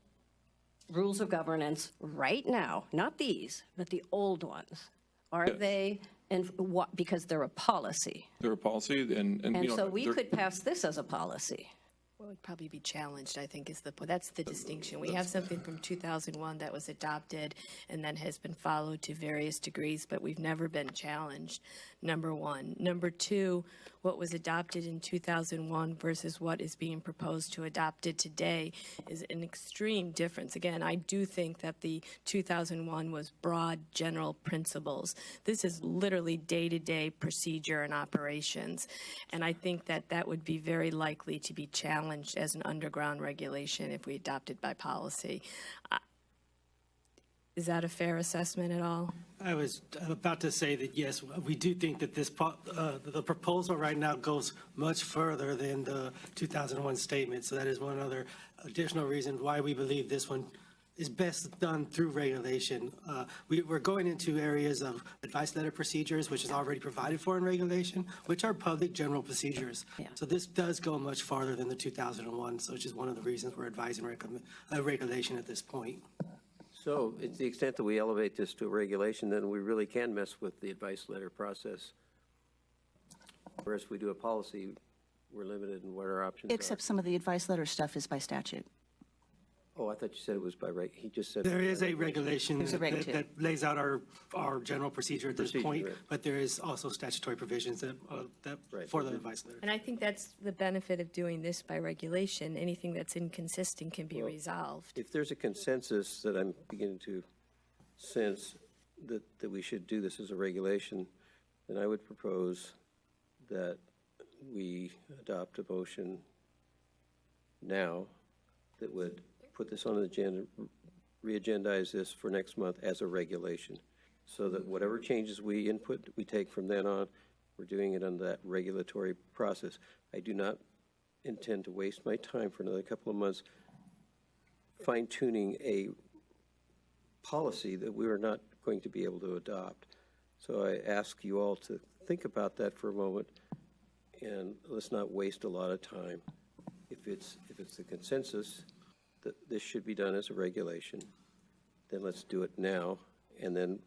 B: rules of governance right now? Not these, but the old ones. Are
I: Yes.
B: they, and what, because they're a policy?
I: They're a policy, and you
B: And
I: know,
B: so we
I: they're-
B: could pass this as a policy.
A: Well, it would probably be challenged, I think, that's the distinction. We have something from 2001 that was adopted and then has been followed to various degrees, but we've never been challenged, number one. Number two, what was adopted in 2001 versus what is being proposed to adopted today is an extreme difference. Again, I do think that the 2001 was broad general principles. This is literally day-to-day procedure and operations, and I think that would be very likely to be challenged as an underground regulation if we adopt it by policy. Is that a fair assessment at all?
E: I was about to say that, yes, we do think that the proposal right now goes much further than the 2001 statement. So that is one other additional reason why we believe this one is best done through regulation. We're going into areas of advice letter procedures, which is already provided for in regulation, which are public general procedures.
B: Yeah.
E: So this does go much farther than the 2001, so which is one of the reasons we're advising regulation at this point.
D: So to the extent that we elevate this to a regulation, then we really can mess with the advice letter process. Whereas if we do a policy, we're limited in what our options
G: Except some of the advice letter stuff is by statute.
D: are. Oh, I thought you said it was by right. He just said.
E: There is a regulation
G: There's a reg too.
E: that lays out our general procedure at this
D: Procedure,
E: point,
D: right.
E: but there is also statutory provisions that
D: Right.
E: for the advice letter.
A: And I think that's the benefit of doing this by regulation. Anything that's inconsistent can be resolved.
D: If there's a consensus that I'm beginning to sense that we should do this as a regulation, then I would propose that we adopt a motion now that would put this on the agenda, re-agendize this for next month as a regulation, so that whatever changes we take from then on, we're doing it under that regulatory process. I do not intend to waste my time for another couple of months fine-tuning a policy that we are not going to be able to adopt. So I ask you all to think about that for a moment, and let's not waste a lot of time. If it's a consensus that this should be done as a regulation, then let's do it now. And then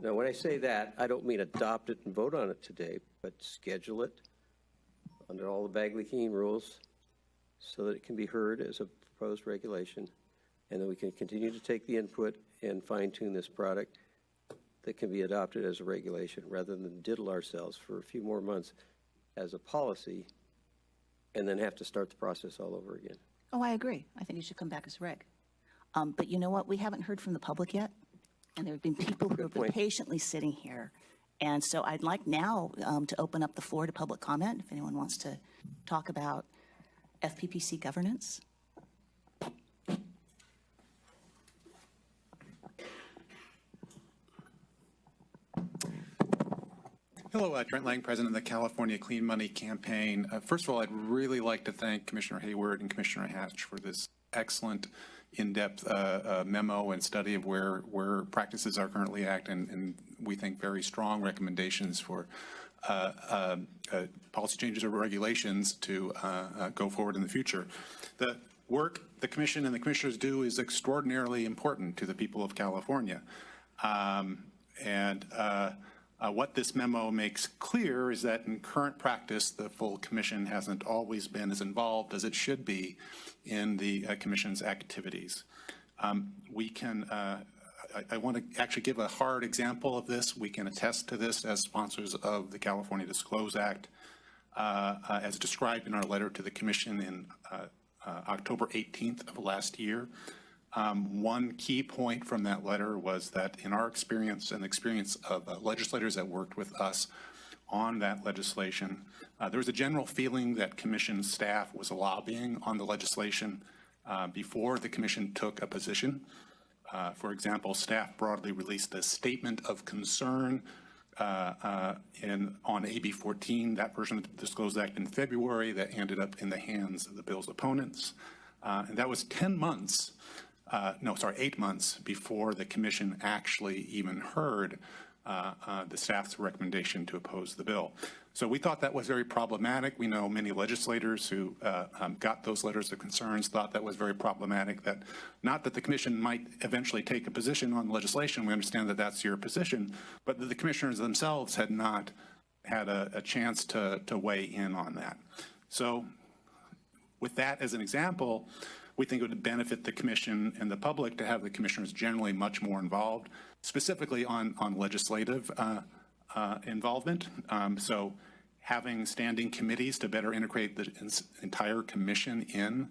D: now when I say that, I don't mean adopt it and vote on it today, but schedule it under all the Bagley-Keene rules so that it can be heard as a proposed regulation. And then we can continue to take the input and fine tune this product that can be adopted as a regulation rather than diddle ourselves for a few more months as a policy and then have to start the process all over again.
G: Oh, I agree. I think it should come back as reg. But you know what? We haven't heard from the public yet. And there have been people who have been
D: point.
G: patiently sitting here. And so I'd like now to open up the floor to public comment, if anyone wants to talk about FPPC governance.
O: Hello, Trent Lang, President of the California Clean Money Campaign. First of all, I'd really like to thank Commissioner Hayward and Commissioner Hatch for this excellent in-depth memo and study of where practices are currently at, and we think very strong recommendations for policy changes or regulations to go forward in the future. The work the Commission and the Commissioners do is extraordinarily important to the people of California. What this memo makes clear is that in current practice, the full Commission hasn't always been as involved as it should be in the Commission's activities. I want to actually give a hard example of this. We can attest to this as sponsors of the California Disclose Act, as described in our letter to the Commission in October 18th of last year. One key point from that letter was that in our experience and the experience of legislators that worked with us on that legislation, there was a general feeling that Commission staff was lobbying on the legislation before the Commission took a position. For example, staff broadly released a statement of concern on AB 14, that version of the Disclosed Act in February, that ended up in the hands of the bill's opponents. And that was 8 months before the Commission actually even heard the staff's recommendation to oppose the bill. So we thought that was very problematic. We know many legislators who got those letters of concerns thought that was very problematic, that not that the Commission might eventually take a position on legislation, we understand that that's your position, but that the commissioners themselves had not had a chance to weigh in on that. So with that as an example, we think it would benefit the Commission and the public to have the commissioners generally much more involved, specifically on legislative involvement. So having standing committees to better integrate the entire Commission in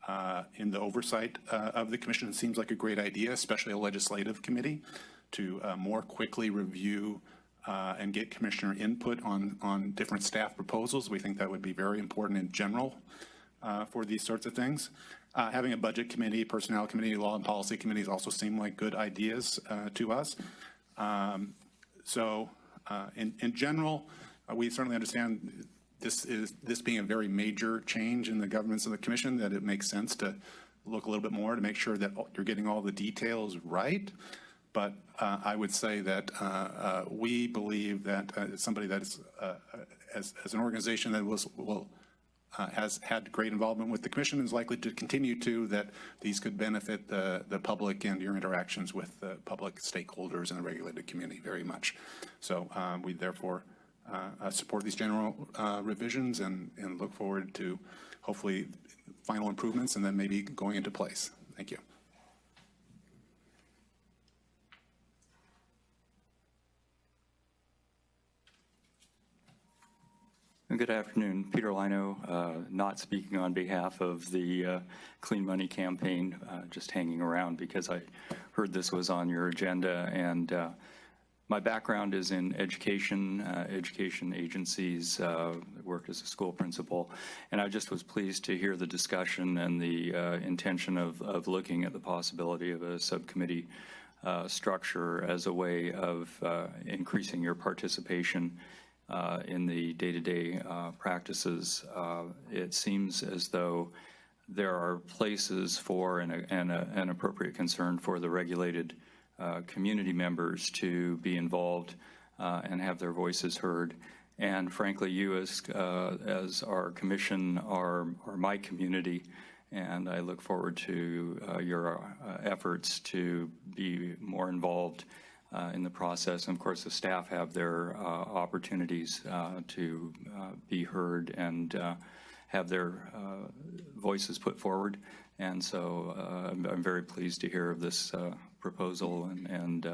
O: the oversight of the Commission seems like a great idea, especially a legislative committee, to more quickly review and get commissioner input on different staff proposals. We think that would be very important in general for these sorts of things. Having a budget committee, personnel committee, law and policy committees also seem like good ideas to us. In general, we certainly understand this being a very major change in the governance of the Commission, that it makes sense to look a little bit more to make sure that you're getting all the details right. But I would say that we believe that somebody that is, as an organization that has had great involvement with the Commission, is likely to continue to, that these could benefit the public and your interactions with the public stakeholders and the regulated community very much. So we therefore support these general revisions and look forward to hopefully final improvements and then maybe going into place. Thank you.
P: Good afternoon. Peter Lino, not speaking on behalf of the Clean Money Campaign, just hanging around because I heard this was on your agenda. And my background is in education agencies, worked as a school principal, and I just was pleased to hear the discussion and the intention of looking at the possibility of a subcommittee structure as a way of increasing your participation in the day-to-day practices. It seems as though there are places for an appropriate concern for the regulated community members to be involved and have their voices heard. And frankly, you as our commission are my community, and I look forward to your efforts to be more involved in the process. And of course, the staff have their opportunities to be heard and have their voices put forward. And so I'm very pleased to hear of this proposal and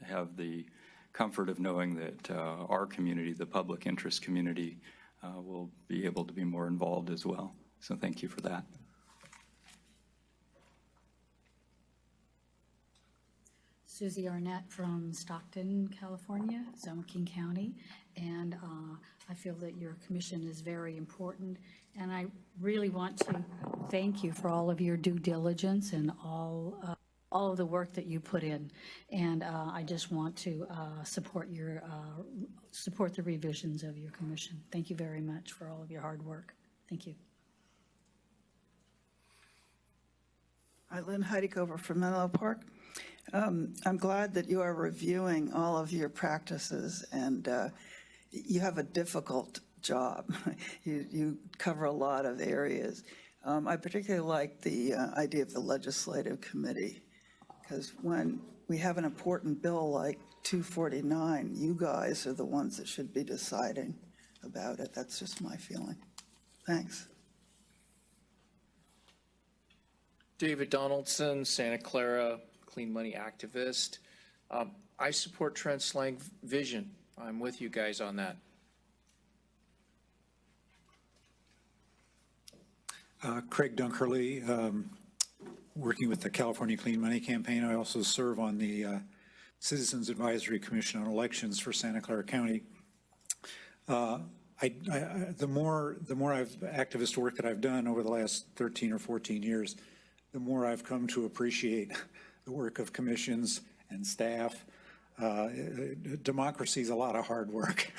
P: have the comfort of knowing that our community, the public interest community, will be able to be more involved as well. So thank you for that.
Q: Susie Arnett from Stockton, California, Zone King County, and I feel that your commission is very important, and I really want to thank you for all of your due diligence and all of the work that you put in, and I just want to support the revisions of your commission. Thank you very much for all of your hard work. Thank you.
R: Hi, Lynn Heidekover from Menlo Park. I'm glad that you are reviewing all of your practices, and you have a difficult job. You cover a lot of areas. I particularly like the idea of the legislative committee, because when we have an important bill like 249, you guys are the ones that should be deciding about it. That's just my feeling. Thanks.
S: David Donaldson, Santa Clara, clean money activist. I support Trent Slang vision. I'm with you guys on that.
T: Craig Dunkerley, working with the California Clean Money Campaign. I also serve on the Citizens Advisory Commission on Elections for Santa Clara County. The more activist work that I've done over the last 13 or 14 years, the more I've come to appreciate the work of commissions and staff. Democracy is a lot of hard work,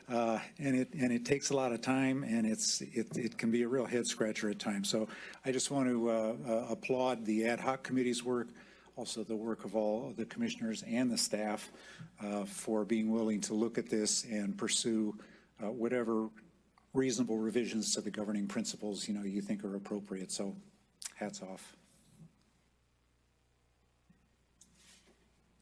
T: and it takes a lot of time, and it can be a real head scratcher at times. So I just want to applaud the ad hoc committee's work, also the work of all the commissioners and the staff for being willing to look at this and pursue whatever reasonable revisions to the governing principles you think are appropriate. So hats off.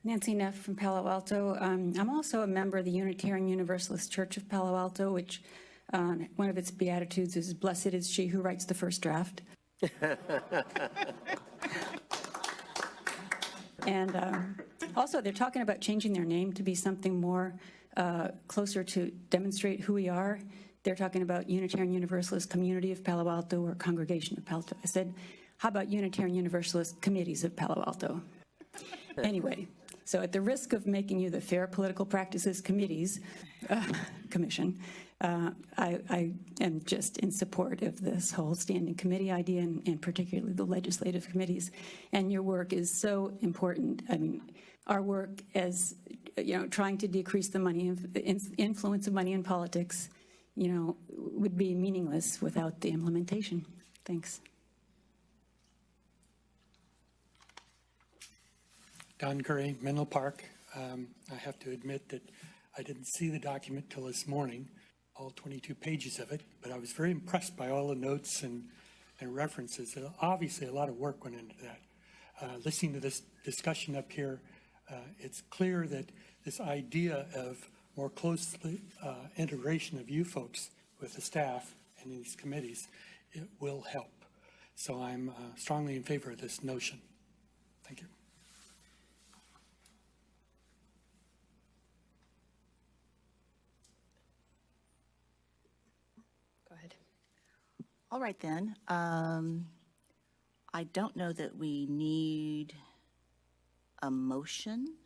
U: Nancy Neff from Palo Alto. I'm also a member of the Unitarian Universalist Church of Palo Alto, which one of its beatitudes is, "Blessed is she who writes the first draft." And also, they're talking about changing their name to be something more closer to demonstrate who we are. They're talking about Unitarian Universalist Community of Palo Alto or Congregation of Palo Alto. I said, how about Unitarian Universalist Committees of Palo Alto? Anyway. So at the risk of making you the Fair Political Practices Committees Commission, I am just in support of this whole standing committee idea, and particularly the legislative committees. And your work is so important. I mean, our work as, trying to decrease the influence of money in politics, would be meaningless without the implementation. Thanks.
V: Don Curry, Menlo Park. I have to admit that I didn't see the document till this morning, all 22 pages of it, but I was very impressed by all the notes and references. Obviously, a lot of work went into that. Listening to this discussion up here, it's clear that this idea of more closely integration of you folks with the staff and these committees, it will help. So I'm strongly in favor of this notion. Thank you.
G: All right, then. I don't know that we need a motion.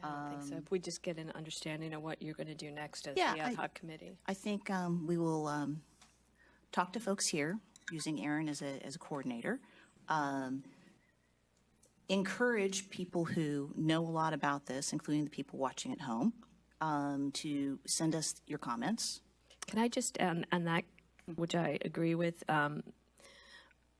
A: I don't think so. If we just get an understanding of what you're going to do next as
G: Yeah,
A: the ad hoc committee.
G: I think we will talk to folks here, using Aaron as a coordinator. Encourage people who know a lot about this, including the people watching at home, to send us your comments.
A: Can I just, on that, which I agree with,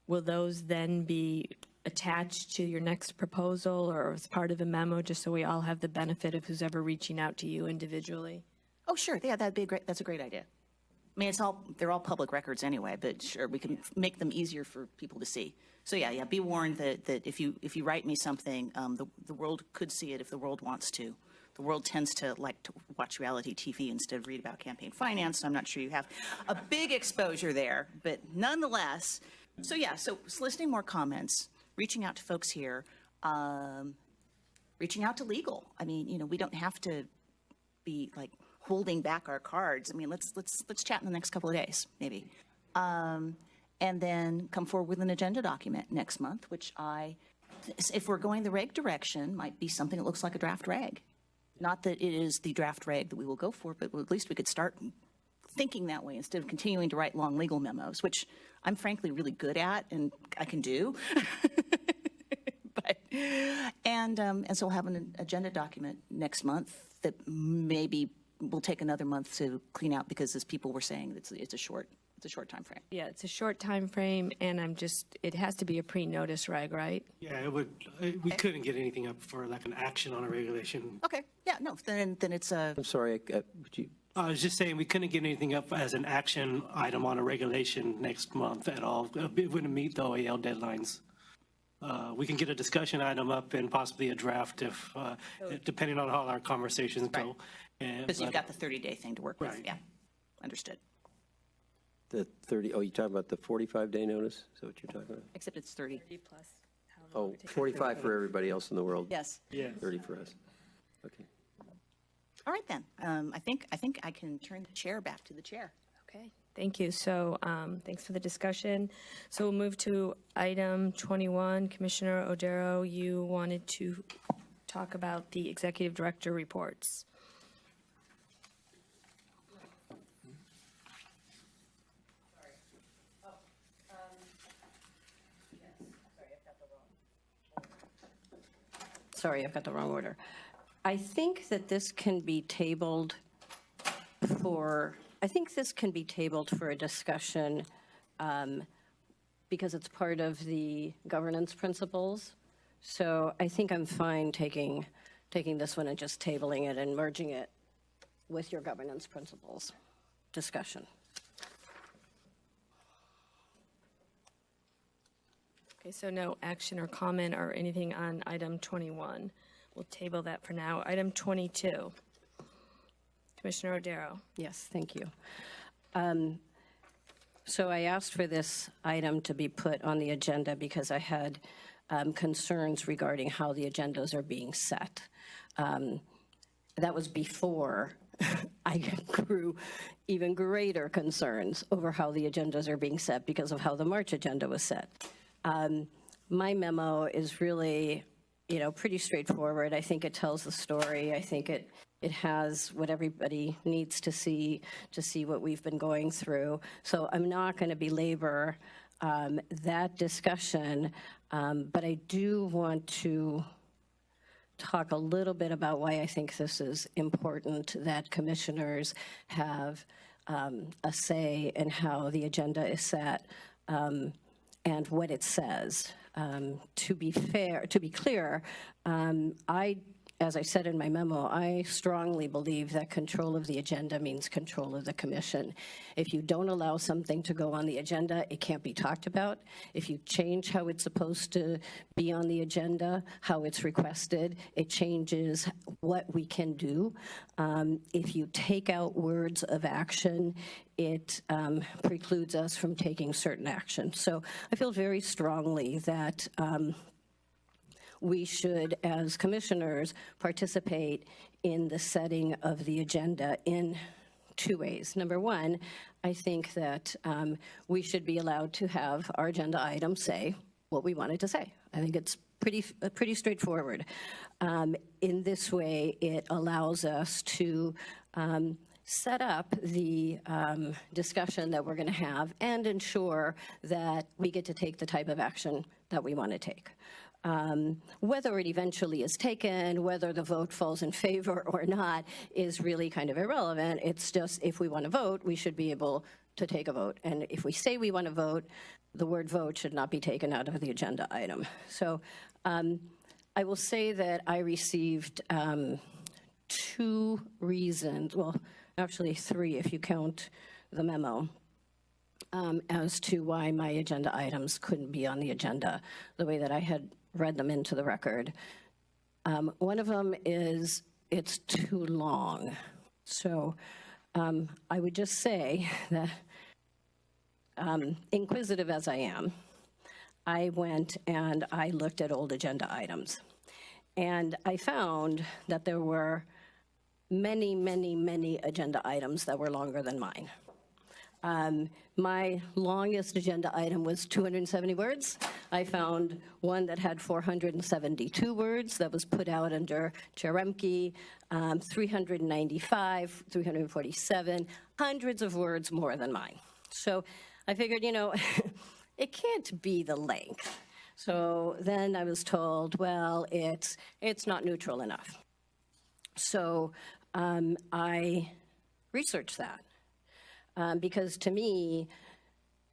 A: will those then be attached to your next proposal or as part of a memo, just so we all have the benefit of who's ever reaching out to you individually?
G: Oh, sure. Yeah, that'd be great. That's a great idea. I mean, they're all public records anyway, but sure, we can make them easier for people to see. So yeah, be warned that if you write me something, the world could see it if the world wants to. The world tends to like to watch reality TV instead of read about campaign finance. So I'm not sure you have a big exposure there, but nonetheless. So yeah, so soliciting more comments, reaching out to folks here, reaching out to legal. I mean, we don't have to be like holding back our cards. I mean, let's chat in the next couple of days, maybe. And then come forward with an agenda document next month, which if we're going the reg direction, might be something that looks like a draft reg. Not that it is the draft reg that we will go for, but at least we could start thinking that way instead of continuing to write long legal memos, which I'm frankly really good at and I can do. And so we'll have an agenda document next month that maybe will take another month to clean out because, as people were saying, it's a short time frame.
A: Yeah, it's a short time frame, and it has to be a pre-notice reg, right?
E: Yeah, it would, we couldn't get anything up for like an action on a regulation.
G: Okay, yeah, no, then it's a.
D: I'm sorry,
E: I was just saying we couldn't get anything up as an action item on a regulation next month at all. It wouldn't meet the OAL deadlines. We can get a discussion item up and possibly a draft if, depending on how our conversations go.
G: Because you've got the 30-day thing to work with.
E: Right.
G: Yeah, understood.
D: The 30, you're talking about the 45-day notice? Is that what you're talking about?
G: Except it's 30.
A: Plus.
D: Oh, 45 for everybody else in the world?
G: Yes.
E: Yeah.
D: 30 for us. Okay.
G: All right, then. I think I can turn the chair back to the chair.
A: Okay, thank you. So thanks for the discussion. So we'll move to item 21. Commissioner Odero, you wanted to talk about the executive director reports.
B: Sorry, I've got the wrong order. I think that this can be tabled for a discussion because it's part of the governance principles. So I think I'm fine taking this one and just tabling it and merging it with your governance principles discussion.
A: Okay, so no action or comment or anything on item 21. We'll table that for now. Item 22. Commissioner Odero.
B: Yes, thank you. So I asked for this item to be put on the agenda because I had concerns regarding how the agendas are being set. That was before I grew even greater concerns over how the agendas are being set because of how the March agenda was set. My memo is really, pretty straightforward. I think it tells the story. I think it has what everybody needs to see what we've been going through. So I'm not going to belabor that discussion, but I do want to talk a little bit about why I think this is important that commissioners have a say in how the agenda is set. And what it says. To be clear, as I said in my memo, I strongly believe that control of the agenda means control of the commission. If you don't allow something to go on the agenda, it can't be talked about. If you change how it's supposed to be on the agenda, how it's requested, it changes what we can do. If you take out words of action, it precludes us from taking certain action. So I feel very strongly that we should, as commissioners, participate in the setting of the agenda in two ways. Number one, I think that we should be allowed to have our agenda item say what we wanted to say. I think it's pretty straightforward. In this way, it allows us to set up the discussion that we're going to have and ensure that we get to take the type of action that we want to take. Whether it eventually is taken, whether the vote falls in favor or not is really kind of irrelevant. It's just if we want to vote, we should be able to take a vote. And if we say we want to vote, the word vote should not be taken out of the agenda item. So I will say that I received 2 reasons, well, actually 3 if you count the memo as to why my agenda items couldn't be on the agenda the way that I had read them into the record. One of them is it's too long. So I would just say that, inquisitive as I am, I went and I looked at old agenda items. And I found that there were many, many, many agenda items that were longer than mine. My longest agenda item was 270 words. I found one that had 472 words that was put out under Chair Remke, 395, 347, hundreds of words more than mine. So I figured, it can't be the length. So then I was told, well, it's not neutral enough. So I researched that. Because to me,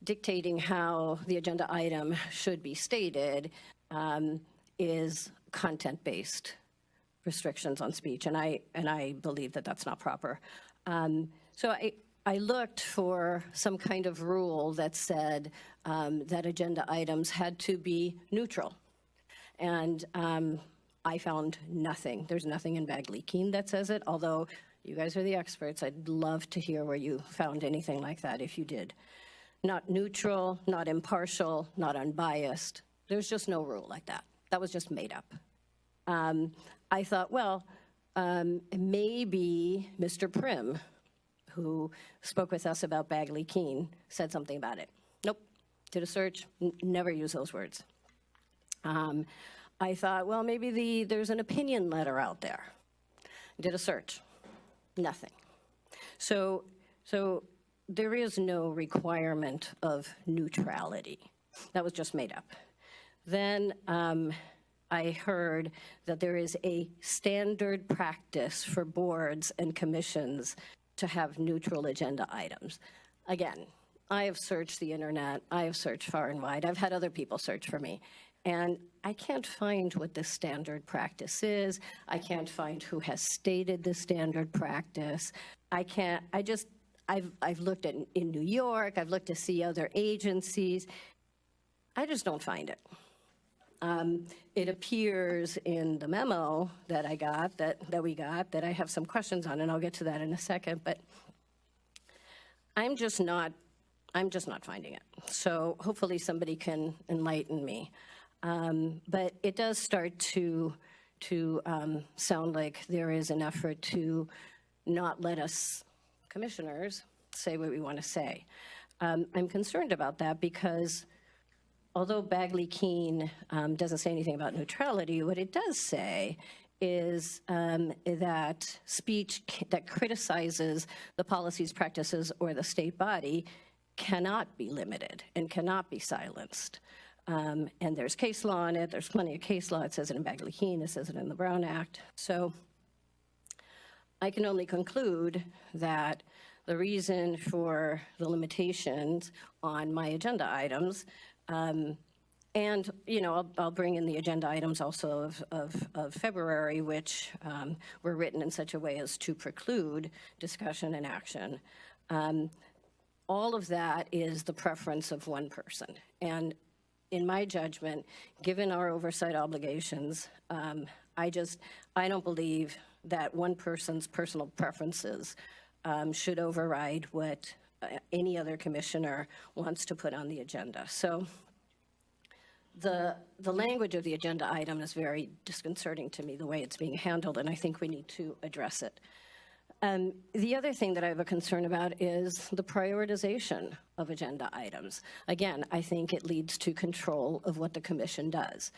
B: dictating how the agenda item should be stated is content-based restrictions on speech, and I believe that that's not proper. So I looked for some kind of rule that said that agenda items had to be neutral, and I found nothing. There's nothing in Bagley-Keene that says it, although you guys are the experts. I'd love to hear where you found anything like that if you did. Not neutral, not impartial, not unbiased. There's just no rule like that. That was just made up. I thought, well, maybe Mr. Prim, who spoke with us about Bagley-Keene, said something about it. Nope, did a search, never use those words. I thought, well, maybe there's an opinion letter out there. Did a search. Nothing. So there is no requirement of neutrality. That was just made up. Then I heard that there is a standard practice for boards and commissions to have neutral agenda items. Again, I have searched the internet. I have searched far and wide. I've had other people search for me. And I can't find what the standard practice is. I can't find who has stated the standard practice. I've looked in New York. I've looked to see other agencies. I just don't find it. It appears in the memo that I got, that we got, that I have some questions on, and I'll get to that in a second, but I'm just not finding it. So hopefully somebody can enlighten me. But it does start to sound like there is an effort to not let us commissioners say what we want to say. I'm concerned about that because although Bagley-Keene doesn't say anything about neutrality, what it does say is that speech that criticizes the policies, practices, or the state body cannot be limited and cannot be silenced. And there's case law on it. There's plenty of case law. It says it in Bagley-Keene. It says it in the Brown Act. So I can only conclude that the reason for the limitations on my agenda items, and I'll bring in the agenda items also of February, which were written in such a way as to preclude discussion and action. All of that is the preference of one person. And in my judgment, given our oversight obligations, I don't believe that one person's personal preferences should override what any other commissioner wants to put on the agenda. So the language of the agenda item is very disconcerting to me, the way it's being handled, and I think we need to address it. The other thing that I have a concern about is the prioritization of agenda items. Again, I think it leads to control of what the commission does.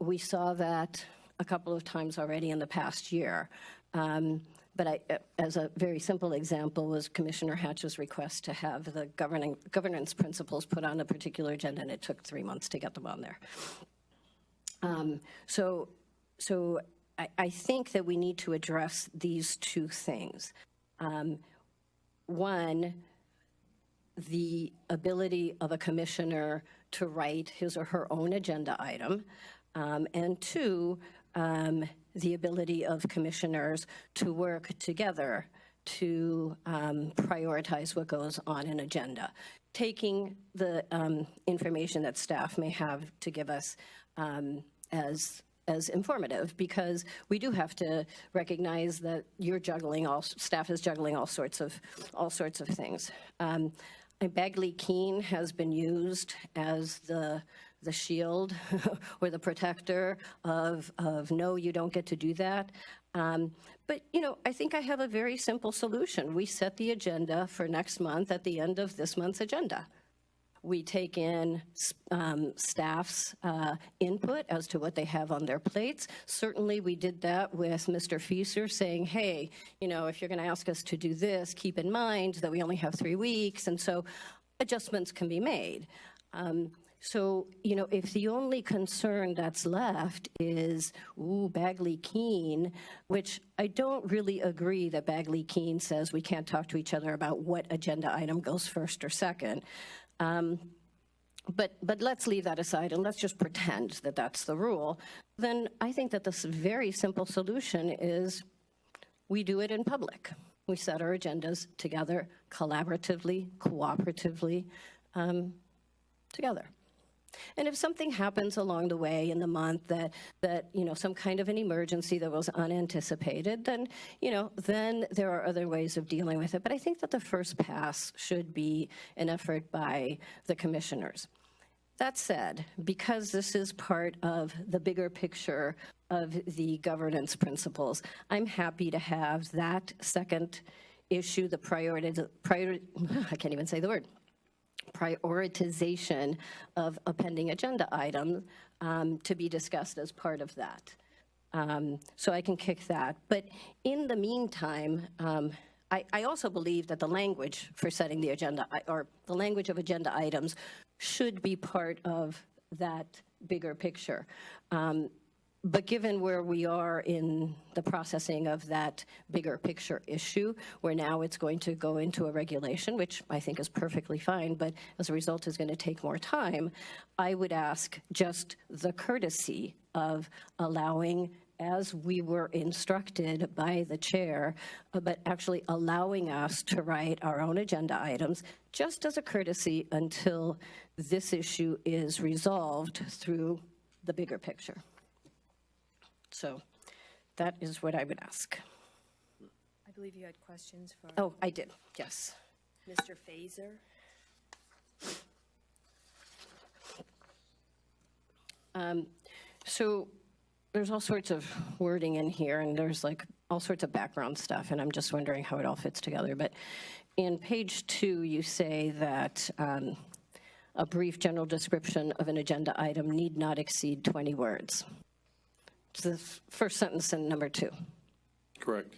B: We saw that a couple of times already in the past year. But as a very simple example was Commissioner Hatch's request to have the governance principles put on a particular agenda, and it took 3 months to get them on there. So I think that we need to address these two things. One, the ability of a commissioner to write his or her own agenda item, and two, the ability of commissioners to work together to prioritize what goes on an agenda, taking the information that staff may have to give us as informative, because we do have to recognize that staff is juggling all sorts of things. Bagley Keene has been used as the shield or the protector of no, you don't get to do that. But, I think I have a very simple solution. We set the agenda for next month at the end of this month's agenda. We take in staff's input as to what they have on their plates. Certainly, we did that with Mr. Fieser saying, hey, if you're going to ask us to do this, keep in mind that we only have 3 weeks, and so adjustments can be made. So, if the only concern that's left is, Bagley Keene, which I don't really agree that Bagley Keene says we can't talk to each other about what agenda item goes first or second. But let's leave that aside and let's just pretend that that's the rule. Then I think that this very simple solution is we do it in public. We set our agendas together collaboratively, cooperatively, together. And if something happens along the way in the month that some kind of an emergency that was unanticipated, then there are other ways of dealing with it. But I think that the first pass should be an effort by the commissioners. That said, because this is part of the bigger picture of the governance principles, I'm happy to have that second issue, the I can't even say the word, prioritization of a pending agenda item to be discussed as part of that. So I can kick that. But in the meantime, I also believe that the language for setting the agenda, or the language of agenda items, should be part of that bigger picture. But given where we are in the processing of that bigger picture issue, where now it's going to go into a regulation, which I think is perfectly fine, but as a result is going to take more time, I would ask just the courtesy of allowing, as we were instructed by the chair, but actually allowing us to write our own agenda items, just as a courtesy until this issue is resolved through the bigger picture. So that is what I would ask.
A: I believe you had questions for.
B: Oh, I did, yes.
A: Mr. Fazer.
B: So there's all sorts of wording in here, and there's like all sorts of background stuff, and I'm just wondering how it all fits together. But in page 2, you say that a brief general description of an agenda item need not exceed 20 words. It's the first sentence in number 2.
I: Correct.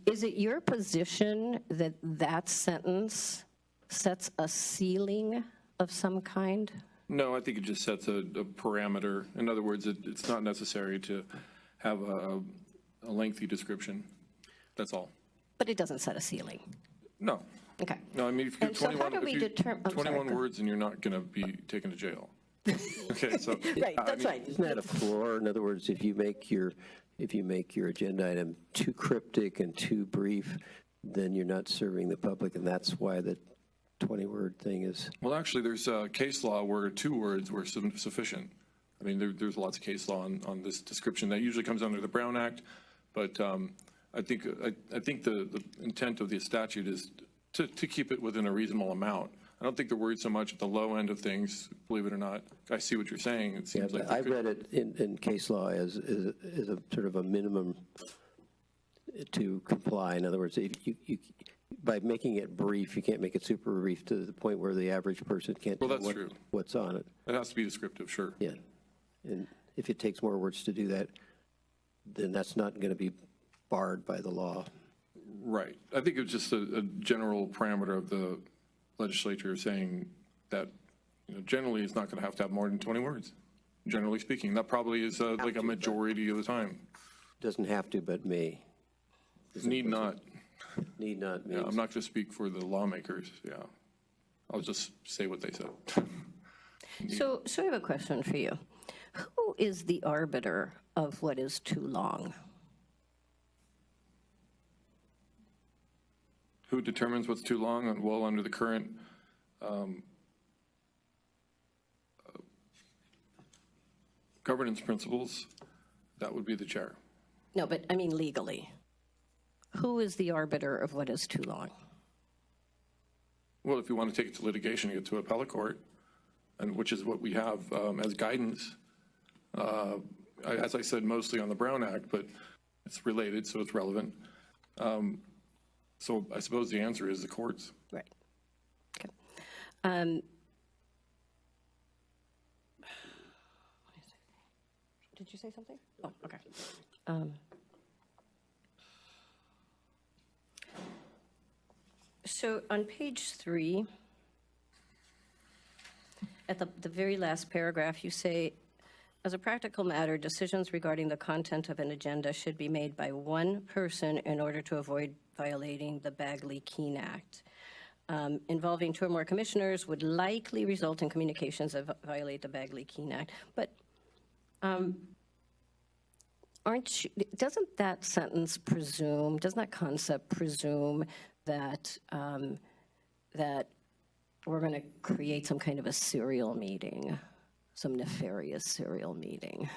B: Is it your position that that sentence sets a ceiling of some kind?
I: No, I think it just sets a parameter. In other words, it's not necessary to have a lengthy description. That's all.
B: But it doesn't set a ceiling.
I: No.
B: Okay.
I: No, I mean, if you
B: And so how do we determine?
I: 21 words, and you're not going to be taken to jail. Okay, so.
B: Right, that's right.
D: Isn't that a floor? In other words, if you make your agenda item too cryptic and too brief, then you're not serving the public, and that's why the 20-word thing is.
I: Well, actually, there's a case law where 2 words were sufficient. I mean, there's lots of case law on this description that usually comes under the Brown Act, but I think the intent of the statute is to keep it within a reasonable amount. I don't think the word so much at the low end of things, believe it or not. I see what you're saying. It seems like
D: I read it in case law as a sort of a minimum to comply. In other words, if you by making it brief, you can't make it super brief to the point where the average person can't tell what's on it.
I: It has to be descriptive, sure.
D: Yeah. And if it takes more words to do that, then that's not going to be barred by the law.
I: Right. I think it's just a general parameter of the legislature saying that generally it's not going to have more than 20 words, generally speaking. That probably is like a majority of the time.
D: Doesn't have to, but may.
I: Need not.
D: Need not.
I: Yeah, I'm not going to speak for the lawmakers. Yeah. I'll just say what they said.
B: So I have a question for you. Who is the arbiter of what is too long?
I: Who determines what's too long? Well, under the current governance principles, that would be the chair.
B: No, but I mean legally. Who is the arbiter of what is too long?
I: Well, if you want to take it to litigation, you get to appellate court, and which is what we have as guidance. As I said, mostly on the Brown Act, but it's related, so it's relevant. So I suppose the answer is the courts.
B: Right. Okay. Did you say something? Oh, okay. So on page 3, at the very last paragraph, you say, as a practical matter, decisions regarding the content of an agenda should be made by one person in order to avoid violating the Bagley-Keene Act. Involving 2 or more commissioners would likely result in communications that violate the Bagley-Keene Act. But doesn't that sentence presume, doesn't that concept presume that that we're going to create some kind of a serial meeting, some nefarious serial meeting?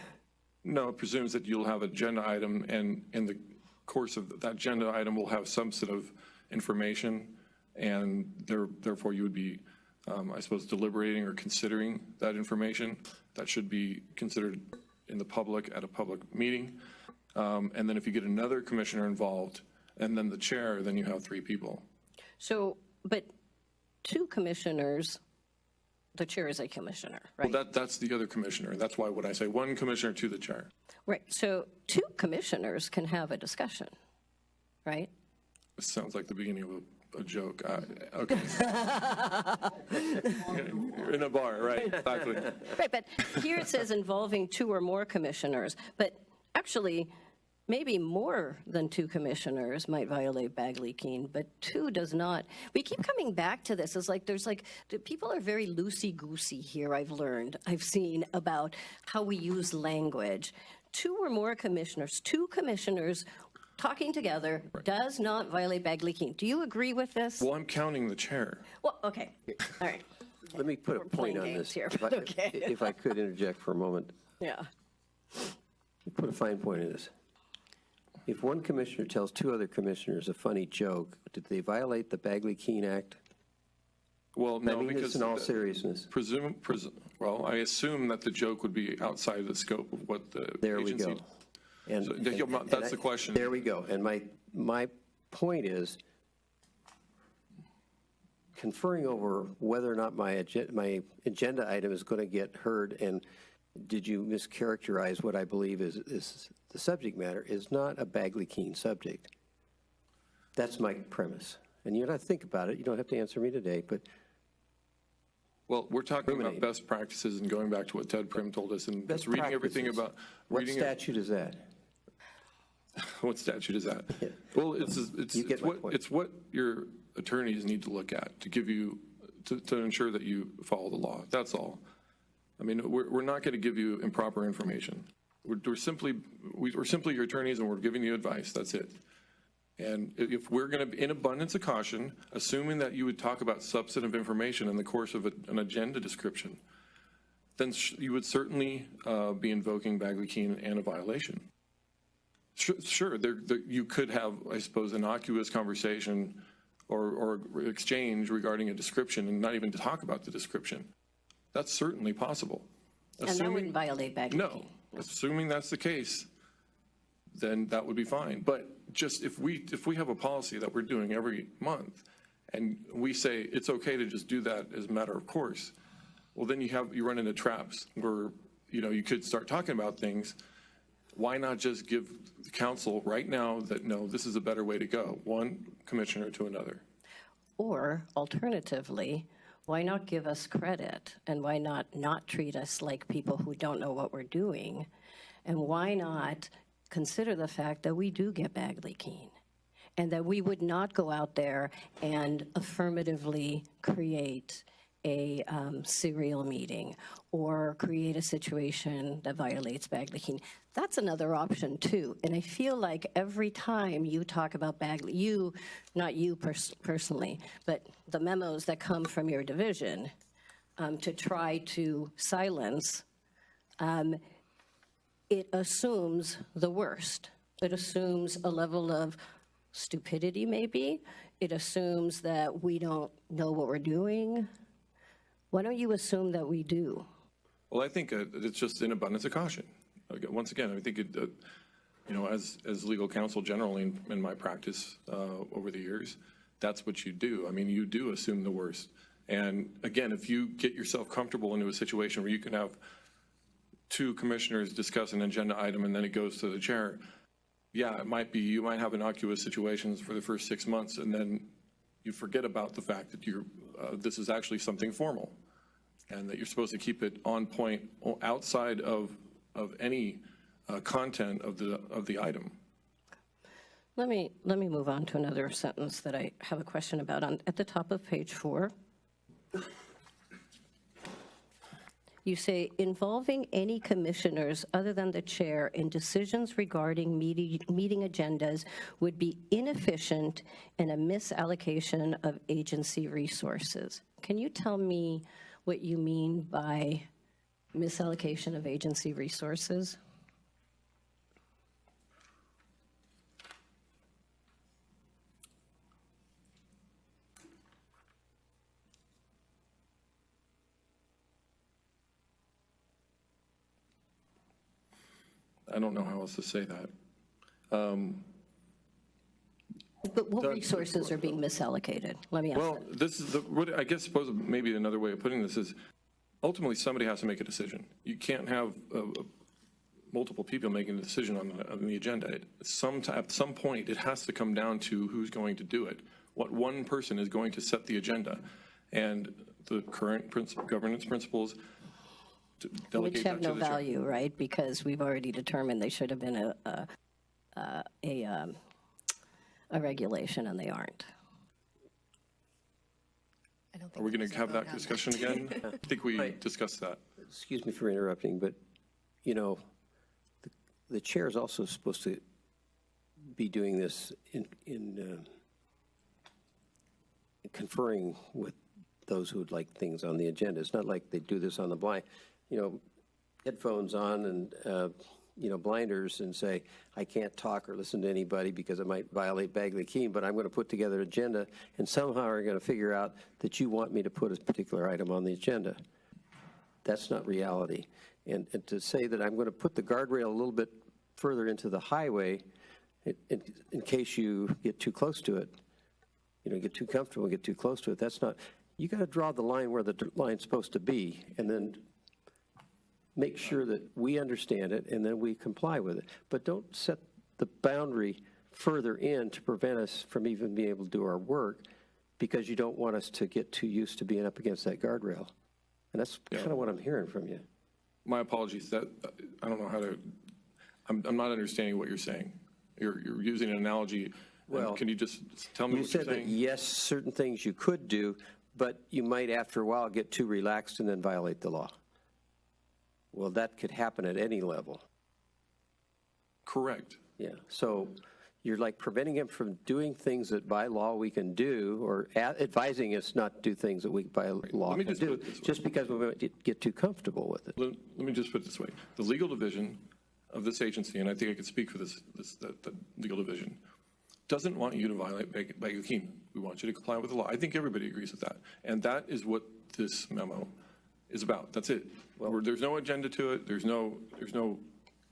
I: No, it presumes that you'll have an agenda item, and in the course of that agenda item will have substantive information, and therefore you would be, I suppose, deliberating or considering that information. That should be considered in the public at a public meeting. And then if you get another commissioner involved, and then the chair, then you have 3 people.
B: So, but 2 commissioners, the chair is a commissioner, right?
I: Well, that's the other commissioner. That's why when I say 1 commissioner to the chair.
B: Right, so 2 commissioners can have a discussion, right?
I: This sounds like the beginning of a joke. Okay. You're in a bar, right? Exactly.
B: Right, but here it says involving 2 or more commissioners, but actually, maybe more than 2 commissioners might violate Bagley-Keene, but 2 does not. We keep coming back to this. It's like people are very loosey-goosey here, I've seen about how we use language. 2 or more commissioners, 2 commissioners talking together does not violate Bagley-Keene. Do you agree with this?
I: Well, I'm counting the chair.
B: Well, okay, all right.
D: Let me put a point on
B: playing
D: this.
B: games here,
D: If I-
B: but okay.
D: If I could interject for a moment.
B: Yeah.
D: Put a fine point in this. If 1 commissioner tells 2 other commissioners a funny joke, did they violate the Bagley-Keene Act?
I: Well, no,
D: I mean,
I: because
D: this in all seriousness.
I: Well, I assume that the joke would be outside the scope of what the
D: There we
I: agency.
D: go. And,
I: So, that's the question.
D: There we go. And my point is, conferring over whether or not my agenda item is going to get heard, and did you mischaracterize what I believe is the subject matter, is not a Bagley-Keene subject. That's my premise. And you don't have to think about it. You don't have to answer me today, but
I: Well, we're talking about best practices and going back to what Ted Prim told us and just reading everything about.
D: What statute is that?
I: What statute is that? Well, it's what your attorneys need to look at to give you, to ensure that you follow the law. That's all. I mean, we're not going to give you improper information. We're simply your attorneys, and we're giving you advice. That's it. And if we're going to, in abundance of caution, assuming that you would talk about substantive information in the course of an agenda description, then you would certainly be invoking Bagley-Keene and a violation. Sure, you could have, I suppose, innocuous conversation or exchange regarding a description and not even to talk about the description. That's certainly possible.
B: And that wouldn't violate Bagley-Keene.
I: No, assuming that's the case, then that would be fine. But just if we have a policy that we're doing every month and we say it's okay to just do that as a matter of course, well, then you run into traps where, you could start talking about things. Why not just give the council right now that, no, this is a better way to go, one commissioner to another?
B: Or alternatively, why not give us credit, and why not treat us like people who don't know what we're doing? And why not consider the fact that we do get Bagley-Keene, and that we would not go out there and affirmatively create a serial meeting or create a situation that violates Bagley Keene. That's another option too. And I feel like every time you talk about Bagley, not you personally, but the memos that come from your division to try to silence, it assumes the worst. It assumes a level of stupidity, maybe. It assumes that we don't know what we're doing. Why don't you assume that we do?
I: Well, I think it's just an abundance of caution. Once again, I think as legal counsel generally in my practice over the years, that's what you do. I mean, you do assume the worst. And again, if you get yourself comfortable into a situation where you can have two commissioners discuss an agenda item and then it goes to the chair, yeah, it might be, you might have innocuous situations for the first 6 months, and then you forget about the fact that this is actually something formal, and that you're supposed to keep it on point outside of any content of the item.
B: Let me move on to another sentence that I have a question about. At the top of page 4, you say, involving any commissioners other than the chair in decisions regarding meeting agendas would be inefficient and a misallocation of agency resources. Can you tell me what you mean by misallocation of agency resources?
I: I don't know how else to say that.
B: But what resources are being misallocated? Let me ask
I: Well, this is what I guess suppose maybe another way of putting this is ultimately somebody has to make a decision. You can't have multiple people making a decision on the agenda. At some point, it has to come down to who's going to do it. What one person is going to set the agenda, and the current governance principles
B: which have no value, right? Because we've already determined they should have been a regulation, and they aren't.
I: Are we going to have that discussion again? I think we discussed that.
D: Excuse me for interrupting, but, you know, the chair is also supposed to be doing this in conferring with those who would like things on the agenda. It's not like they do this on the blind. You know, headphones on and, blinders and say, I can't talk or listen to anybody because it might violate Bagley Keene, but I'm going to put together an agenda and somehow are going to figure out that you want me to put a particular item on the agenda. That's not reality. And to say that I'm going to put the guardrail a little bit further into the highway in case you get too close to it, get too comfortable, get too close to it, that's not, you got to draw the line where the line's supposed to be and then make sure that we understand it and then we comply with it. But don't set the boundary further in to prevent us from even being able to do our work because you don't want us to get too used to being up against that guardrail. And that's kind of what I'm hearing from you.
I: My apologies. That I don't know how to. I'm not understanding what you're saying. You're using an analogy. Well, can you just tell me what you're saying?
D: You said that yes, certain things you could do, but you might after a while get too relaxed and then violate the law. Well, that could happen at any level.
I: Correct.
D: Yeah. So you're like preventing him from doing things that by law we can do, or advising us not to do things that we by law can do, just because we might get too comfortable with it.
I: Let me just put it this way. The legal division of this agency, and I think I could speak for the legal division, doesn't want you to violate Bagley Keene. We want you to comply with the law. I think everybody agrees with that. And that is what this memo is about. That's it. Well, there's no agenda to it. There's no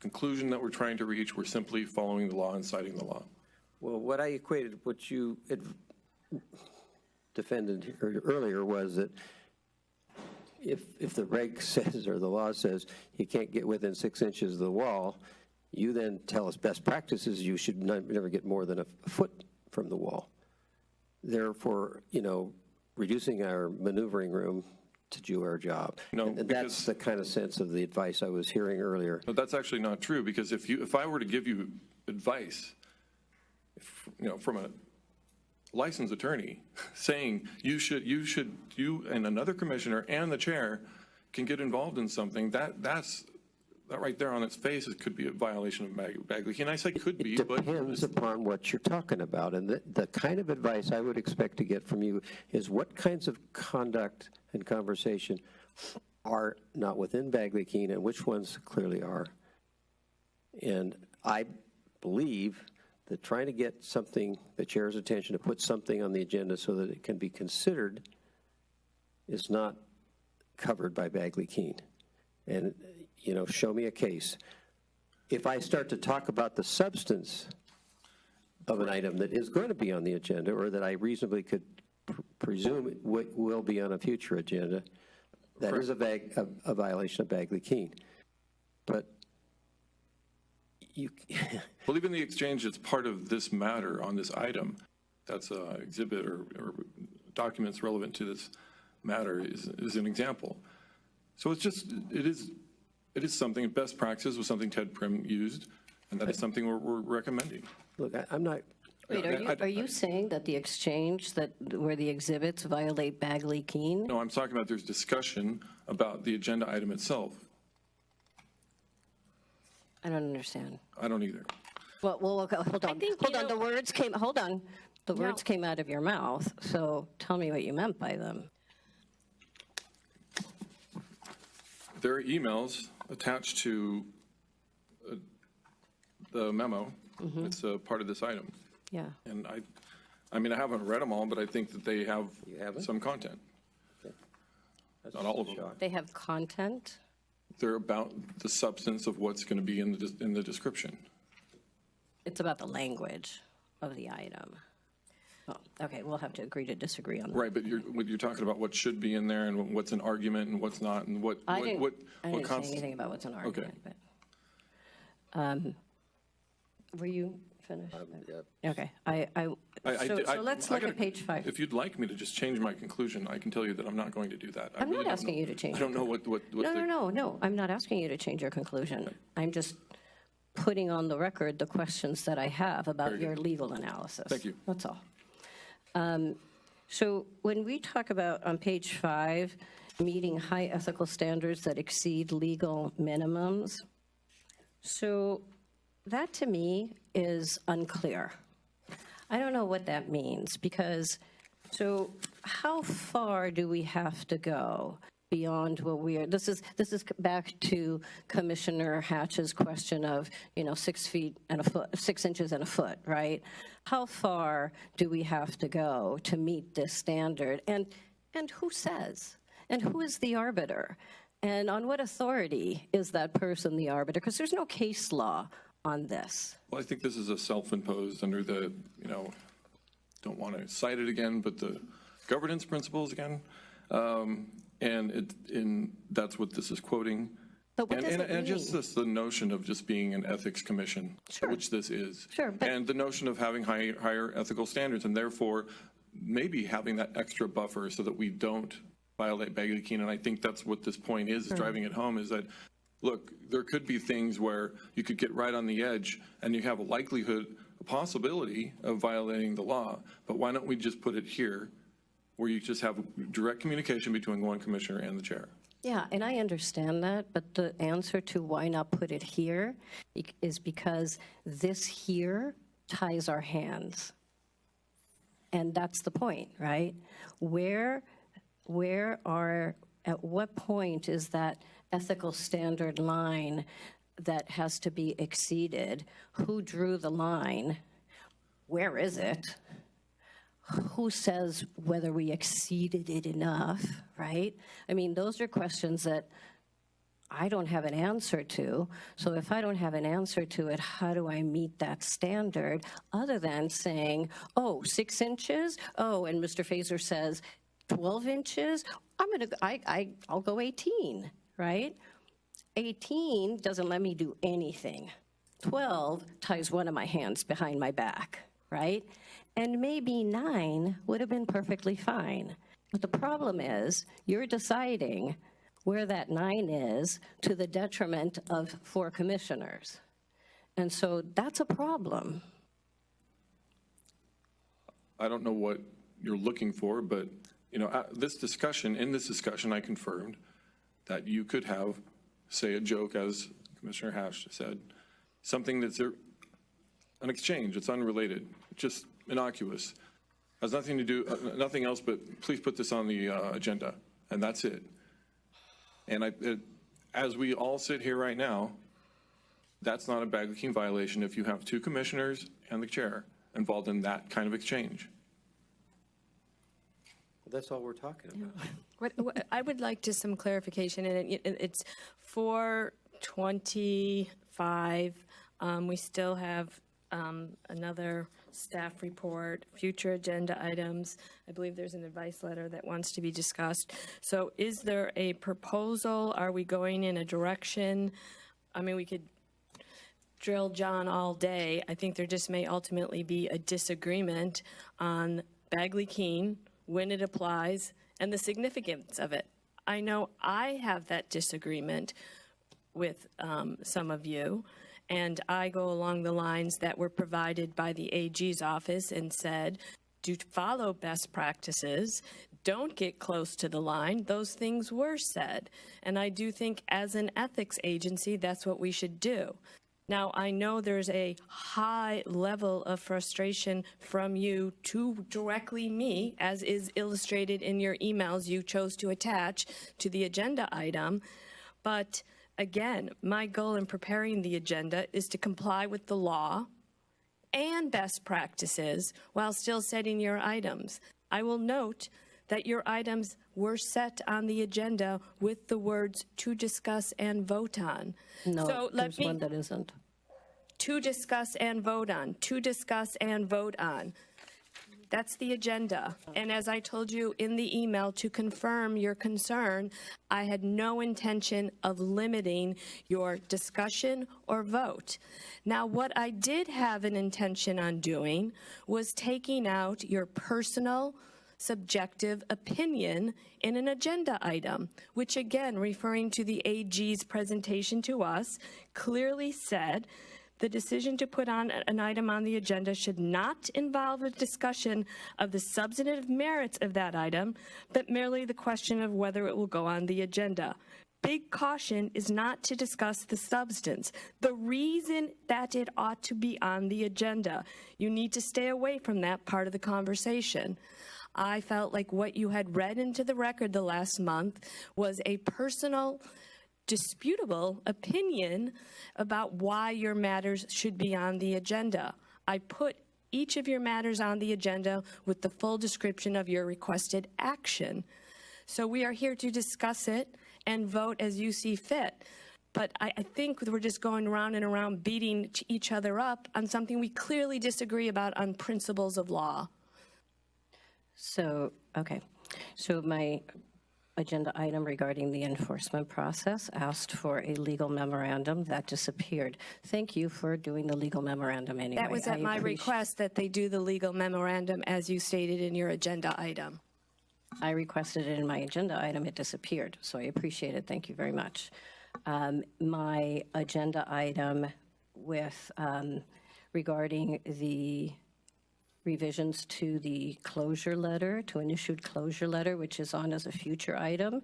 I: conclusion that we're trying to reach. We're simply following the law and citing the law.
D: Well, what I equated, what you defended earlier was that if the reg says or the law says you can't get within 6 inches of the wall, you then tell us best practices you should never get more than a foot from the wall. Therefore, reducing our maneuvering room to do our job.
I: No,
D: and that's the kind of sense of the advice I was hearing earlier.
I: But that's actually not true, because if I were to give you advice, from a licensed attorney saying you and another commissioner and the chair can get involved in something, that right there on its face, it could be a violation of Bagley. And I say could be,
D: It
I: but
D: depends upon what you're talking about. And the kind of advice I would expect to get from you is what kinds of conduct and conversation are not within Bagley-Keene and which ones clearly are. And I believe that trying to get something, the chair's attention to put something on the agenda so that it can be considered is not covered by Bagley-Keene. And, you know, show me a case. If I start to talk about the substance of an item that is going to be on the agenda or that I reasonably could presume will be on a future agenda, that is a violation of Bagley-Keene. But you...
I: Well, even the exchange that's part of this matter on this item, that's an exhibit or documents relevant to this matter is an example. So it's just, it is something, best practice was something Ted Prim used, and that is something we're recommending.
D: Look, I'm not...
B: Wait, are you saying that the exchange where the exhibits violate Bagley-Keene?
I: No, I'm talking about there's discussion about the agenda item itself.
B: I don't understand.
I: I don't either.
B: Well, okay, hold on. The words came, hold on. The words came out of your mouth, so tell me what you meant by them.
I: There are emails attached to the memo.
B: Mm-hmm.
I: It's a part of this item.
B: Yeah.
I: And I mean, I haven't read them all, but I think that they have some content. Not all of them.
B: They have content?
I: They're about the substance of what's going to be in the description.
B: It's about the language of the item. Oh, okay, we'll have to agree to disagree on that.
I: Right, but you're talking about what should be in there and what's an argument and what's not, and what
B: I didn't say anything about what's an argument.
I: Okay.
B: But, were you finished?
D: Yeah.
B: Okay. So let's look at page 5.
I: If you'd like me to just change my conclusion, I can tell you that I'm not going to do that.
B: I'm not asking you to change.
I: I don't know what
B: No. I'm not asking you to change your conclusion. I'm just putting on the record the questions that I have about your legal analysis.
I: Thank you.
B: That's all. So when we talk about on page 5, meeting high ethical standards that exceed legal minimums, so that to me is unclear. I don't know what that means because, so how far do we have to go beyond what we are? This is back to Commissioner Hatch's question of, 6 feet and a foot, 6 inches and a foot, right? How far do we have to go to meet this standard? And who says? And who is the arbiter? And on what authority is that person the arbiter? Because there's no case law on this.
I: Well, I think this is a self-imposed under the, don't want to cite it again, but the governance principles again. And that's what this is quoting.
B: But what does it mean?
I: And just the notion of just being an ethics commission, which this is.
B: Sure.
I: And the notion of having higher ethical standards and therefore maybe having that extra buffer so that we don't violate Bagley-Keene. And I think that's what this point is driving it home, is that, look, there could be things where you could get right on the edge and you have a likelihood, a possibility of violating the law. But why don't we just put it here where you just have direct communication between one commissioner and the chair?
B: Yeah, and I understand that, but the answer to why not put it here is because this here ties our hands. And that's the point, right? At what point is that ethical standard line that has to be exceeded? Who drew the line? Where is it? Who says whether we exceeded it enough, right? I mean, those are questions that I don't have an answer to. So if I don't have an answer to it, how do I meet that standard other than saying, 6 inches? Oh, and Mr. Fazer says 12 inches? I'll go 18, right? 18 doesn't let me do anything. 12 ties one of my hands behind my back, right? And maybe 9 would have been perfectly fine. But the problem is you're deciding where that 9 is to the detriment of 4 commissioners. And so that's a problem.
I: I don't know what you're looking for, but, you know, in this discussion, I confirmed that you could have, say, a joke, as Commissioner Hatch said, something that's an exchange, it's unrelated, just innocuous, has nothing to do, nothing else, but please put this on the agenda, and that's it. And as we all sit here right now, that's not a Bagley Keene violation if you have two commissioners and the chair involved in that kind of exchange.
D: Well, that's all we're talking about.
A: What I would like just some clarification, and it's 4:25. We still have another staff report, future agenda items. I believe there's an advice letter that wants to be discussed. So is there a proposal? Are we going in a direction? I mean, we could drill John all day. I think there just may ultimately be a disagreement on Bagley Keene, when it applies, and the significance of it. I know I have that disagreement with some of you, and I go along the lines that were provided by the AG's office and said, do follow best practices, don't get close to the line. Those things were said. And I do think as an ethics agency, that's what we should do. Now, I know there's a high level of frustration from you to directly me, as is illustrated in your emails you chose to attach to the agenda item. But again, my goal in preparing the agenda is to comply with the law and best practices while still setting your items. I will note that your items were set on the agenda with the words "to discuss and vote on."
B: No,
A: so
B: there's one that isn't.
A: To discuss and vote on, to discuss and vote on. That's the agenda. And as I told you in the email, to confirm your concern, I had no intention of limiting your discussion or vote. Now, what I did have an intention on doing was taking out your personal, subjective opinion in an agenda item, which again, referring to the AG's presentation to us, clearly said the decision to put on an item on the agenda should not involve a discussion of the substantive merits of that item, but merely the question of whether it will go on the agenda. Big caution is not to discuss the substance, the reason that it ought to be on the agenda. You need to stay away from that part of the conversation. I felt like what you had read into the record the last month was a personal, disputable opinion about why your matters should be on the agenda. I put each of your matters on the agenda with the full description of your requested action. So we are here to discuss it and vote as you see fit. But I think we're just going around and around beating each other up on something we clearly disagree about on principles of law.
B: So, okay. So my agenda item regarding the enforcement process asked for a legal memorandum that disappeared. Thank you for doing the legal memorandum anyway.
A: That was at my request that they do the legal memorandum as you stated in your agenda item.
B: I requested it in my agenda item. It disappeared. So I appreciate it. Thank you very much. My agenda item with regarding the revisions to the closure letter, to an issued closure letter, which is on as a future item,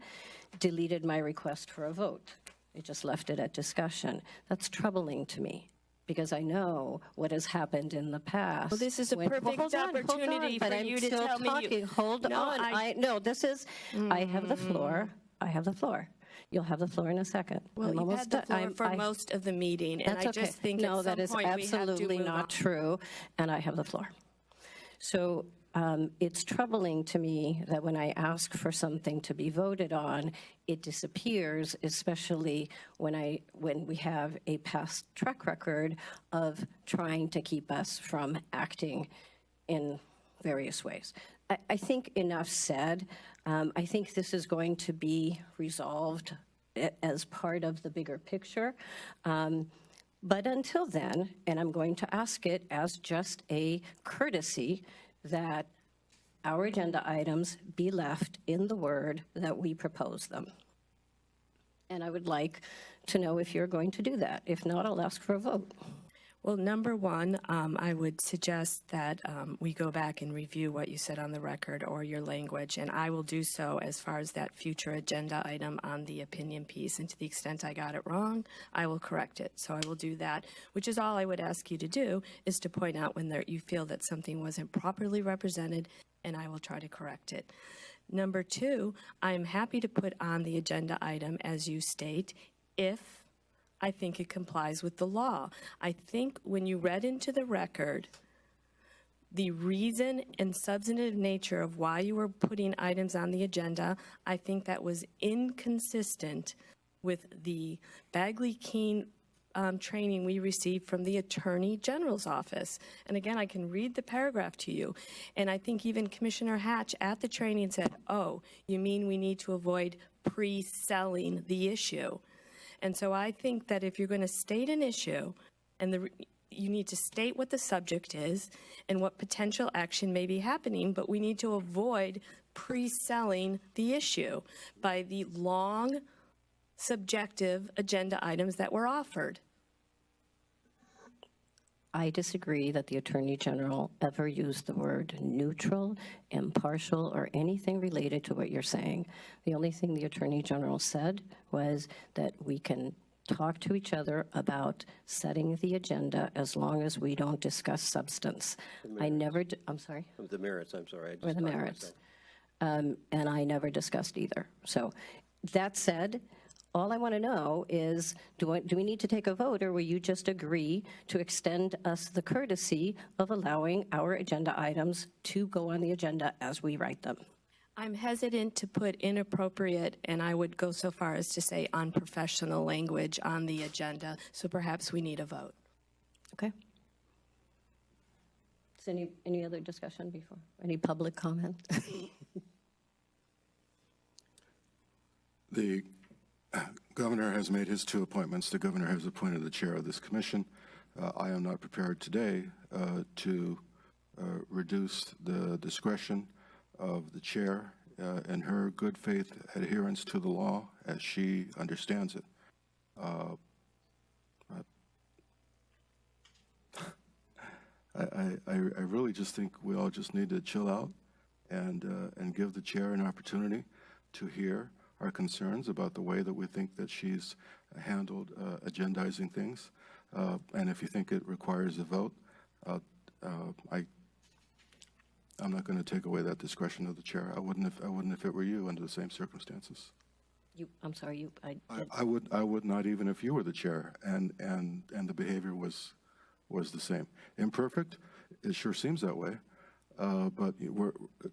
B: deleted my request for a vote. It just left it at discussion. That's troubling to me because I know what has happened in the past.
A: Well, this is a perfect opportunity for you to tell me.
B: Hold on. I have the floor. I have the floor. You'll have the floor in a second.
A: Well, you had the floor for most of the meeting, and I just think
B: no,
A: at some
B: that is
A: point we have to
B: absolutely
A: move on.
B: not true, and I have the floor. So it's troubling to me that when I ask for something to be voted on, it disappears, especially when we have a past track record of trying to keep us from acting in various ways. I think enough said. I think this is going to be resolved as part of the bigger picture. But until then, and I'm going to ask it as just a courtesy, that our agenda items be left in the word that we propose them. And I would like to know if you're going to do that. If not, I'll ask for a vote.
A: Well, number one, I would suggest that we go back and review what you said on the record or your language, and I will do so as far as that future agenda item on the opinion piece. And to the extent I got it wrong, I will correct it. So I will do that, which is all I would ask you to do, is to point out when you feel that something wasn't properly represented, and I will try to correct it. Number two, I am happy to put on the agenda item, as you state, if I think it complies with the law. I think when you read into the record the reason and substantive nature of why you were putting items on the agenda, I think that was inconsistent with the Bagley-Keene training we received from the Attorney General's office. And again, I can read the paragraph to you. And I think even Commissioner Hatch at the training said, oh, you mean we need to avoid pre-selling the issue? And so I think that if you're going to state an issue, and you need to state what the subject is and what potential action may be happening, but we need to avoid pre-selling the issue by the long, subjective agenda items that were offered.
B: I disagree that the Attorney General ever used the word neutral, impartial, or anything related to what you're saying. The only thing the Attorney General said was that we can talk to each other about setting the agenda as long as we don't discuss substance. I'm sorry?
D: The merits, I'm sorry.
B: Or the merits. And I never discussed either. So that said, all I want to know is, do we need to take a vote, or will you just agree to extend us the courtesy of allowing our agenda items to go on the agenda as we write them?
A: I'm hesitant to put inappropriate, and I would go so far as to say unprofessional language on the agenda, so perhaps we need a vote.
B: Okay. Is any other discussion before? Any public comment?
J: The governor has made his 2 appointments. The governor has appointed the chair of this commission. I am not prepared today to reduce the discretion of the chair and her good faith adherence to the law as she understands it. I really just think we all just need to chill out and give the chair an opportunity to hear our concerns about the way that we think that she's handled agendizing things. And if you think it requires a vote, I'm not going to take away that discretion of the chair. I wouldn't if it were you under the same circumstances.
B: I'm sorry,
J: I would not, even if you were the chair and the behavior was the same. Imperfect, it sure seems that way. But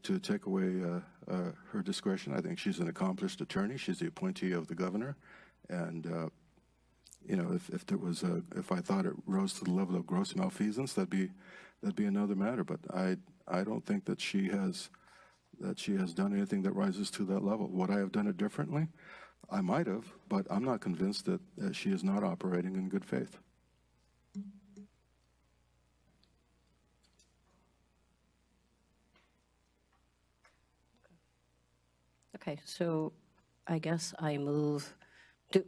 J: to take away her discretion, I think she's an accomplished attorney. She's the appointee of the governor, and if I thought it rose to the level of gross malfeasance, that'd be another matter. But I don't think that she has done anything that rises to that level. Would I have done it differently? I might have, but I'm not convinced that she is not operating in good faith.
B: Okay, so I guess I move.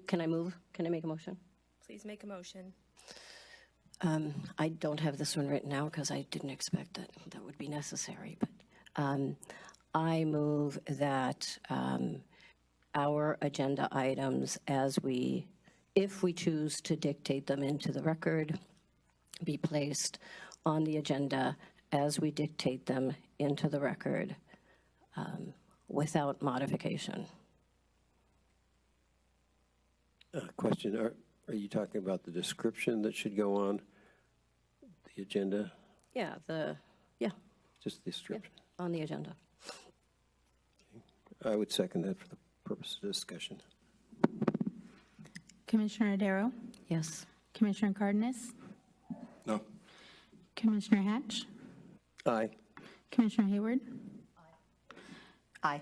B: Can I move? Can I make a motion?
A: Please make a motion.
B: I don't have this one written out because I didn't expect that would be necessary. But I move that our agenda items, if we choose to dictate them into the record, be placed on the agenda as we dictate them into the record without modification.
D: Question, are you talking about the description that should go on the agenda?
B: Yeah,
D: Just the description?
B: Yeah, on the agenda.
D: I would second that for the purpose of discussion.
N: Commissioner Adaro?
B: Yes.
N: Commissioner Cardenas?
J: No.
N: Commissioner Hatch?
D: Aye.
N: Commissioner Hayward?
G: Aye.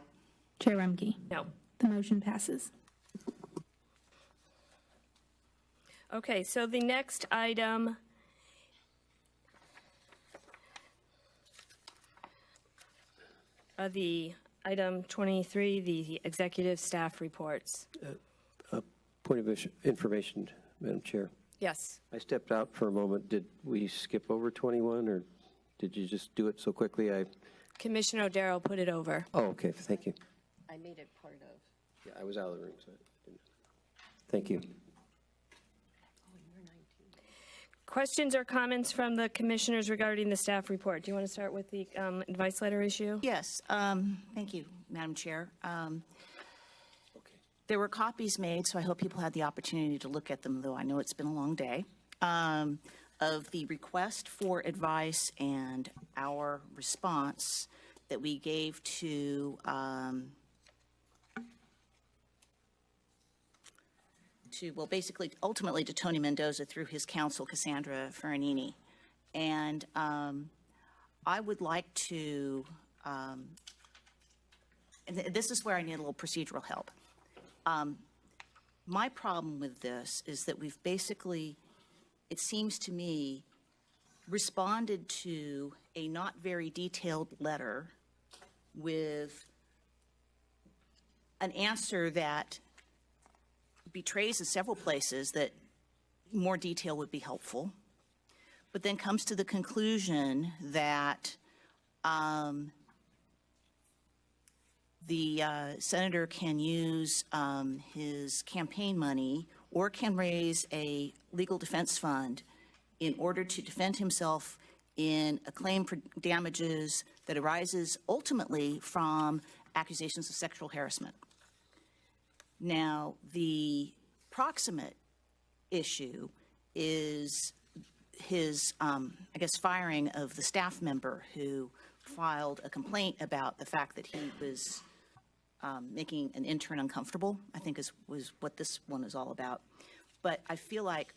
N: Chair Rumke?
A: No.
N: The motion passes.
A: Okay, so the next item the item 23, the executive staff reports.
D: Point of information, Madam Chair.
A: Yes.
D: I stepped out for a moment. Did we skip over 21, or did you just do it so quickly?
A: Commissioner O'Darrow put it over.
D: Oh, okay, thank you.
B: I made it part of.
D: Yeah, I was out of the room, so I didn't. Thank you.
A: Questions or comments from the commissioners regarding the staff report? Do you want to start with the advice letter issue?
G: Yes, thank you, Madam Chair. There were copies made, so I hope people had the opportunity to look at them, though I know it's been a long day, of the request for advice and our response that we gave to well, basically, ultimately to Tony Mendoza through his counsel, Cassandra Farinini. And I would like to, and this is where I need a little procedural help. My problem with this is that we've basically, it seems to me, responded to a not very detailed letter with an answer that betrays in several places that more detail would be helpful, but then comes to the conclusion that the senator can use his campaign money or can raise a legal defense fund in order to defend himself in a claim for damages that arises ultimately from accusations of sexual harassment. Now, the proximate issue is his, I guess, firing of the staff member who filed a complaint about the fact that he was making an intern uncomfortable, I think was what this one is all about. But I feel like,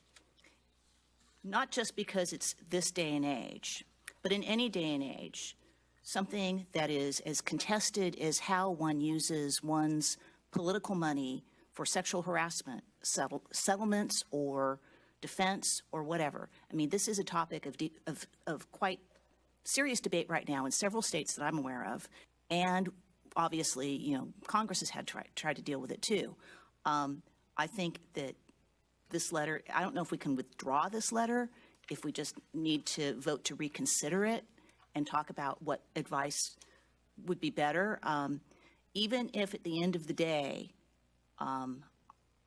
G: not just because it's this day and age, but in any day and age, something that is as contested as how one uses one's political money for sexual harassment, settlements or defense or whatever. I mean, this is a topic of quite serious debate right now in several states that I'm aware of. And obviously, you know, Congress has had tried to deal with it too. I think that this letter, I don't know if we can withdraw this letter, if we just need to vote to reconsider it and talk about what advice would be better. Even if at the end of the day,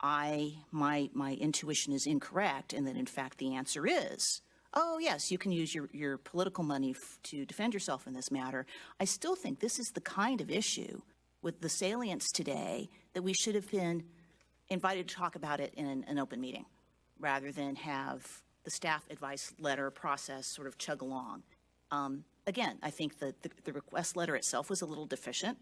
G: my intuition is incorrect, and that in fact the answer is, oh yes, you can use your political money to defend yourself in this matter. I still think this is the kind of issue with the salience today that we should have been invited to talk about it in an open meeting, rather than have the staff advice letter process sort of chug along. Again, I think that the request letter itself was a little deficient.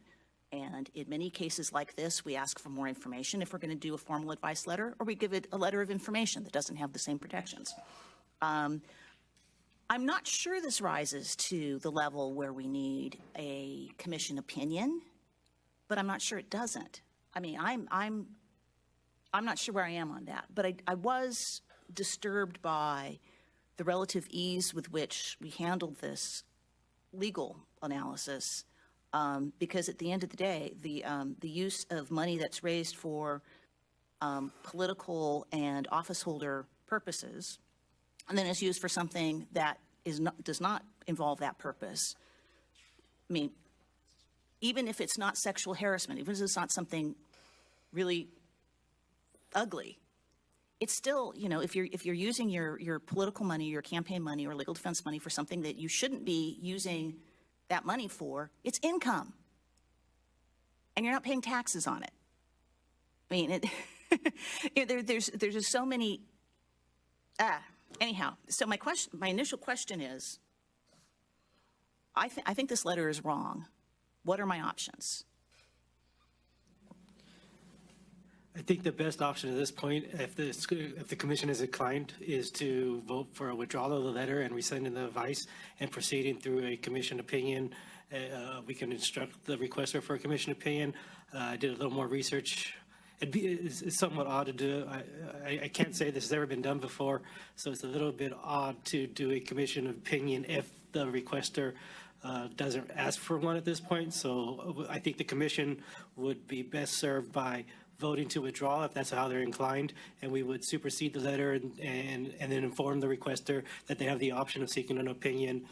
G: And in many cases like this, we ask for more information if we're going to do a formal advice letter, or we give it a letter of information that doesn't have the same protections. I'm not sure this rises to the level where we need a commission opinion, but I'm not sure it doesn't. I mean, I'm not sure where I am on that, but I was disturbed by the relative ease with which we handled this legal analysis. Because at the end of the day, the use of money that's raised for political and office holder purposes, and then is used for something that does not involve that purpose. I mean, even if it's not sexual harassment, even if it's not something really ugly, it's still, you know, if you're using your political money, your campaign money, or legal defense money for something that you shouldn't be using that money for, it's income, and you're not paying taxes on it. I mean, there's just so many. Anyhow, so my initial question is, I think this letter is wrong. What are my options?
E: I think the best option at this point, if the commission is inclined, is to vote for a withdrawal of the letter and rescinding the advice and proceeding through a commission opinion. We can instruct the requester for a commission opinion. I did a little more research. It's somewhat odd to do. I can't say this has ever been done before, so it's a little bit odd to do a commission opinion if the requester doesn't ask for one at this point. So I think the commission would be best served by voting to withdraw if that's how they're inclined, and we would supersede the letter and then inform the requester that they have the option of seeking an opinion,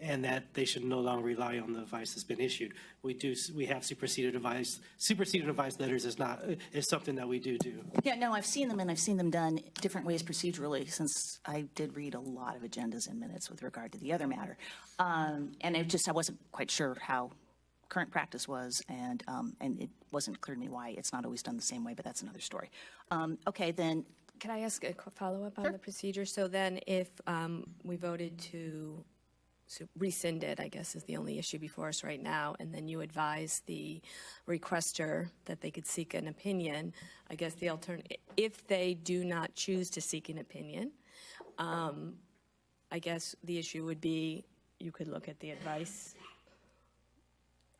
E: and that they should no longer rely on the advice that's been issued. We have superseded advice. Superseded advice letters is something that we do.
G: Yeah, no, I've seen them, and I've seen them done different ways procedurally, since I did read a lot of agendas and minutes with regard to the other matter. And I wasn't quite sure how current practice was, and it wasn't clear to me why it's not always done the same way, but that's another story. Okay, then.
A: Can I ask a follow-up on the procedure? So then if we voted to rescind it, I guess is the only issue before us right now, and then you advise the requester that they could seek an opinion, I guess the alternative, if they do not choose to seek an opinion, I guess the issue would be you could look at the advice,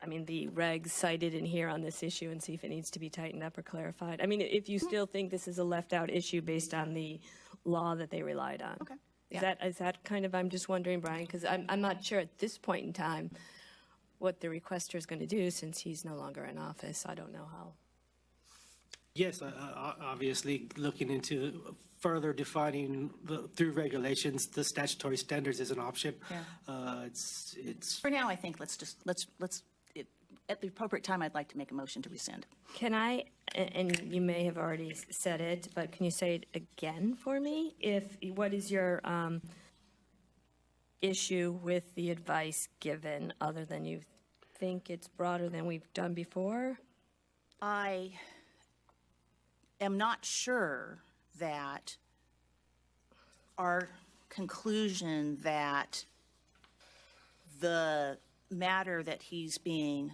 A: I mean, the regs cited in here on this issue and see if it needs to be tightened up or clarified. I mean, if you still think this is a left-out issue based on the law that they relied on.
G: Okay.
A: Is that kind of, I'm just wondering, Brian, because I'm not sure at this point in time what the requester is going to do since he's no longer in office. I don't know how.
E: Yes, obviously, looking into further defining through regulations, the statutory standards is an option.
G: Yeah.
E: It's
G: For now, I think let's at the appropriate time, I'd like to make a motion to rescind.
A: Can I, and you may have already said it, but can you say it again for me? What is your issue with the advice given, other than you think it's broader than we've done before?
G: I am not sure that our conclusion that the matter that he's being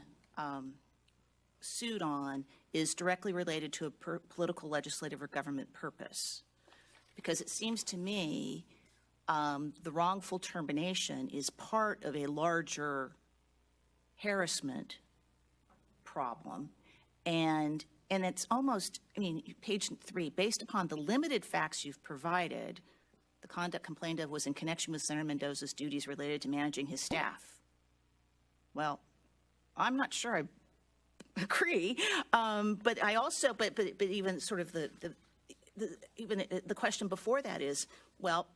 G: sued on is directly related to a political, legislative, or government purpose. Because it seems to me the wrongful termination is part of a larger harassment problem. And it's almost, I mean, page 3, based upon the limited facts you've provided, the conduct complained of was in connection with Senator Mendoza's duties related to managing his staff. Well, I'm not sure I agree, but I also, but even sort of the question before that is, well,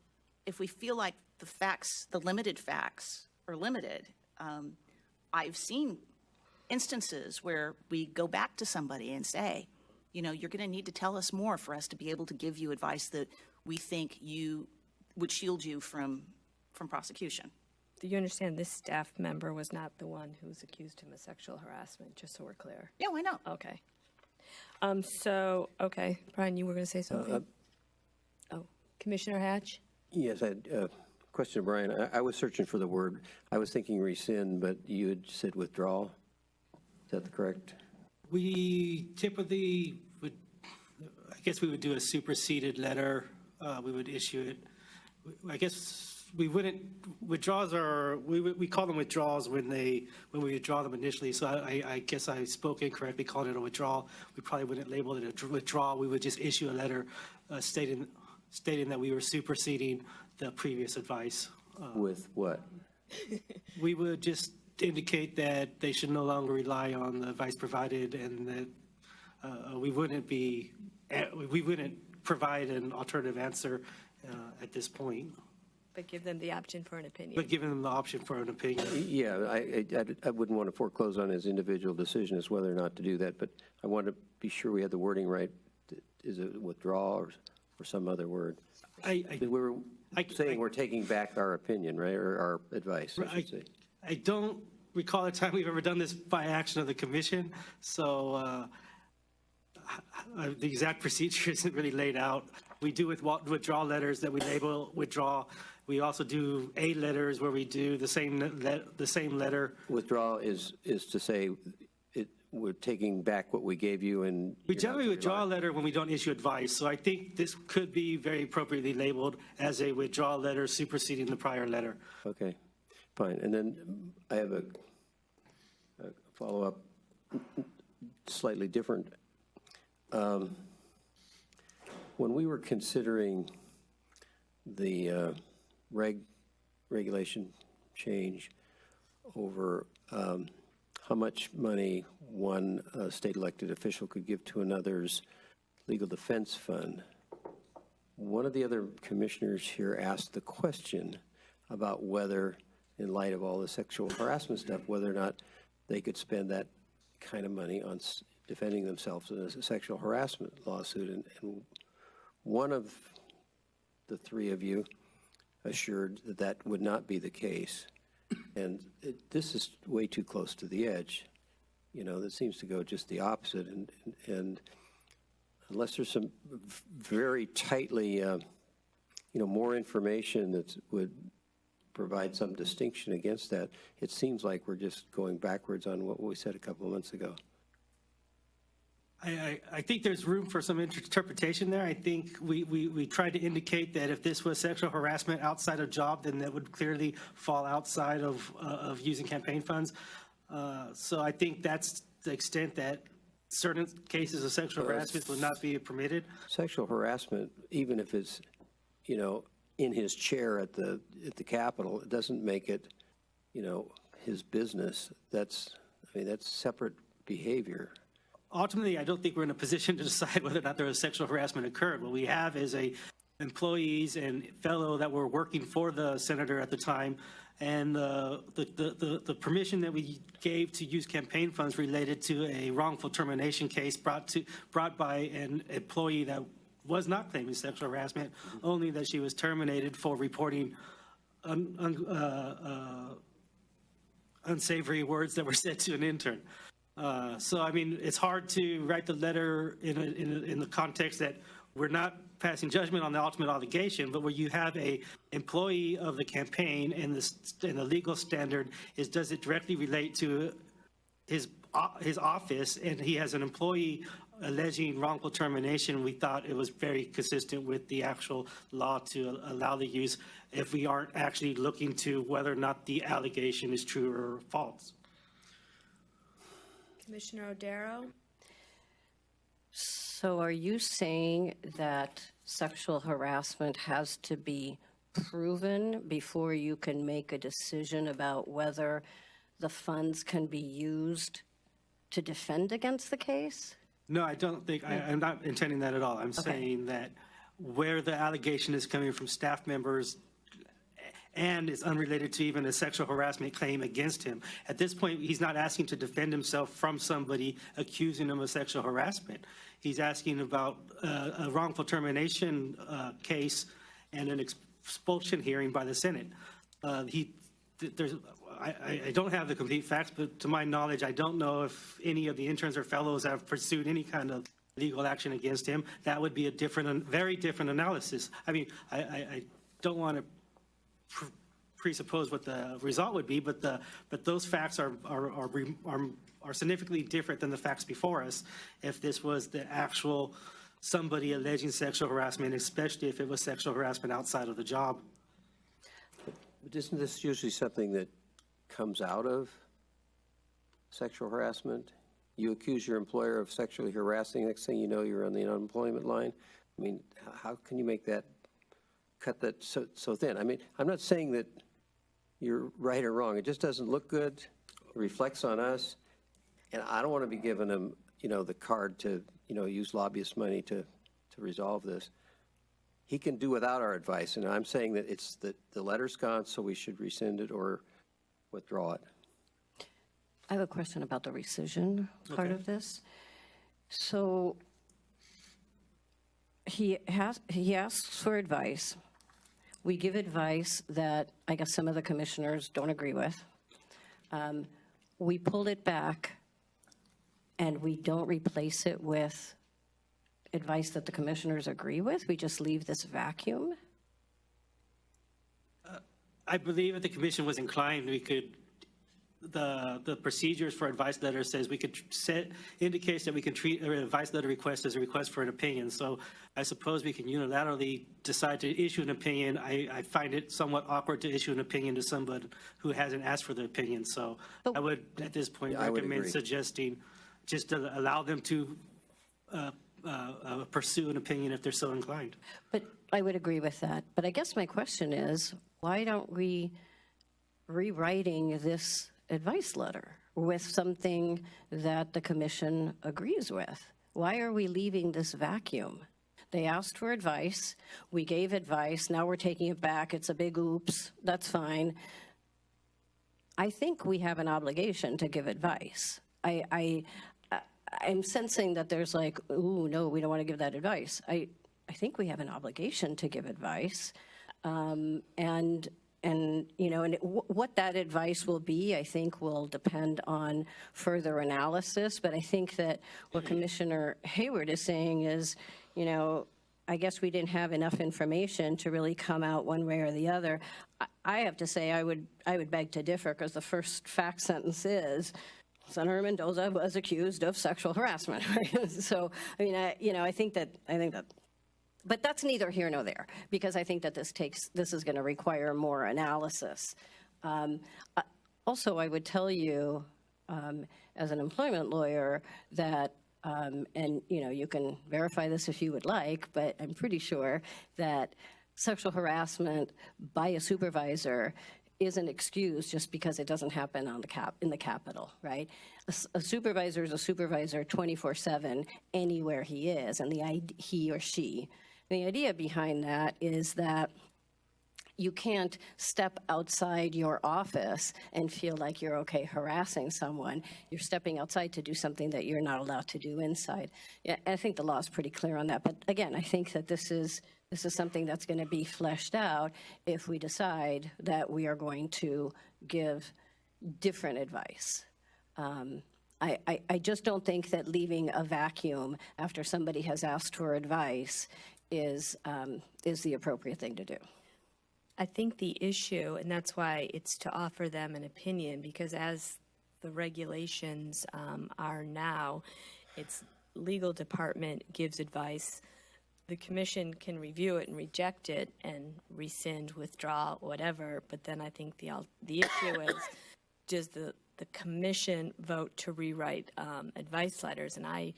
G: if we feel like the facts, the limited facts are limited, I've seen instances where we go back to somebody and say, you know, you're going to need to tell us more for us to be able to give you advice that we think would shield you from prosecution.
A: Do you understand this staff member was not the one who was accused him of sexual harassment, just so we're clear?
G: Yeah, why not?
A: Okay. Okay, Brian, you were going to say something? Commissioner Hatch?
D: Yes, I had a question, Brian. I was searching for the word. I was thinking rescind, but you had said withdrawal. Is that correct?
E: We typically would, I guess we would do a superseded letter. We would issue it. I guess we wouldn't, withdrawals are, we call them withdrawals when we withdraw them initially. So I guess I spoke incorrectly calling it a withdrawal. We probably wouldn't label it a withdrawal. We would just issue a letter stating that we were superseding the previous advice.
D: With what?
E: We would just indicate that they should no longer rely on the advice provided, and that we wouldn't provide an alternative answer at this point.
A: But give them the option for an opinion.
E: But giving them the option for an opinion.
D: Yeah, I wouldn't want to foreclose on his individual decision as whether or not to do that, but I want to be sure we had the wording right. Is it withdrawal or some other word? We were saying we're taking back our opinion, right, or our advice, I should say.
E: I don't recall a time we've ever done this by action of the commission, so the exact procedure isn't really laid out. We do withdrawal letters that we label withdraw. We also do A letters where we do the same letter.
D: Withdrawal is to say we're taking back what we gave you, and
E: we generally withdraw a letter when we don't issue advice. So I think this could be very appropriately labeled as a withdrawal letter superseding the prior letter.
D: Okay, fine. And then I have a follow-up, slightly different. When we were considering the regulation change over how much money one state elected official could give to another's legal defense fund. One of the other commissioners here asked the question about whether, in light of all the sexual harassment stuff, whether or not they could spend that kind of money on defending themselves in a sexual harassment lawsuit. And one of the three of you assured that that would not be the case. And this is way too close to the edge. You know, that seems to go just the opposite. And unless there's some very tightly, more information that would provide some distinction against that, it seems like we're just going backwards on what we said a couple of months ago.
E: I think there's room for some interpretation there. I think we tried to indicate that if this was sexual harassment outside of job, then that would clearly fall outside of using campaign funds. So I think that's the extent that certain cases of sexual harassment would not be permitted.
D: Sexual harassment, even if it's, in his chair at the Capitol, it doesn't make it, his business. That's separate behavior.
E: Ultimately, I don't think we're in a position to decide whether or not there was sexual harassment occurred. What we have is employees and fellow that were working for the senator at the time, and the permission that we gave to use campaign funds related to a wrongful termination case brought by an employee that was not claiming sexual harassment, only that she was terminated for reporting unsavory words that were said to an intern. So, I mean, it's hard to write the letter in the context that we're not passing judgment on the ultimate allegation, but where you have a employee of the campaign and the legal standard is, does it directly relate to his office, and he has an employee alleging wrongful termination. We thought it was very consistent with the actual law to allow the use if we aren't actually looking to whether or not the allegation is true or false.
A: Commissioner O'Darrow?
B: So are you saying that sexual harassment has to be proven before you can make a decision about whether the funds can be used to defend against the case?
E: No, I don't think, I'm not intending that at all. I'm saying that where the allegation is coming from staff members and is unrelated to even a sexual harassment claim against him. At this point, he's not asking to defend himself from somebody accusing him of sexual harassment. He's asking about a wrongful termination case and an expulsion hearing by the Senate. I don't have the complete facts, but to my knowledge, I don't know if any of the interns or fellows have pursued any kind of legal action against him. That would be a very different analysis. I mean, I don't want to presuppose what the result would be, but those facts are significantly different than the facts before us. If this was the actual somebody alleging sexual harassment, especially if it was sexual harassment outside of the job.
D: But isn't this usually something that comes out of sexual harassment? You accuse your employer of sexually harassing, next thing you know, you're on the unemployment line. I mean, how can you make that, cut that so thin? I mean, I'm not saying that you're right or wrong. It just doesn't look good. It reflects on us. And I don't want to be giving them, the card to, use lobbyist money to resolve this. He can do without our advice. And I'm saying that it's the letter's gone, so we should rescind it or withdraw it.
B: I have a question about the rescission part of this. So he asks for advice. We give advice that I guess some of the commissioners don't agree with. We pull it back and we don't replace it with advice that the commissioners agree with. We just leave this vacuum.
E: I believe if the commission was inclined, we could, the procedures for advice letter says we could indicates that we can treat an advice letter request as a request for an opinion. So I suppose we can unilaterally decide to issue an opinion. I find it somewhat awkward to issue an opinion to somebody who hasn't asked for the opinion. So I would, at this point, recommend suggesting just to allow them to pursue an opinion if they're so inclined.
B: But I would agree with that. But I guess my question is, why don't we rewriting this advice letter? with something that the commission agrees with? Why are we leaving this vacuum? They asked for advice. We gave advice. Now we're taking it back. It's a big oops. That's fine. I think we have an obligation to give advice. I'm sensing that there's like, ooh, no, we don't want to give that advice. I think we have an obligation to give advice. What that advice will be, I think, will depend on further analysis. But I think that what Commissioner Hayward is saying is, I guess we didn't have enough information to really come out one way or the other. I have to say I would beg to differ, because the first fact sentence is Senator Mendoza was accused of sexual harassment. Right? So I think that. But that's neither here nor there, because I think that this is going to require more analysis. Also, I would tell you, as an employment lawyer, that, you can verify this if you would like, but I'm pretty sure that sexual harassment by a supervisor isn't excused just because it doesn't happen in the Capitol, right? A supervisor is a supervisor 24/7 anywhere he is, and he or she. The idea behind that is that you can't step outside your office and feel like you're okay harassing someone. You're stepping outside to do something that you're not allowed to do inside. Yeah, I think the law is pretty clear on that. But again, I think that this is something that's going to be fleshed out if we decide that we are going to give different advice. I just don't think that leaving a vacuum after somebody has asked for advice is the appropriate thing to do.
A: I think the issue, and that's why it's to offer them an opinion, because as the regulations are now, it's legal department gives advice. The commission can review it and reject it and rescind, withdraw, whatever. But then I think the issue is, does the commission vote to rewrite advice letters? And I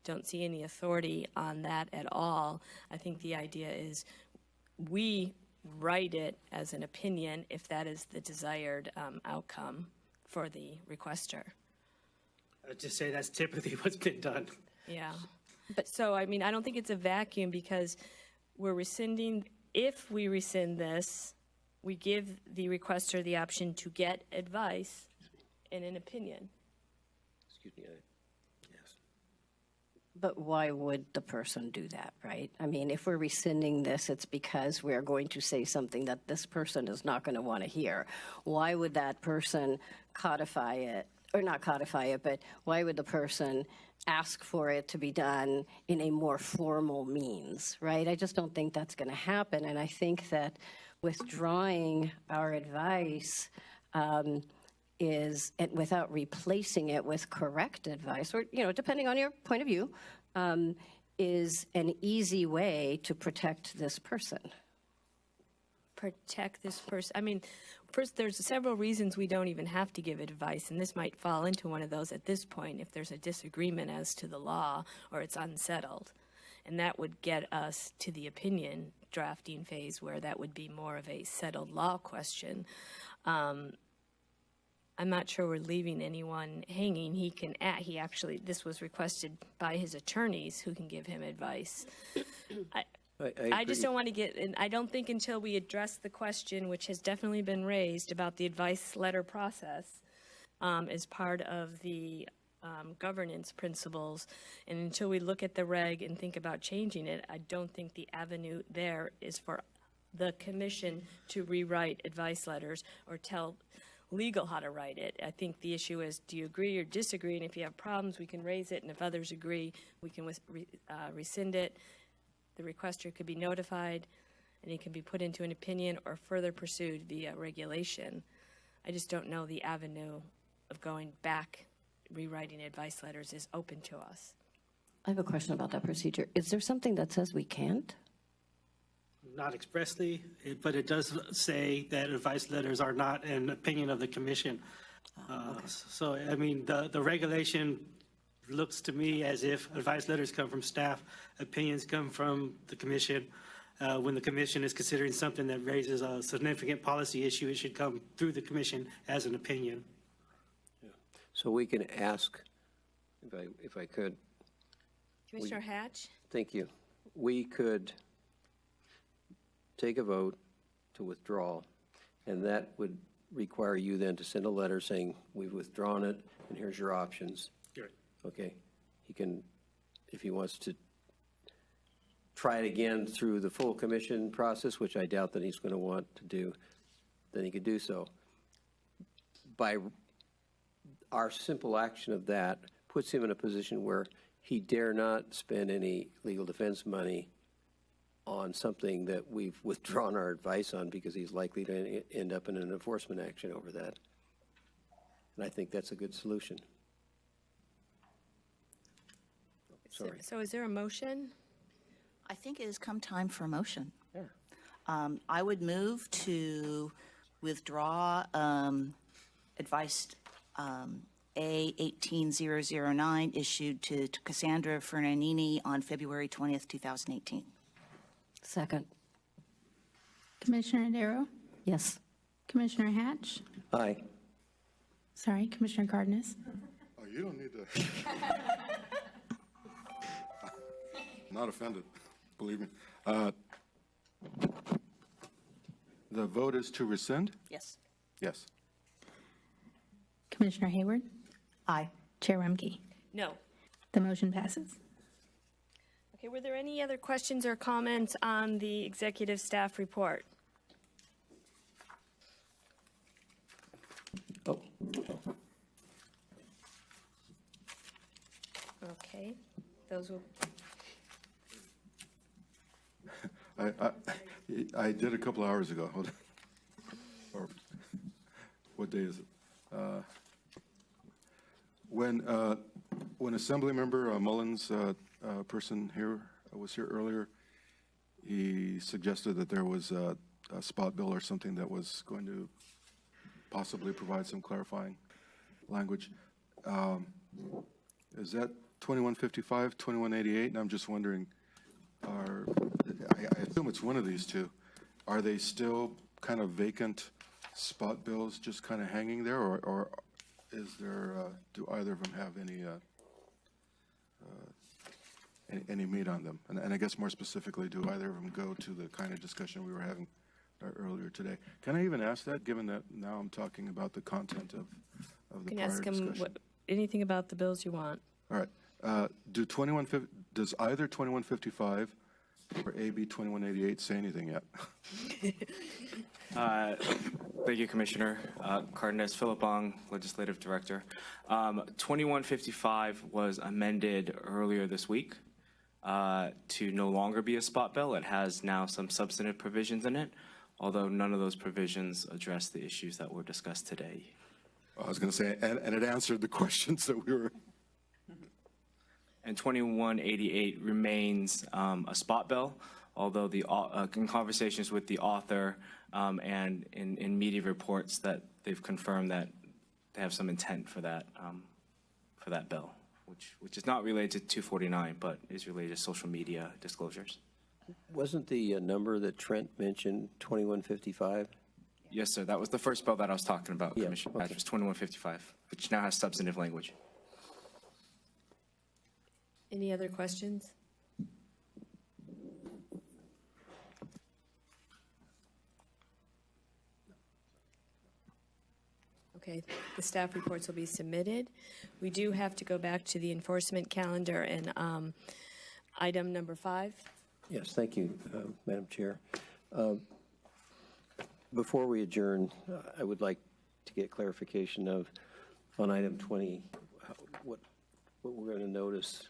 A: don't see any authority on that at all. I think the idea is we write it as an opinion if that is the desired outcome for the requester.
E: I would just say that's typically what's been done.
A: Yeah. But so, I don't think it's a vacuum, because we're rescinding. If we rescind this, we give the requester the option to get advice and an opinion.
D: Excuse me, yes.
B: But why would the person do that, right? If we're rescinding this, it's because we're going to say something that this person is not going to want to hear. Why would that person codify it, or not codify it, but why would the person ask for it to be done in a more formal means, right? I just don't think that's going to happen. And I think that withdrawing our advice is, and without replacing it with correct advice, or, depending on your point of view, is an easy way to protect this person.
A: Protect this person. First, there's several reasons we don't even have to give advice, and this might fall into one of those at this point if there's a disagreement as to the law or it's unsettled. And that would get us to the opinion drafting phase, where that would be more of a settled law question. I'm not sure we're leaving anyone hanging. This was requested by his attorneys who can give him advice. I just don't want to get, and I don't think until we address the question, which has definitely been raised, about the advice letter process as part of the governance principles, and until we look at the reg and think about changing it, I don't think the avenue there is for the commission to rewrite advice letters or tell legal how to write it. I think the issue is, do you agree or disagree? And if you have problems, we can raise it, and if others agree, we can rescind it. The requester could be notified, and it can be put into an opinion or further pursued via regulation. I just don't know the avenue of going back, rewriting advice letters is open to us.
B: I have a question about that procedure. Is there something that says we can't?
E: Not expressly, but it does say that advice letters are not an opinion of the commission. So, the regulation looks to me as if advice letters come from staff, opinions come from the commission. When the commission is considering something that raises a significant policy issue, it should come through the commission as an opinion.
D: So we can ask, if I could,
A: Commissioner Hatch?
D: thank you. We could take a vote to withdraw, and that would require you then to send a letter saying, we've withdrawn it, and here's your options.
E: Right.
D: Okay? He can, if he wants to try it again through the full commission process, which I doubt that he's going to want to do, then he could do so. By our simple action of that puts him in a position where he dare not spend any legal defense money on something that we've withdrawn our advice on because he's likely to end up in an enforcement action over that. And I think that's a good solution. Sorry.
A: So is there a motion?
G: I think it has come time for a motion.
D: Yeah.
G: I would move to withdraw advice A18009 issued to Cassandra Fernandini on February 20th, 2018.
B: Second.
N: Commissioner Darrow?
B: Yes.
N: Commissioner Hatch?
D: Aye.
N: Sorry, Commissioner Cardenas?
J: Oh, you don't need to. Not offended, believe me. The vote is to rescind?
G: Yes.
J: Yes.
N: Commissioner Hayward?
G: Aye.
N: Chair Rumkey?
A: No.
N: The motion passes.
A: Okay, were there any other questions or comments on the executive staff report?
D: Oh.
A: Okay, those will,
J: I did a couple hours ago. Hold on. Or, what day is it? When Assemblymember Mullins, person here, was here earlier, he suggested that there was a spot bill or something that was going to possibly provide some clarifying language. Is that 2155, 2188? And I'm just wondering, I assume it's one of these two. Are they still kind of vacant spot bills just kind of hanging there, or is there, do either of them have any meat on them? And I guess more specifically, do either of them go to the kind of discussion we were having earlier today? Can I even ask that, given that now I'm talking about the content of the
A: you can
J: prior
A: ask him
J: discussion?
A: anything about the bills you want.
J: All right. Does either 2155 or AB 2188 say anything yet?
C: Thank you, Commissioner. Cardenas Philippong, Legislative Director. 2155 was amended earlier this week to no longer be a spot bill. It has now some substantive provisions in it, although none of those provisions address the issues that were discussed today.
J: I was going to say, and it answered the questions that we were.
C: And 2188 remains a spot bill, although in conversations with the author and in media reports that they've confirmed that they have some intent for that bill, which is not related to 249, but is related to social media disclosures.
D: Wasn't the number that Trent mentioned 2155?
C: Yes, sir. That was the first bill that I was talking about,
D: Yeah,
C: Commissioner
D: okay.
C: Patch, was 2155, which now has substantive language.
A: Any other questions? Okay, the staff reports will be submitted. We do have to go back to the enforcement calendar and item number 5.
D: Yes, thank you, Madam Chair. Before we adjourn, I would like to get clarification on item 20, what we're going to notice.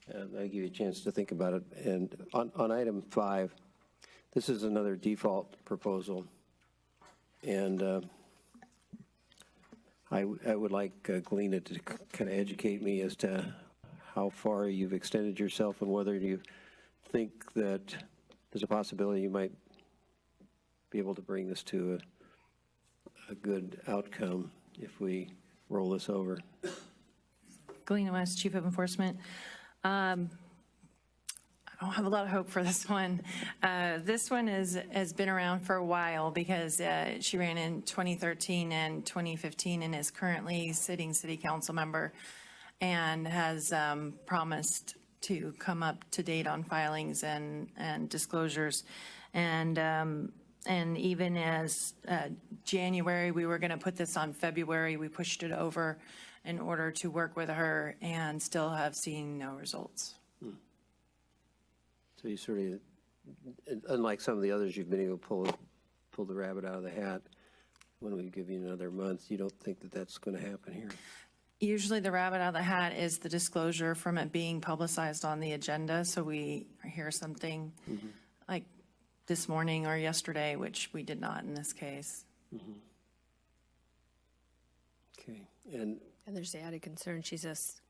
D: And I'll give you a chance to think about it. And on item 5, this is another default proposal. And I would like Galena to kind of educate me as to how far you've extended yourself and whether you think that there's a possibility you might be able to bring this to a good outcome if we roll this over.
H: Galena West, Chief of Enforcement. I don't have a lot of hope for this one. This one has been around for a while because she ran in 2013 and 2015 and is currently sitting city council member and has promised to come up to date on filings and disclosures. And even as January, we were going to put this on February, we pushed it over in order to work with her and still have seen no results.
D: So you sort of, unlike some of the others, you've been able to pull the rabbit out of the hat. When we give you another month, you don't think that that's going to happen here?
H: Usually the rabbit out of the hat is the disclosure from it being publicized on the agenda. So we hear something like this morning or yesterday, which we did not in this case.
D: Okay. And
A: there's the added concern, she's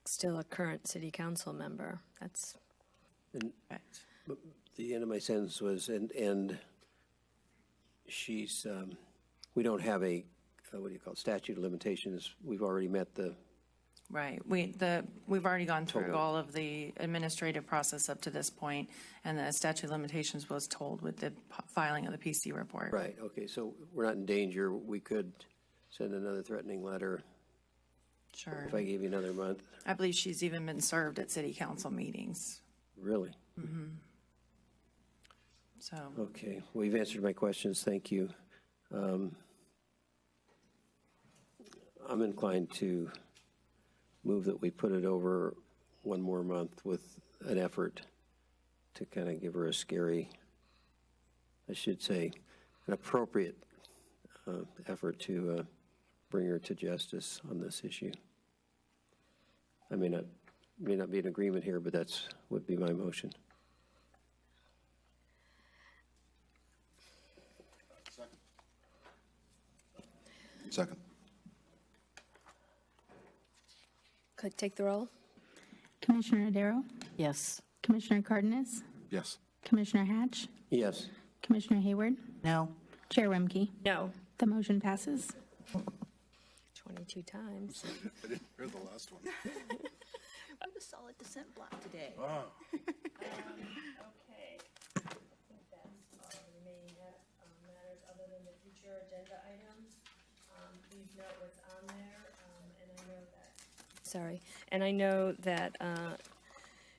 A: still a current city council member. That's
D: but the end of my sentence was, and she's, we don't have a, what do you call it, statute of limitations. We've already met the.
H: Right. We've already gone through all of the administrative process up to this point, and the statute of limitations was told with the filing of the PC report.
D: Right. Okay. So we're not in danger. We could send another threatening letter.
H: Sure.
D: If I gave you another month.
H: I believe she's even been served at city council meetings.
D: Really?
H: So.
D: Okay. Well, you've answered my questions. Thank you. I'm inclined to move that we put it over one more month with an effort to kind of give her a scary, I should say, an appropriate effort to bring her to justice on this issue. I may not be in agreement here, but that's would be my motion.
J: Second.
A: Could take the roll?
N: Commissioner Darrow?
B: Yes.
N: Commissioner Cardenas?
J: Yes.
N: Commissioner Hatch?
D: Yes.
N: Commissioner Hayward?
G: No.
N: Chair Remke?
A: No.
N: The motion passes.
A: 22 times.
J: I didn't hear the last one.
G: What a solid dissent block today.
J: Wow.
A: Okay. I think that's all the remaining matters other than the future agenda items. Please note what's on there, and I know that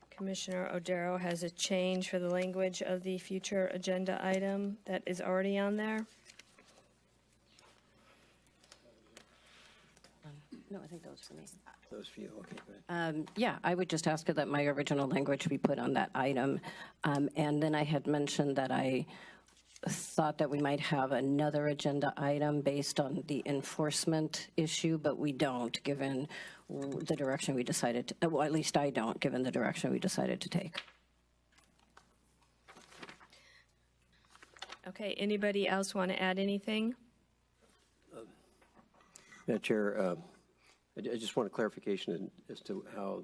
A: Commissioner Odero has a change for the language of the future agenda item that is already on there.
B: No, I think that was for me.
D: That was for you. Okay, good.
B: Yeah, I would just ask that my original language be put on that item. And then I had mentioned that I thought that we might have another agenda item based on the enforcement issue, but we don't, given the direction we decided to, well, at least I don't, given the direction we decided to take.
A: Okay, anybody else want to add anything?
D: Madam Chair, I just want a clarification as to how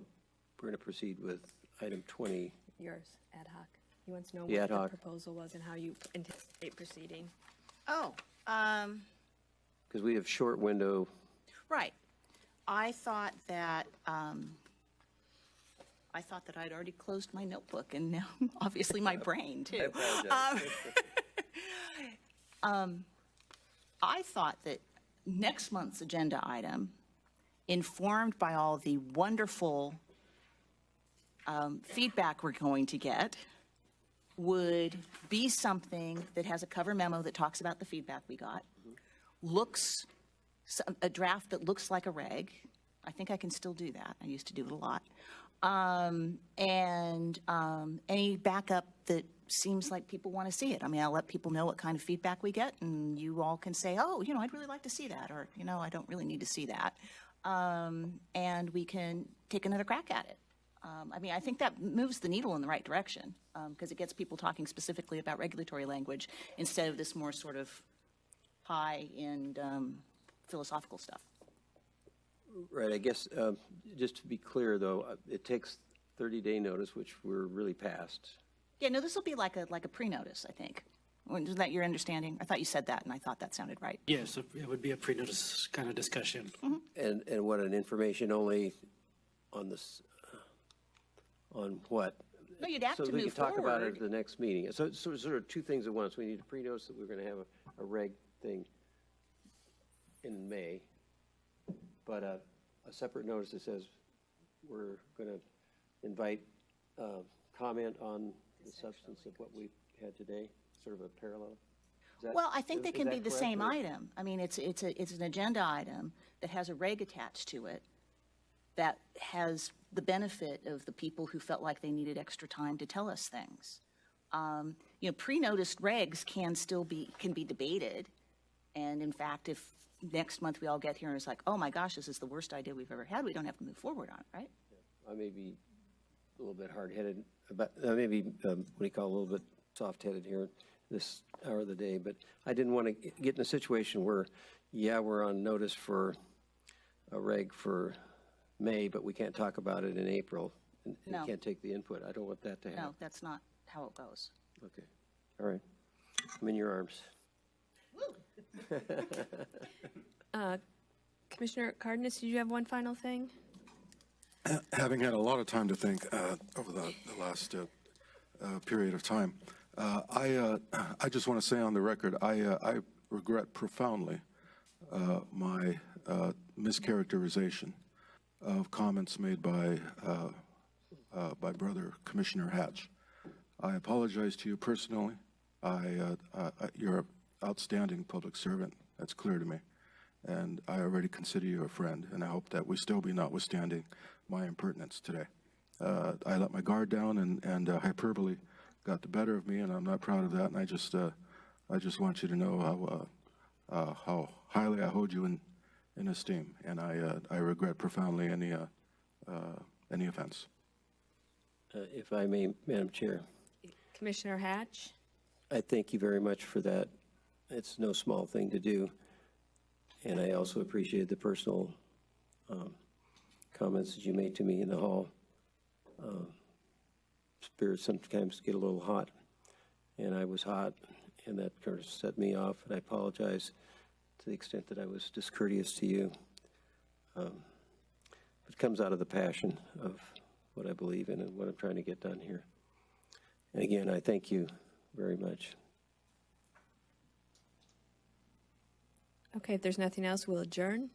D: we're going to proceed with item 20.
A: Yours, ad hoc. He wants to know
D: The
A: what
D: ad
A: the
D: hoc.
A: proposal was and how you anticipate proceeding.
G: Oh,
D: Because we have short window.
G: right. I thought that I'd already closed my notebook, and now obviously my brain too. I thought that next month's agenda item, informed by all the wonderful feedback we're going to get, would be something that has a cover memo that talks about the feedback we got, looks, a draft that looks like a reg. I think I can still do that. I used to do it a lot. And any backup that seems like people want to see it. I mean, I'll let people know what kind of feedback we get, and you all can say, oh, I'd really like to see that, or, I don't really need to see that. And we can take another crack at it. I mean, I think that moves the needle in the right direction, because it gets people talking specifically about regulatory language instead of this more sort of high-end philosophical stuff.
D: Right, I guess, just to be clear, though, it takes 30-day notice, which we're really past.
G: Yeah, no, this will be like a pre-notice, I think. Isn't that your understanding? I thought you said that, and I thought that sounded right.
E: Yes, it would be a pre-notice kind of discussion.
D: And what, an information only on this, on what?
G: No, you'd have
D: so
G: to
D: we can
G: move
D: talk about it
G: forward.
D: at the next meeting. So sort of two things at once. We need to pre-notice that we're going to have a reg thing in May, but a separate notice that says we're going to invite comment on the substance of what we had today, sort of a parallel.
G: Well, I think they can be the same
D: item.
G: item. I mean, it's an agenda item that has a reg attached to it that has the benefit of the people who felt like they needed extra time to tell us things. Pre-noticed regs can be debated. And in fact, if next month we all get here and it's like, oh my gosh, this is the worst idea we've ever had, we don't have to move forward on it, right?
D: I may be a little bit hard-headed, but maybe, what do you call, a little bit soft-headed here this hour of the day, but I didn't want to get in a situation where, yeah, we're on notice for a reg for May, but we can't talk about it in April, and
G: No.
D: can't take the input. I don't want that to happen.
G: No, that's not how it goes.
D: Okay, all right. I'm in your arms.
A: Commissioner Cardenas, did you have one final thing?
J: Having had a lot of time to think over the last period of time, I just want to say on the record, I regret profoundly my mischaracterization of comments made by Brother Commissioner Hatch. I apologize to you personally. You're an outstanding public servant. That's clear to me. And I already consider you a friend, and I hope that we still be notwithstanding my impertinence today. I let my guard down, and hyperbole got the better of me, and I'm not proud of that. And I just want you to know how highly I hold you in esteem, and I regret profoundly any offense.
D: If I may, Madam Chair,
A: Commissioner Hatch?
D: I thank you very much for that. It's no small thing to do. And I also appreciate the personal comments that you made to me in the hall. Spirits sometimes get a little hot, and I was hot, and that kind of set me off, and I apologize to the extent that I was discourteous to you. It comes out of the passion of what I believe in and what I'm trying to get done here. And again, I thank you very much.
A: Okay, if there's nothing else, we'll adjourn.